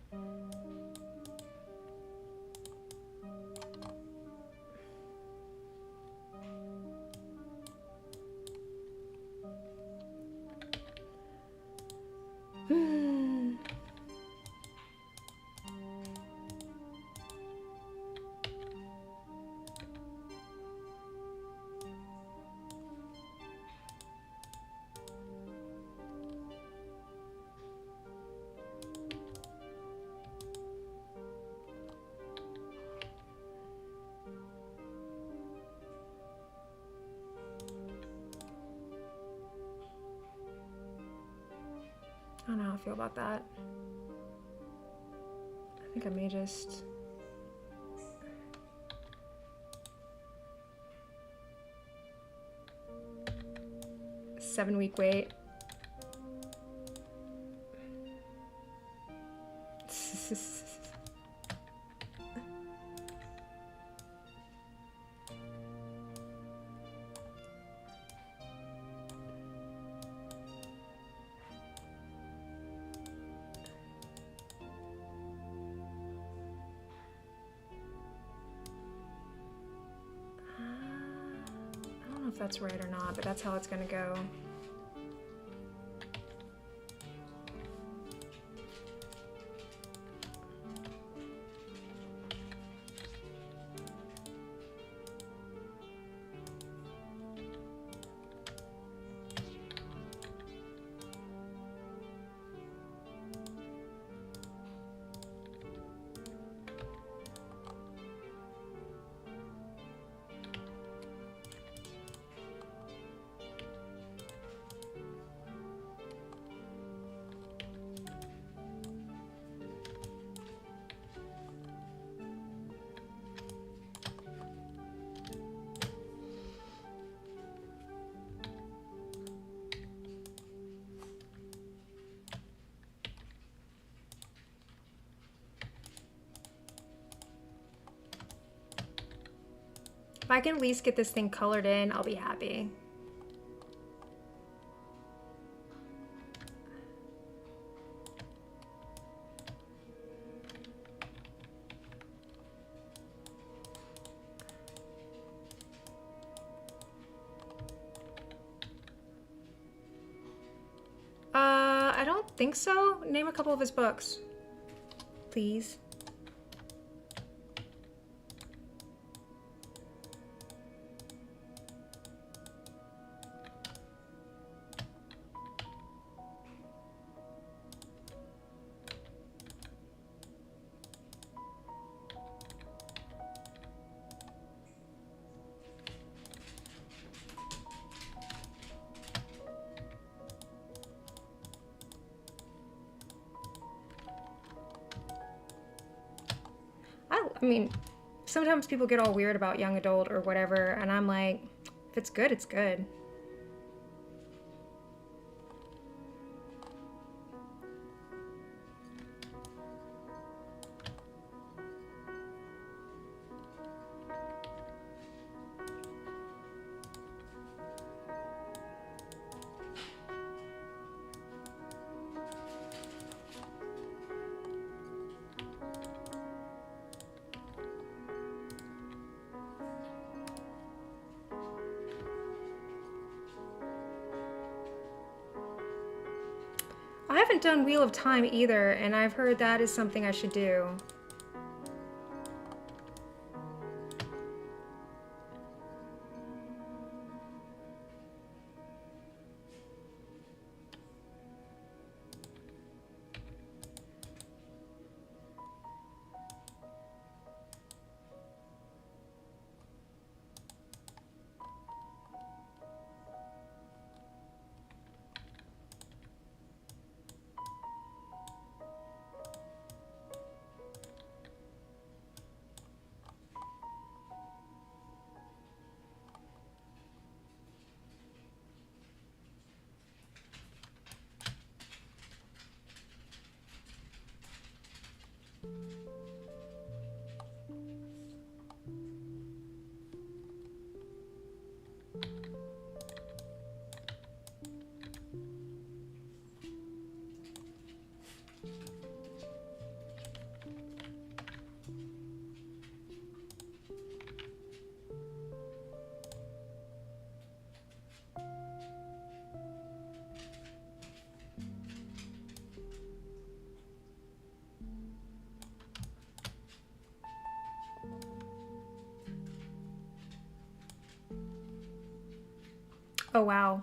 I don't know how I feel about that. I think I may just... Seven-week wait. that's right or not, but that's how it's gonna go. If I can at least get this thing colored in, I'll be happy. I don't think so. Name a couple of his books, please. I mean, sometimes people get all weird about young adult or whatever, and I'm like, if it's good, it's good. I haven't done Wheel of Time either, and I've heard that is something I should do. Oh, wow.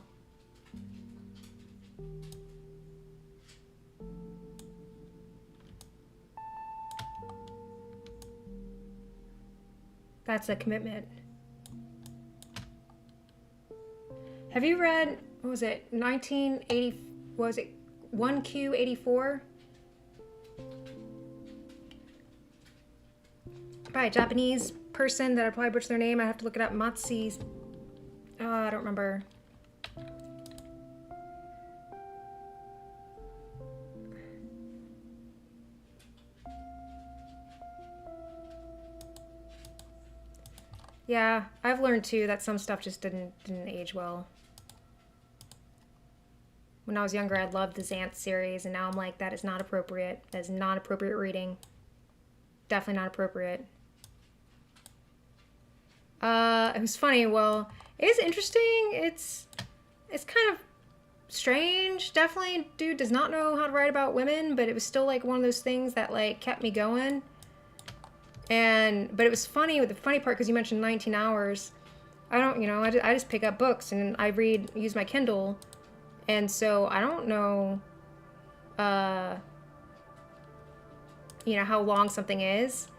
That's a commitment. Have you read, what was it, 1980, was it 1Q84? By a Japanese person that I probably butchered their name. I have to look it up. Matsi. Oh, I don't remember. Yeah, I've learned too that some stuff just didn't age well. When I was younger, I loved the Xanth series, and now I'm like, that is not appropriate. That is not appropriate reading. Definitely not appropriate. It was funny. Well, It is interesting. It's kind of strange. Definitely, dude does not know how to write about women, but it was still like one of those things that like kept me going. But it was funny with the funny part because you mentioned 19 hours. I don't, you know, I just pick up books and I use my Kindle, and so I don't know, you know, how long something is.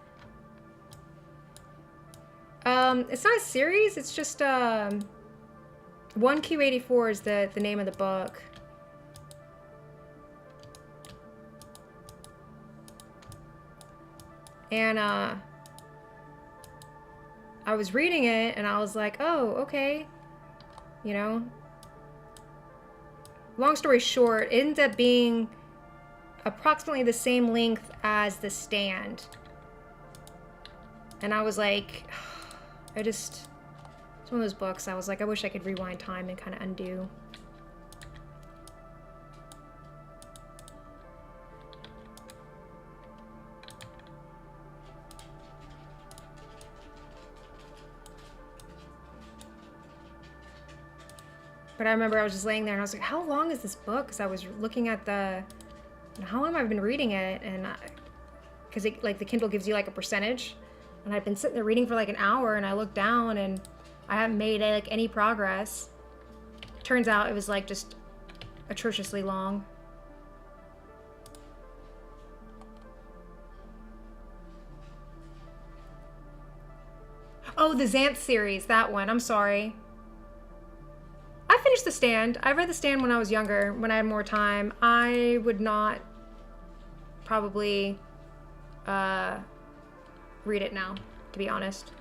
It's not a series. It's just 1Q84 is the name of the book. And I was reading it and I was like, oh, okay. You know? Long story short, it ended up being approximately the same length as The Stand. And I was like, it's one of those books I was like, I wish I could rewind time and kind of undo. But I remember I was just laying there and I was like, how long is this book? Because I was looking at how long have I been reading it? And because like the Kindle gives you like a percentage. And I'd been sitting there reading for like an hour and I looked down and I haven't made like any progress. Turns out it was like just atrociously long. Oh, the Xanth series, that one. I'm sorry. I finished The Stand. I read The Stand when I was younger, when I had more time. I would not probably read it now, to be honest.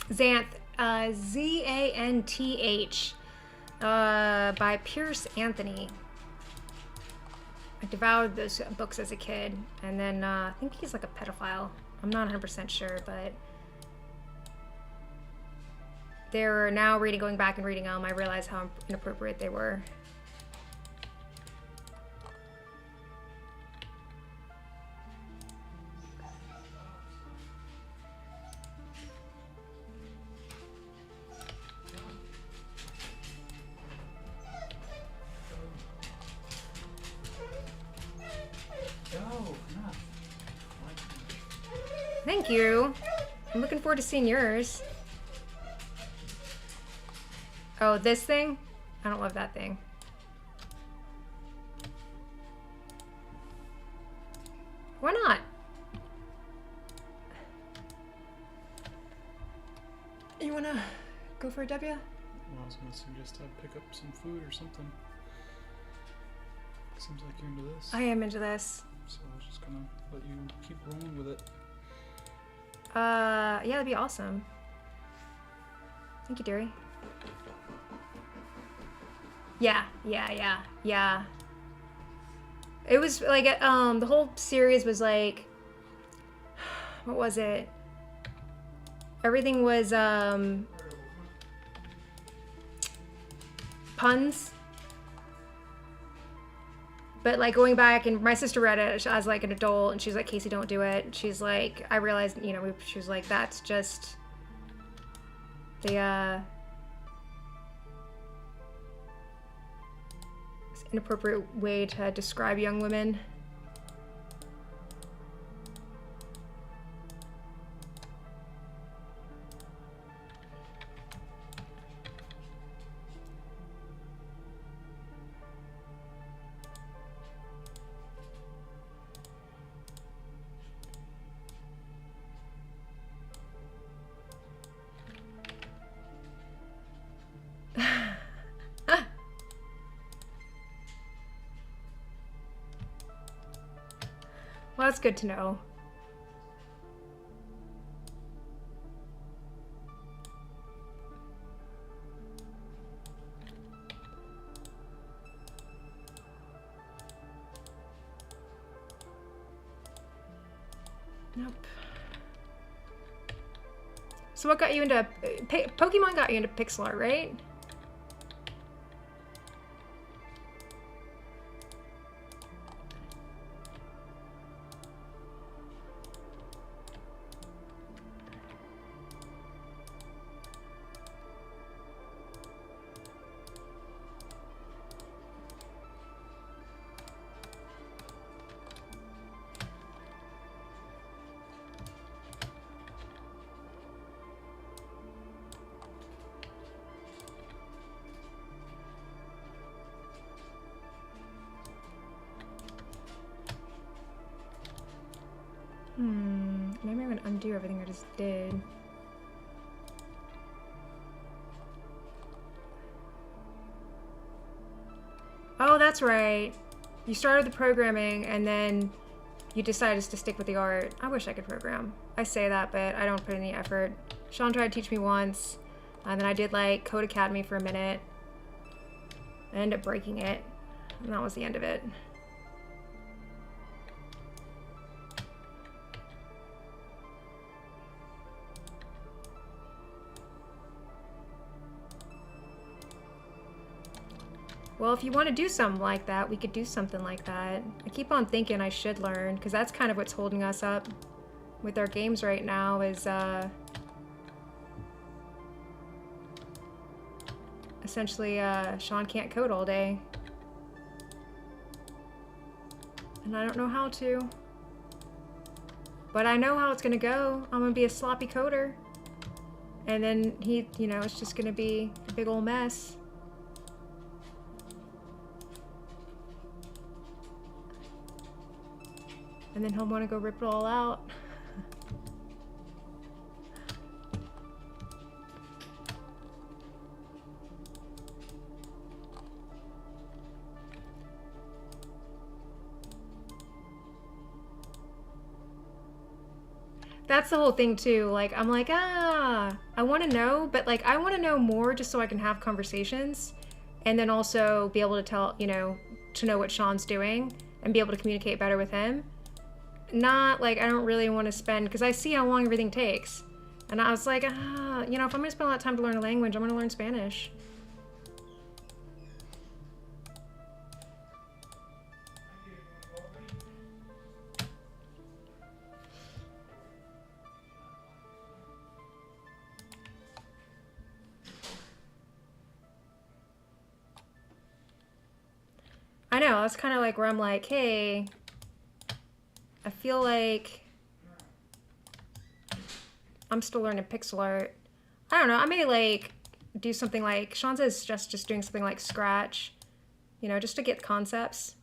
Xanth, Zanth, by Pierce Anthony. I devoured those books as a kid, and then I think he's like a pedophile. I'm not 100% sure, but they're now going back and reading them. I realize how inappropriate they were. Thank you. I'm looking forward to seeing yours. Oh, this thing? I don't love that thing. Why not? You wanna go for a W? Well, I was gonna suggest I pick up some food or something. Seems like you're into this. I am into this. So I was just gonna let you keep rolling with it. Yeah, that'd be awesome. Thank you, dearie. Yeah. It was like, the whole series was like, what was it? Everything was, puns. But like going back, and my sister read it as like an adult, and she's like, Casey, don't do it. She's like, I realized, you know, she was like, that's just the inappropriate way to describe young women. that's good to know. Nope. So what got you into... Pokemon got you into pixel art, right? Maybe I'm gonna undo everything I just did. Oh, that's right. You started the programming and then you decided to stick with the art. I wish I could program. I say that, but I don't put any effort. Sean tried to teach me once, and then I did like Code Academy for a minute. I ended up breaking it, and that was the end of it. Well, if you want to do something like that, we could do something like that. I keep on thinking I should learn, because that's kind of what's holding us up with our games right now is, essentially, Sean can't code all day. And I don't know how to. But I know how it's gonna go. I'm gonna be a sloppy coder. And then he, you know, it's just gonna be a big old mess. And then he'll want to go rip it all out. That's the whole thing too. Like, I'm like, I want to know, but like, I want to know more just so I can have conversations and then also be able to tell, you know, to know what Sean's doing and be able to communicate better with him. Not like I don't really want to spend, because I see how long everything takes. And I was like, you know, if I'm going to spend a lot of time to learn a language, I'm going to learn Spanish. I know, that's kind of like where I'm like, hey, I feel like I'm still learning pixel art. I don't know, I may like do something like, Sean says just doing something like Scratch, you know, just to get concepts.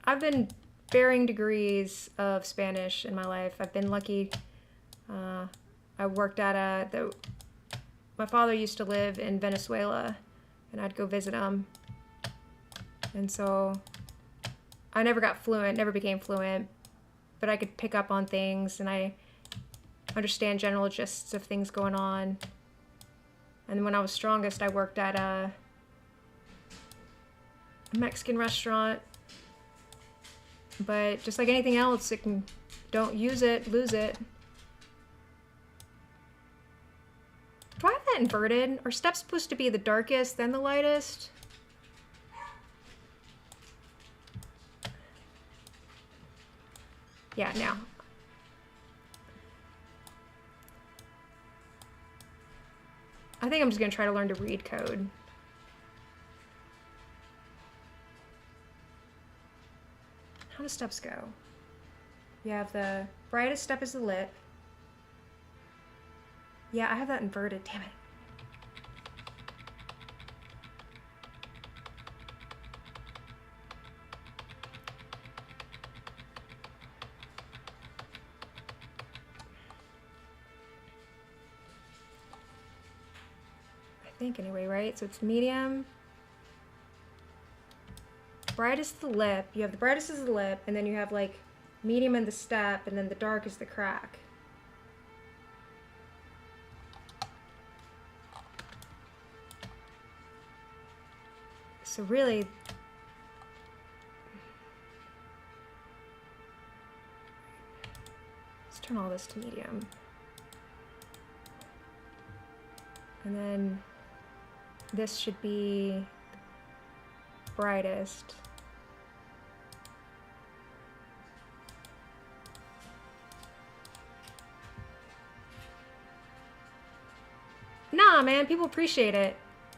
I've been varying degrees of Spanish in my life. I've been lucky. I worked at my father used to live in Venezuela, and I'd go visit him. And so I never got fluent, never became fluent, but I could pick up on things and I understand general gists of things going on. And when I was strongest, I worked at a Mexican restaurant, but just like anything else, it can, don't use it, lose it. Do I have that inverted? Are steps supposed to be the darkest, then the lightest? Yeah, now. I think I'm just gonna try to learn to read code. How do steps go? You have the brightest step is the lip. Yeah, I have that inverted, damn it. think anyway, right? So it's medium. Brightest the lip. You have the brightest is the lip, and then you have like medium in the step, and then the dark is the crack. So really, let's turn all this to medium. And then this should be brightest. Nah, man, people appreciate it.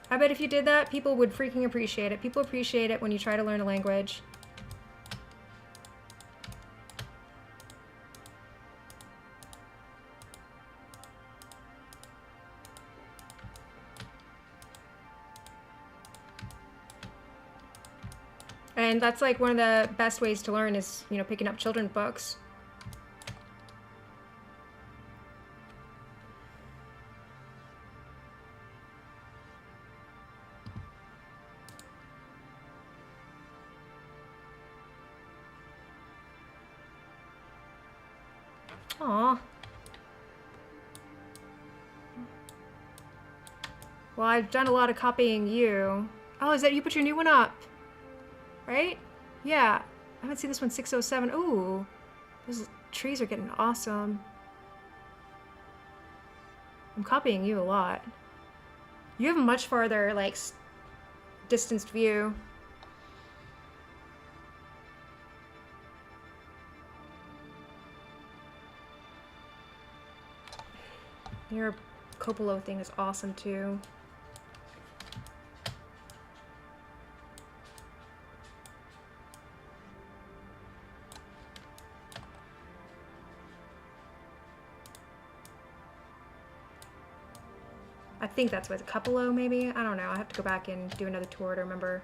I bet if you did that, people would freaking appreciate it. People appreciate it when you try to learn a language. And that's like one of the best ways to learn is, you know, picking up children's books. Aw. Well, I've done a lot of copying you. Oh, is that you put your new one up? Right? Yeah. I haven't seen this one 607. Ooh. Those trees are getting awesome. I'm copying you a lot. You have a much farther, like, distanced view. Your Coppola thing is awesome too. I think that's what, Coppola maybe? I don't know. I have to go back and do another tour to remember.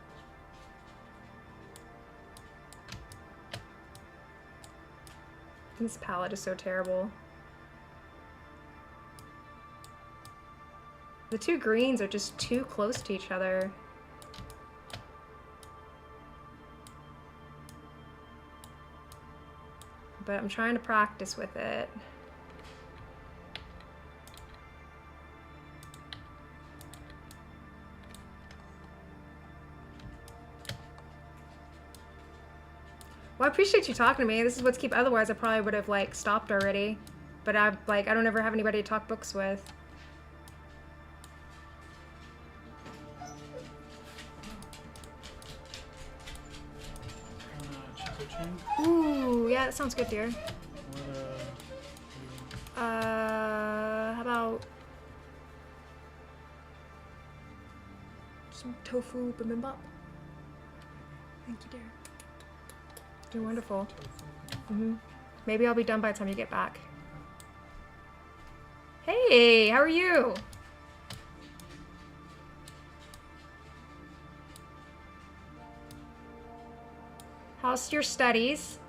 This palette is so terrible. The two greens are just too close to each other. But I'm trying to practice with it. Well, I appreciate you talking to me. This is what's keep. Otherwise, I probably would have like stopped already. But I don't ever have anybody to talk books with. Ooh, yeah, that sounds good, dear. How about some tofu bibimbap? Thank you, dear. You're wonderful. Maybe I'll be done by the time you get back. Hey, how are you? How's your studies?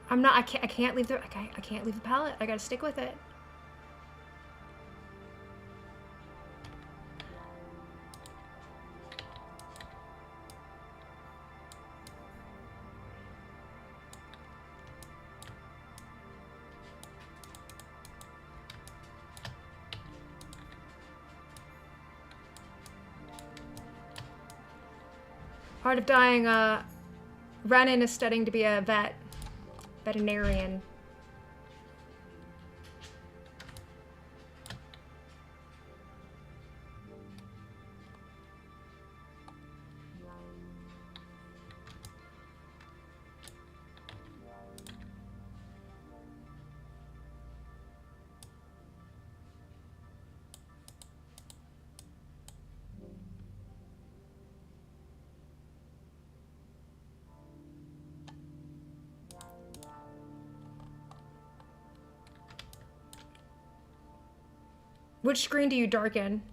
I can't leave the palette. I gotta stick with it. Art of Dying, Renan is studying to be a veterinarian. Which screen do you darken?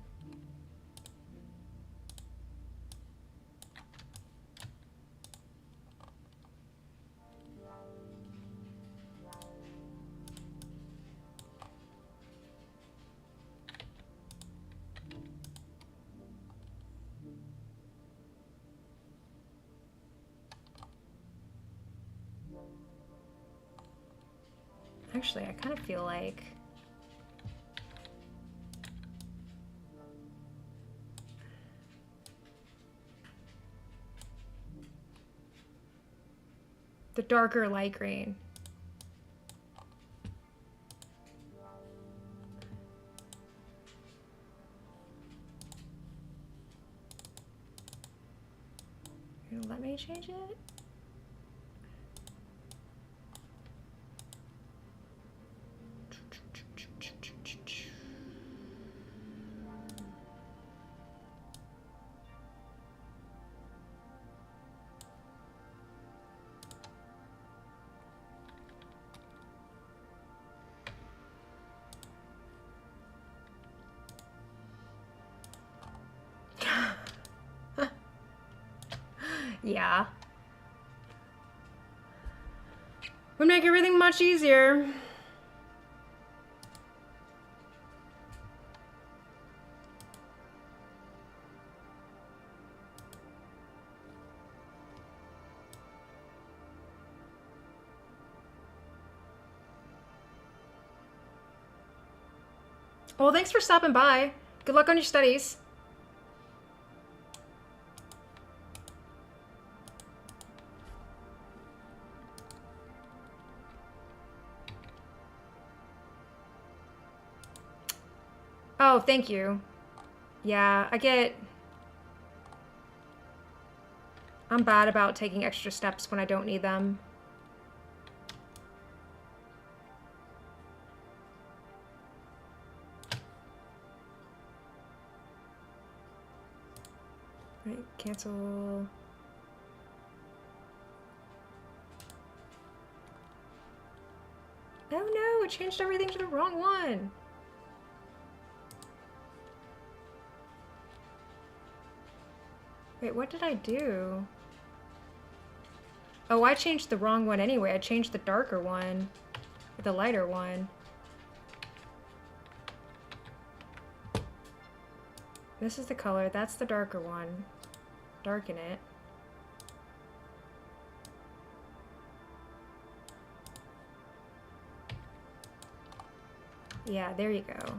Actually, I kind of feel like... the darker light green. You're gonna let me change it? Yeah. Would make everything much easier. Well, thanks for stopping by. Good luck on your studies. Oh, thank you. Yeah, I'm bad about taking extra steps when I don't need them. Right, cancel. Oh no, it changed everything to the wrong one. Wait, what did I do? Oh, I changed the wrong one anyway. I changed the darker one, the lighter one. This is the color, that's the darker one. Darken it. Yeah, there you go.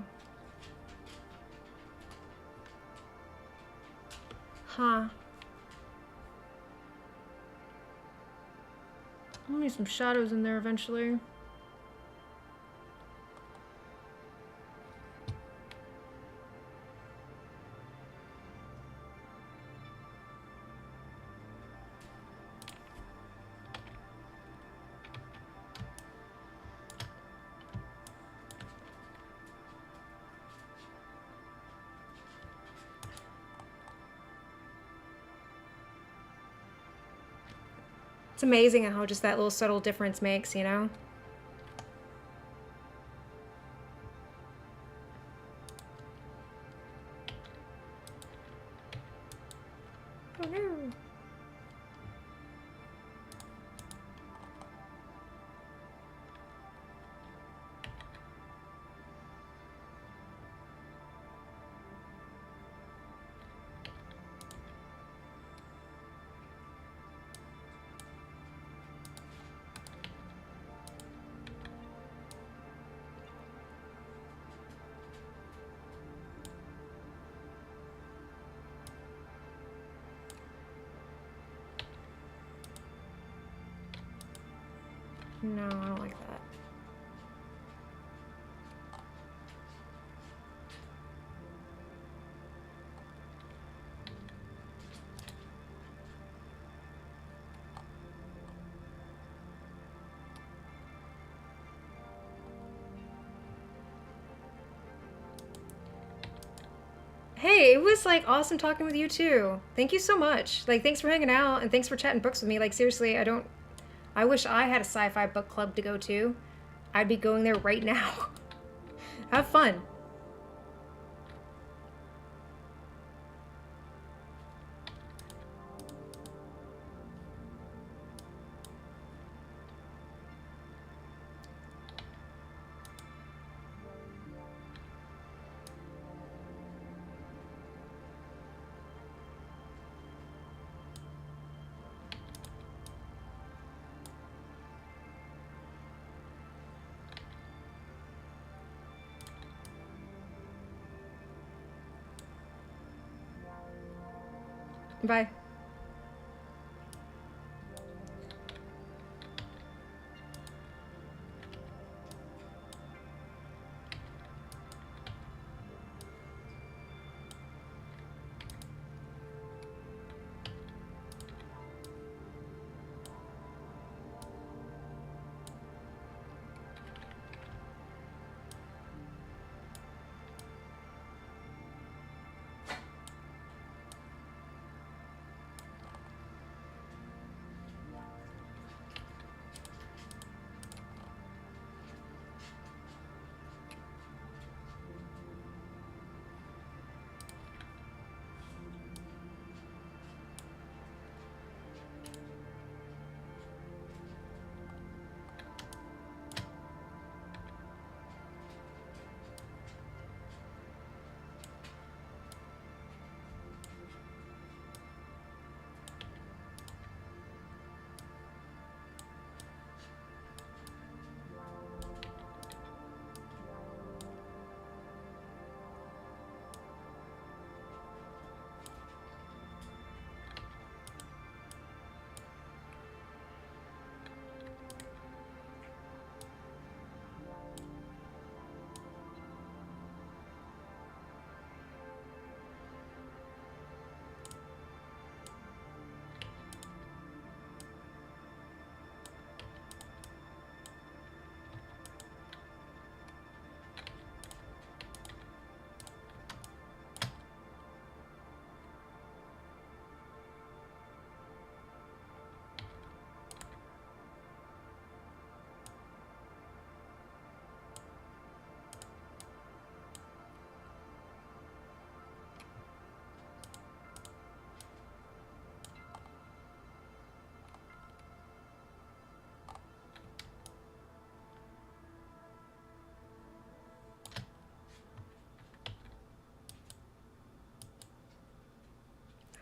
Huh. I'll need some shadows in there eventually. It's amazing how just that little subtle difference makes, you know? Oh no. No, I don't like that. Hey, it was like awesome talking with you too. Thank you so much. Like, thanks for hanging out and thanks for chatting books with me. Like, seriously, I wish I had a sci-fi book club to go to. I'd be going there right now. Have fun. Bye.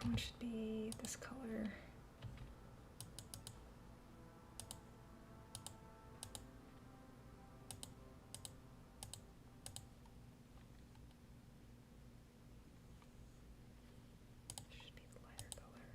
That one should be this color. Should be the lighter color.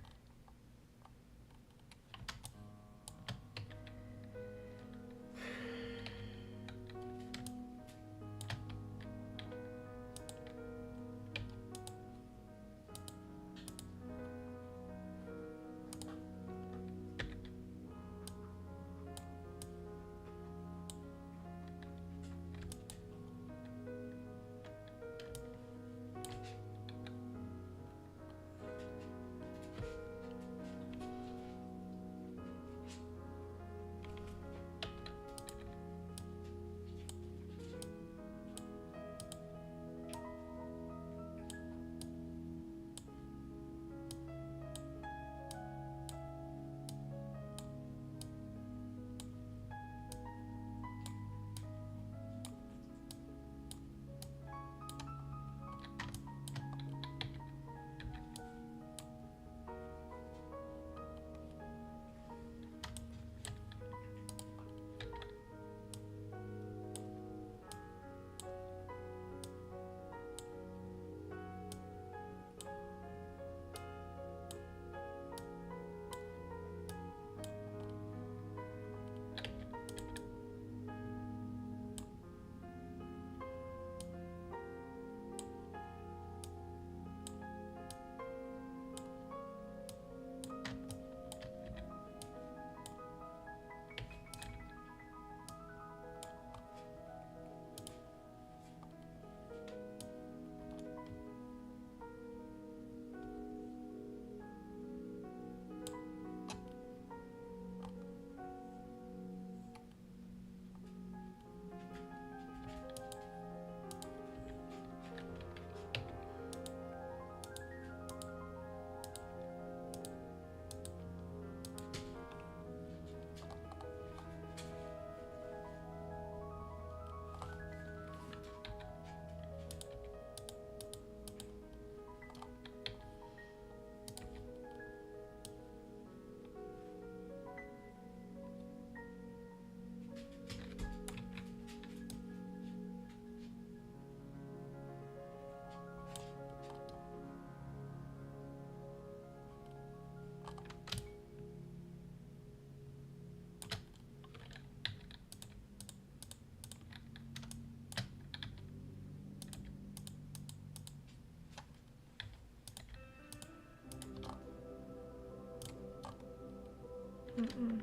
Mm-mm.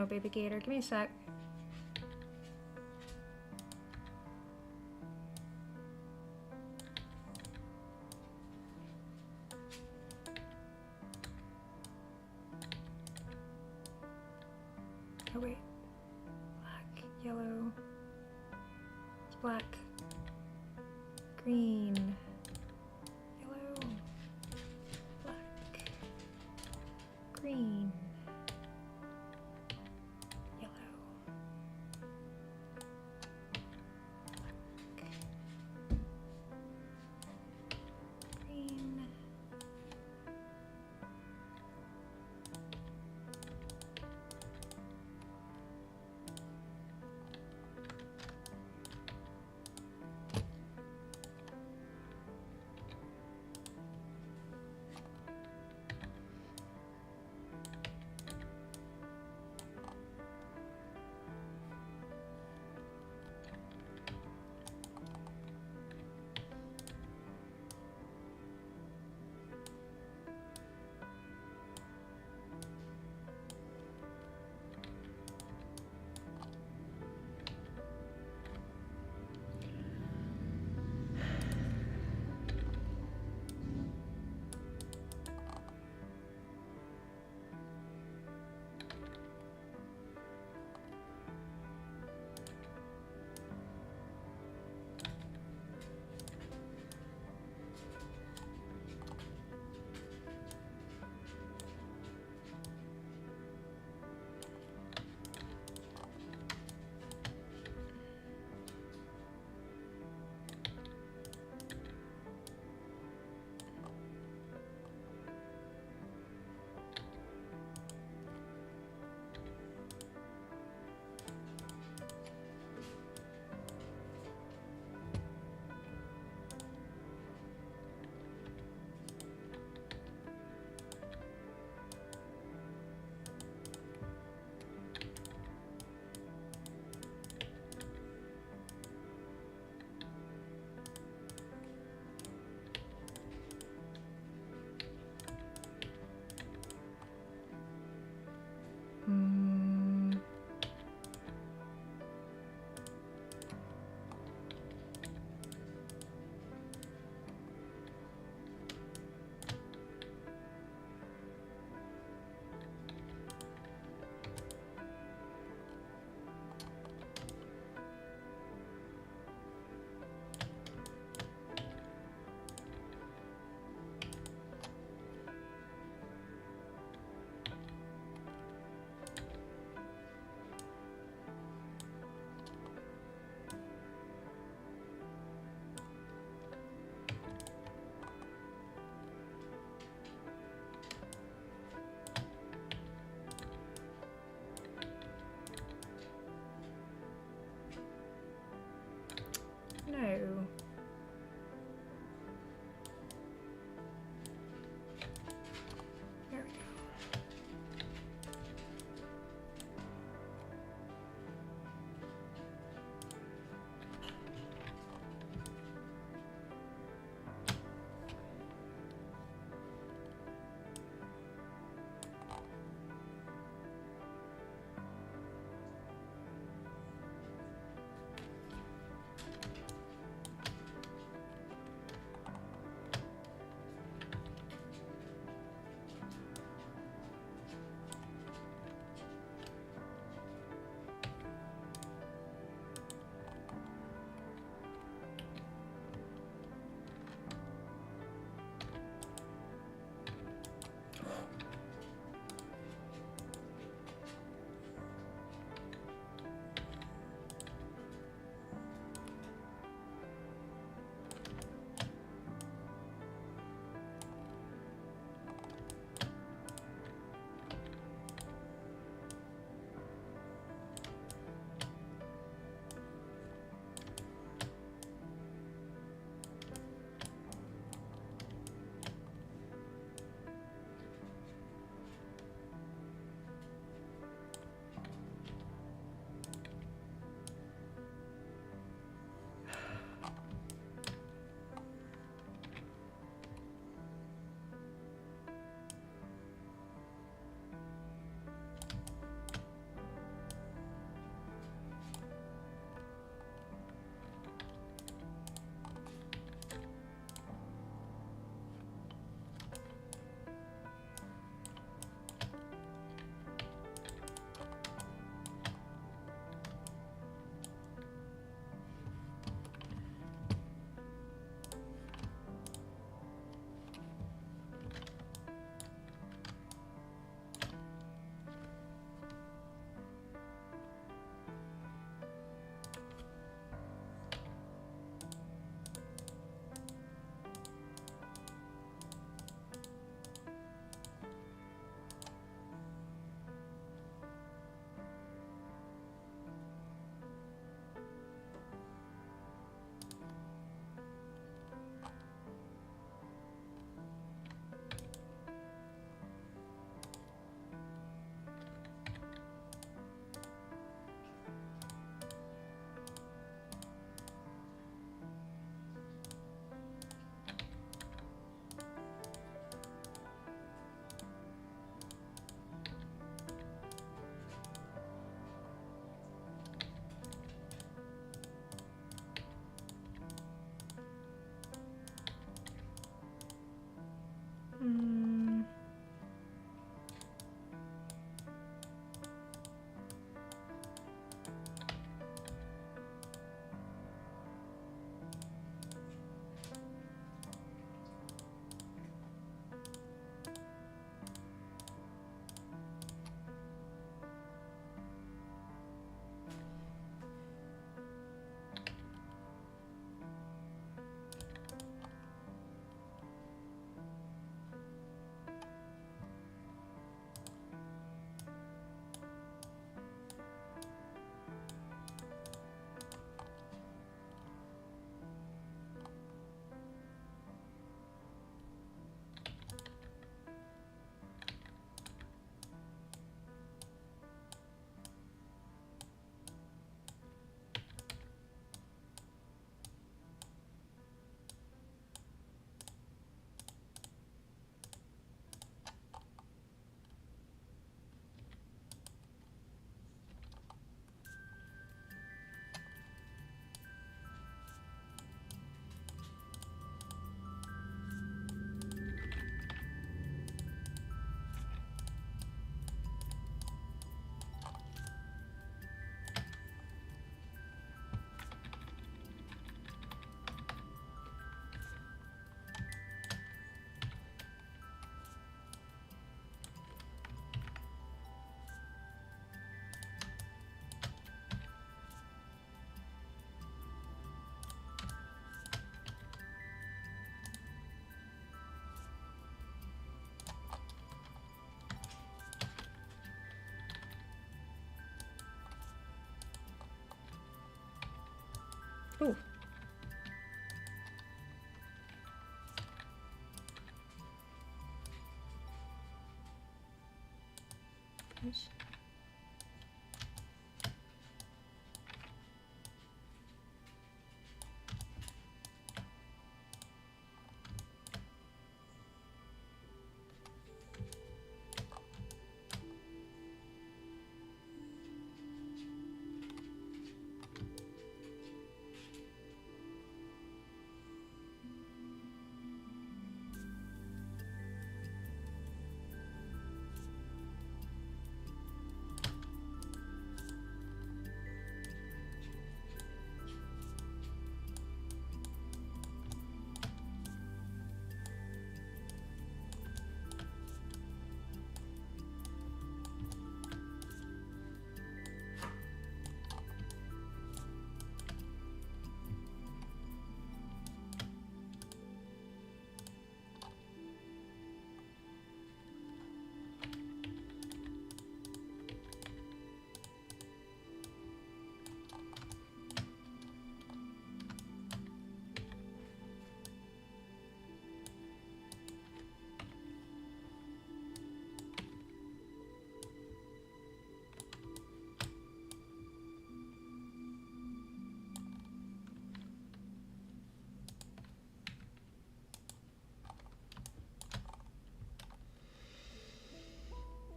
know, baby gator. Give me a sec. Oh wait. Black, yellow. It's black. Green. Yellow. Black. Green. Yellow. Black. Green. No. There we go. Ooh. Nice.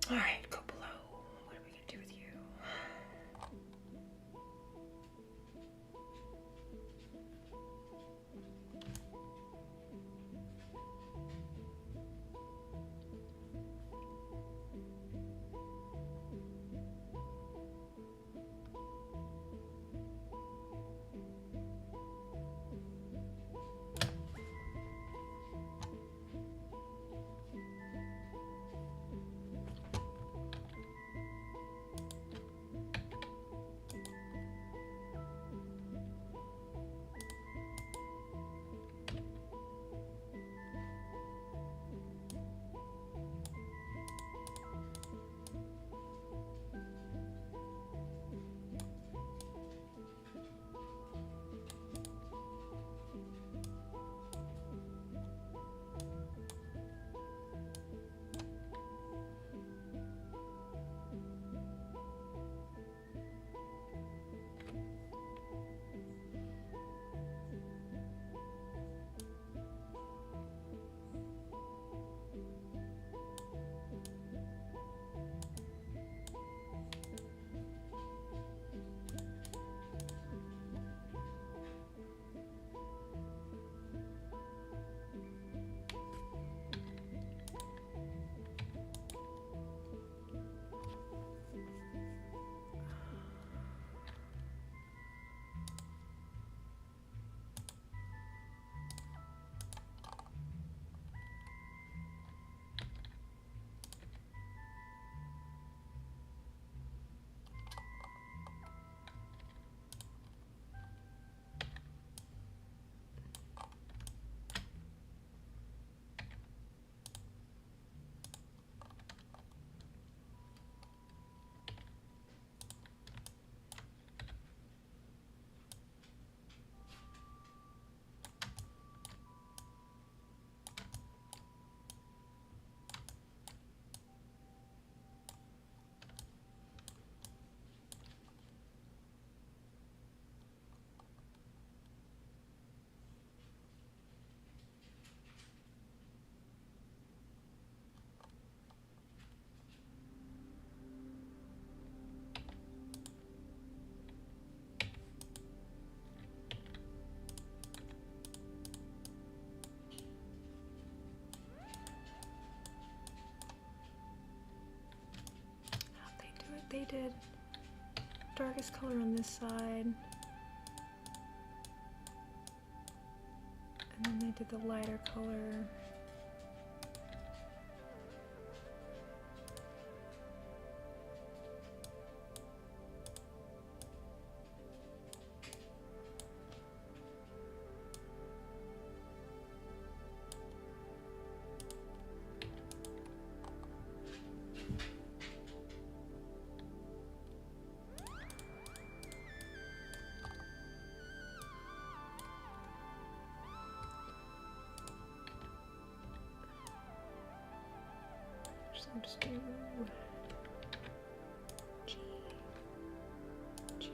All right, go below. What are we gonna do with you? They did darkest color on this side, and then they did the lighter color. I'll just do G, G.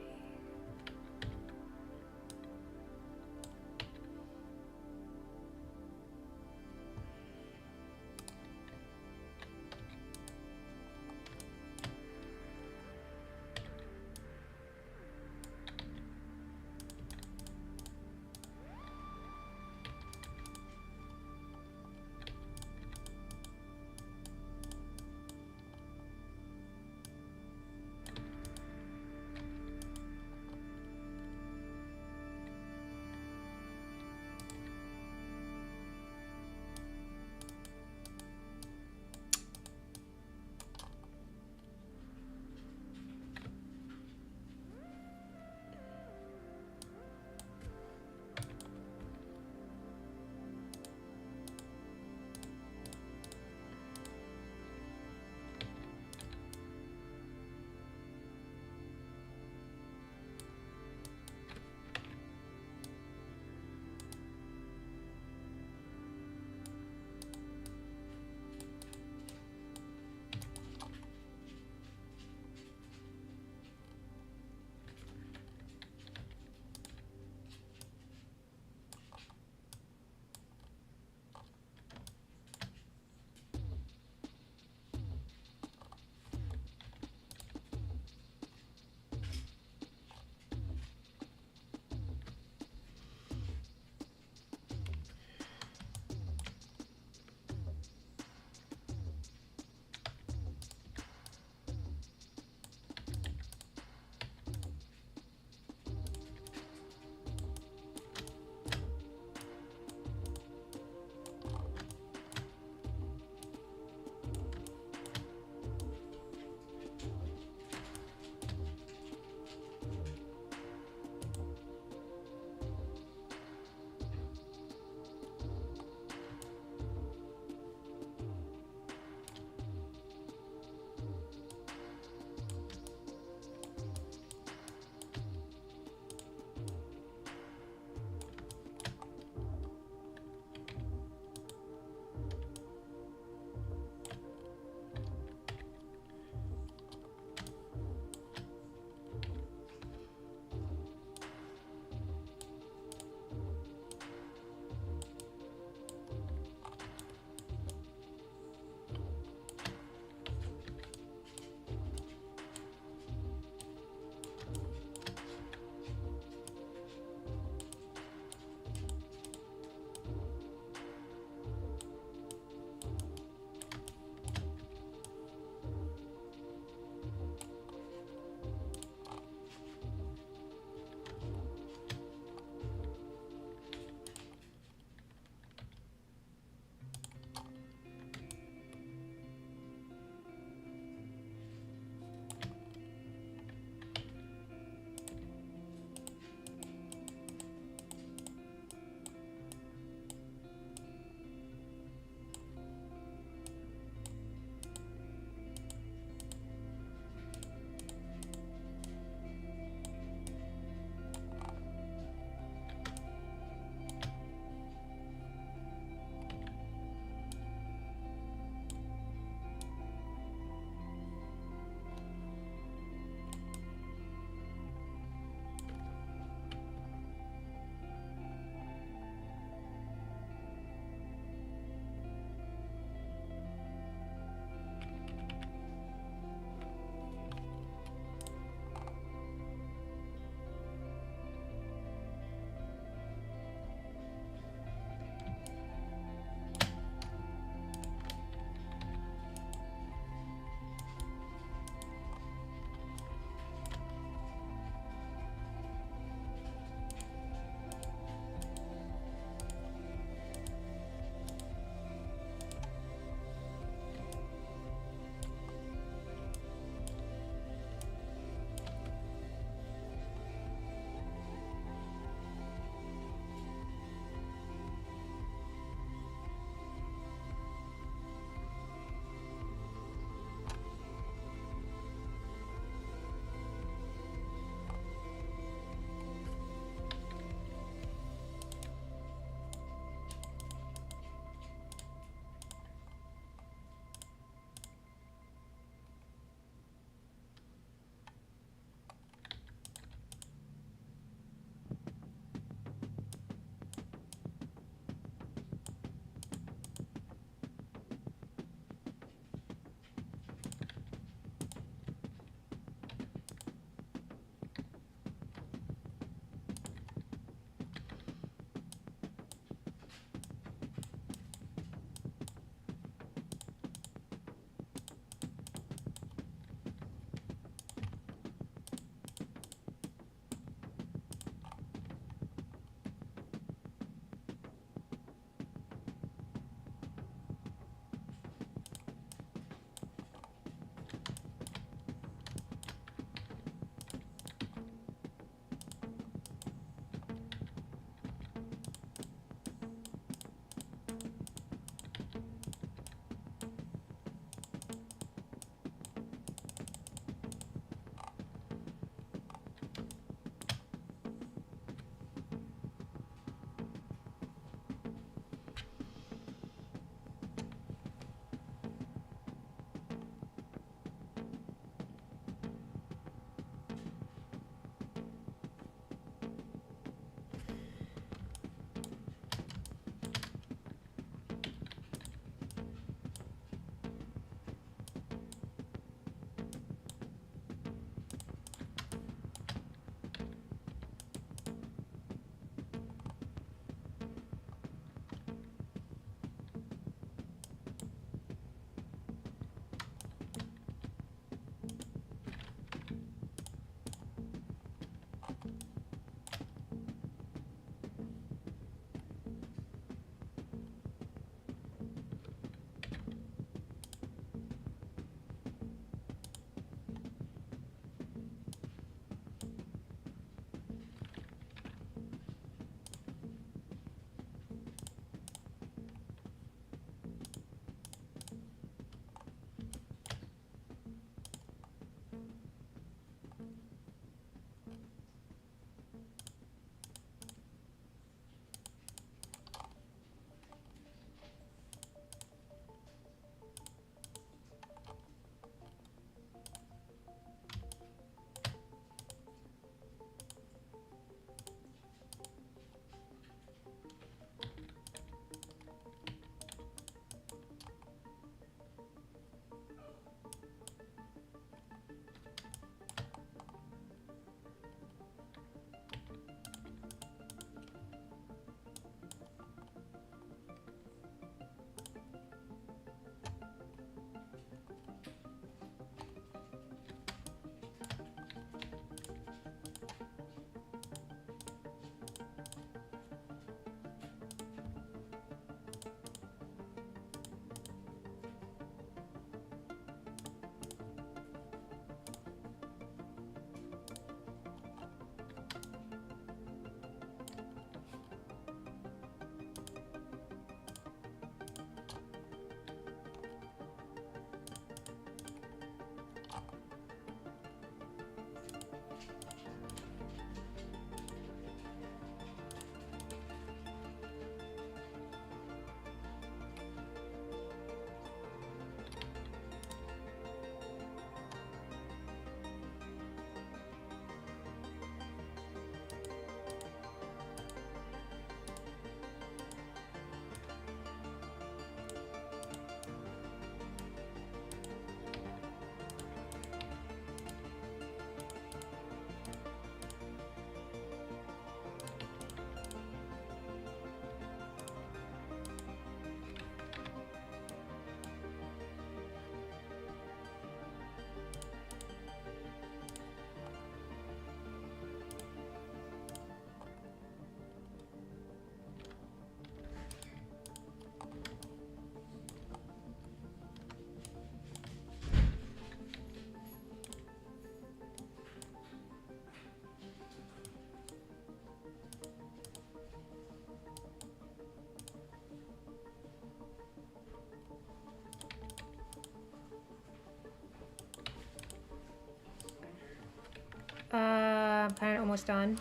kind of almost done.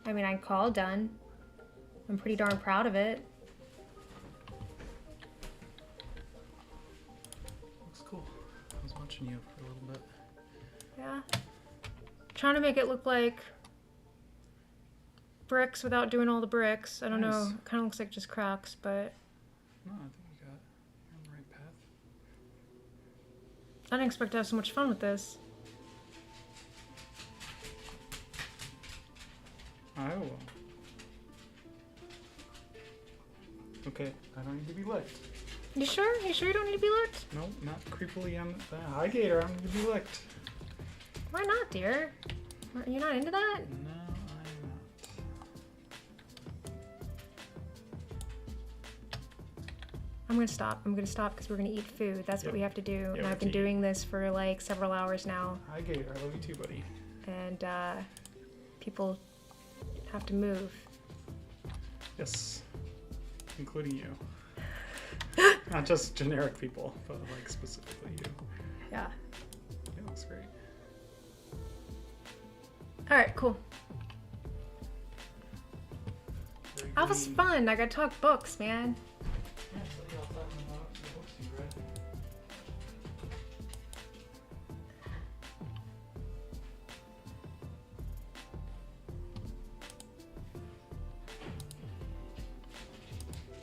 I mean, I'd call it done. I'm pretty darn proud of it. Looks cool. I was watching you for a little bit. Yeah. Trying to make it look like bricks without doing all the bricks. I don't know. Nice. It kind of looks like just cracks, but No, I think you're on the right path. I didn't expect to have so much fun with this. Oh. Okay, I don't need to be licked. You sure? You sure you don't need to be licked? No, not creepily. Hi, Gator. I'm going to be licked. Why not, dear? You're not into that? No, I'm not. I'm gonna stop. I'm gonna stop because we're gonna eat food. That's what Yep. we have to do. Yeah, And we I've been have to eat. doing this for like several hours now. Hi, Gator. I love you too, buddy. And people have to move. Yes, including you. Not just generic people, but like specifically you. Yeah. It looks great. All right, cool. Very That was green. fun. I got to talk books, man.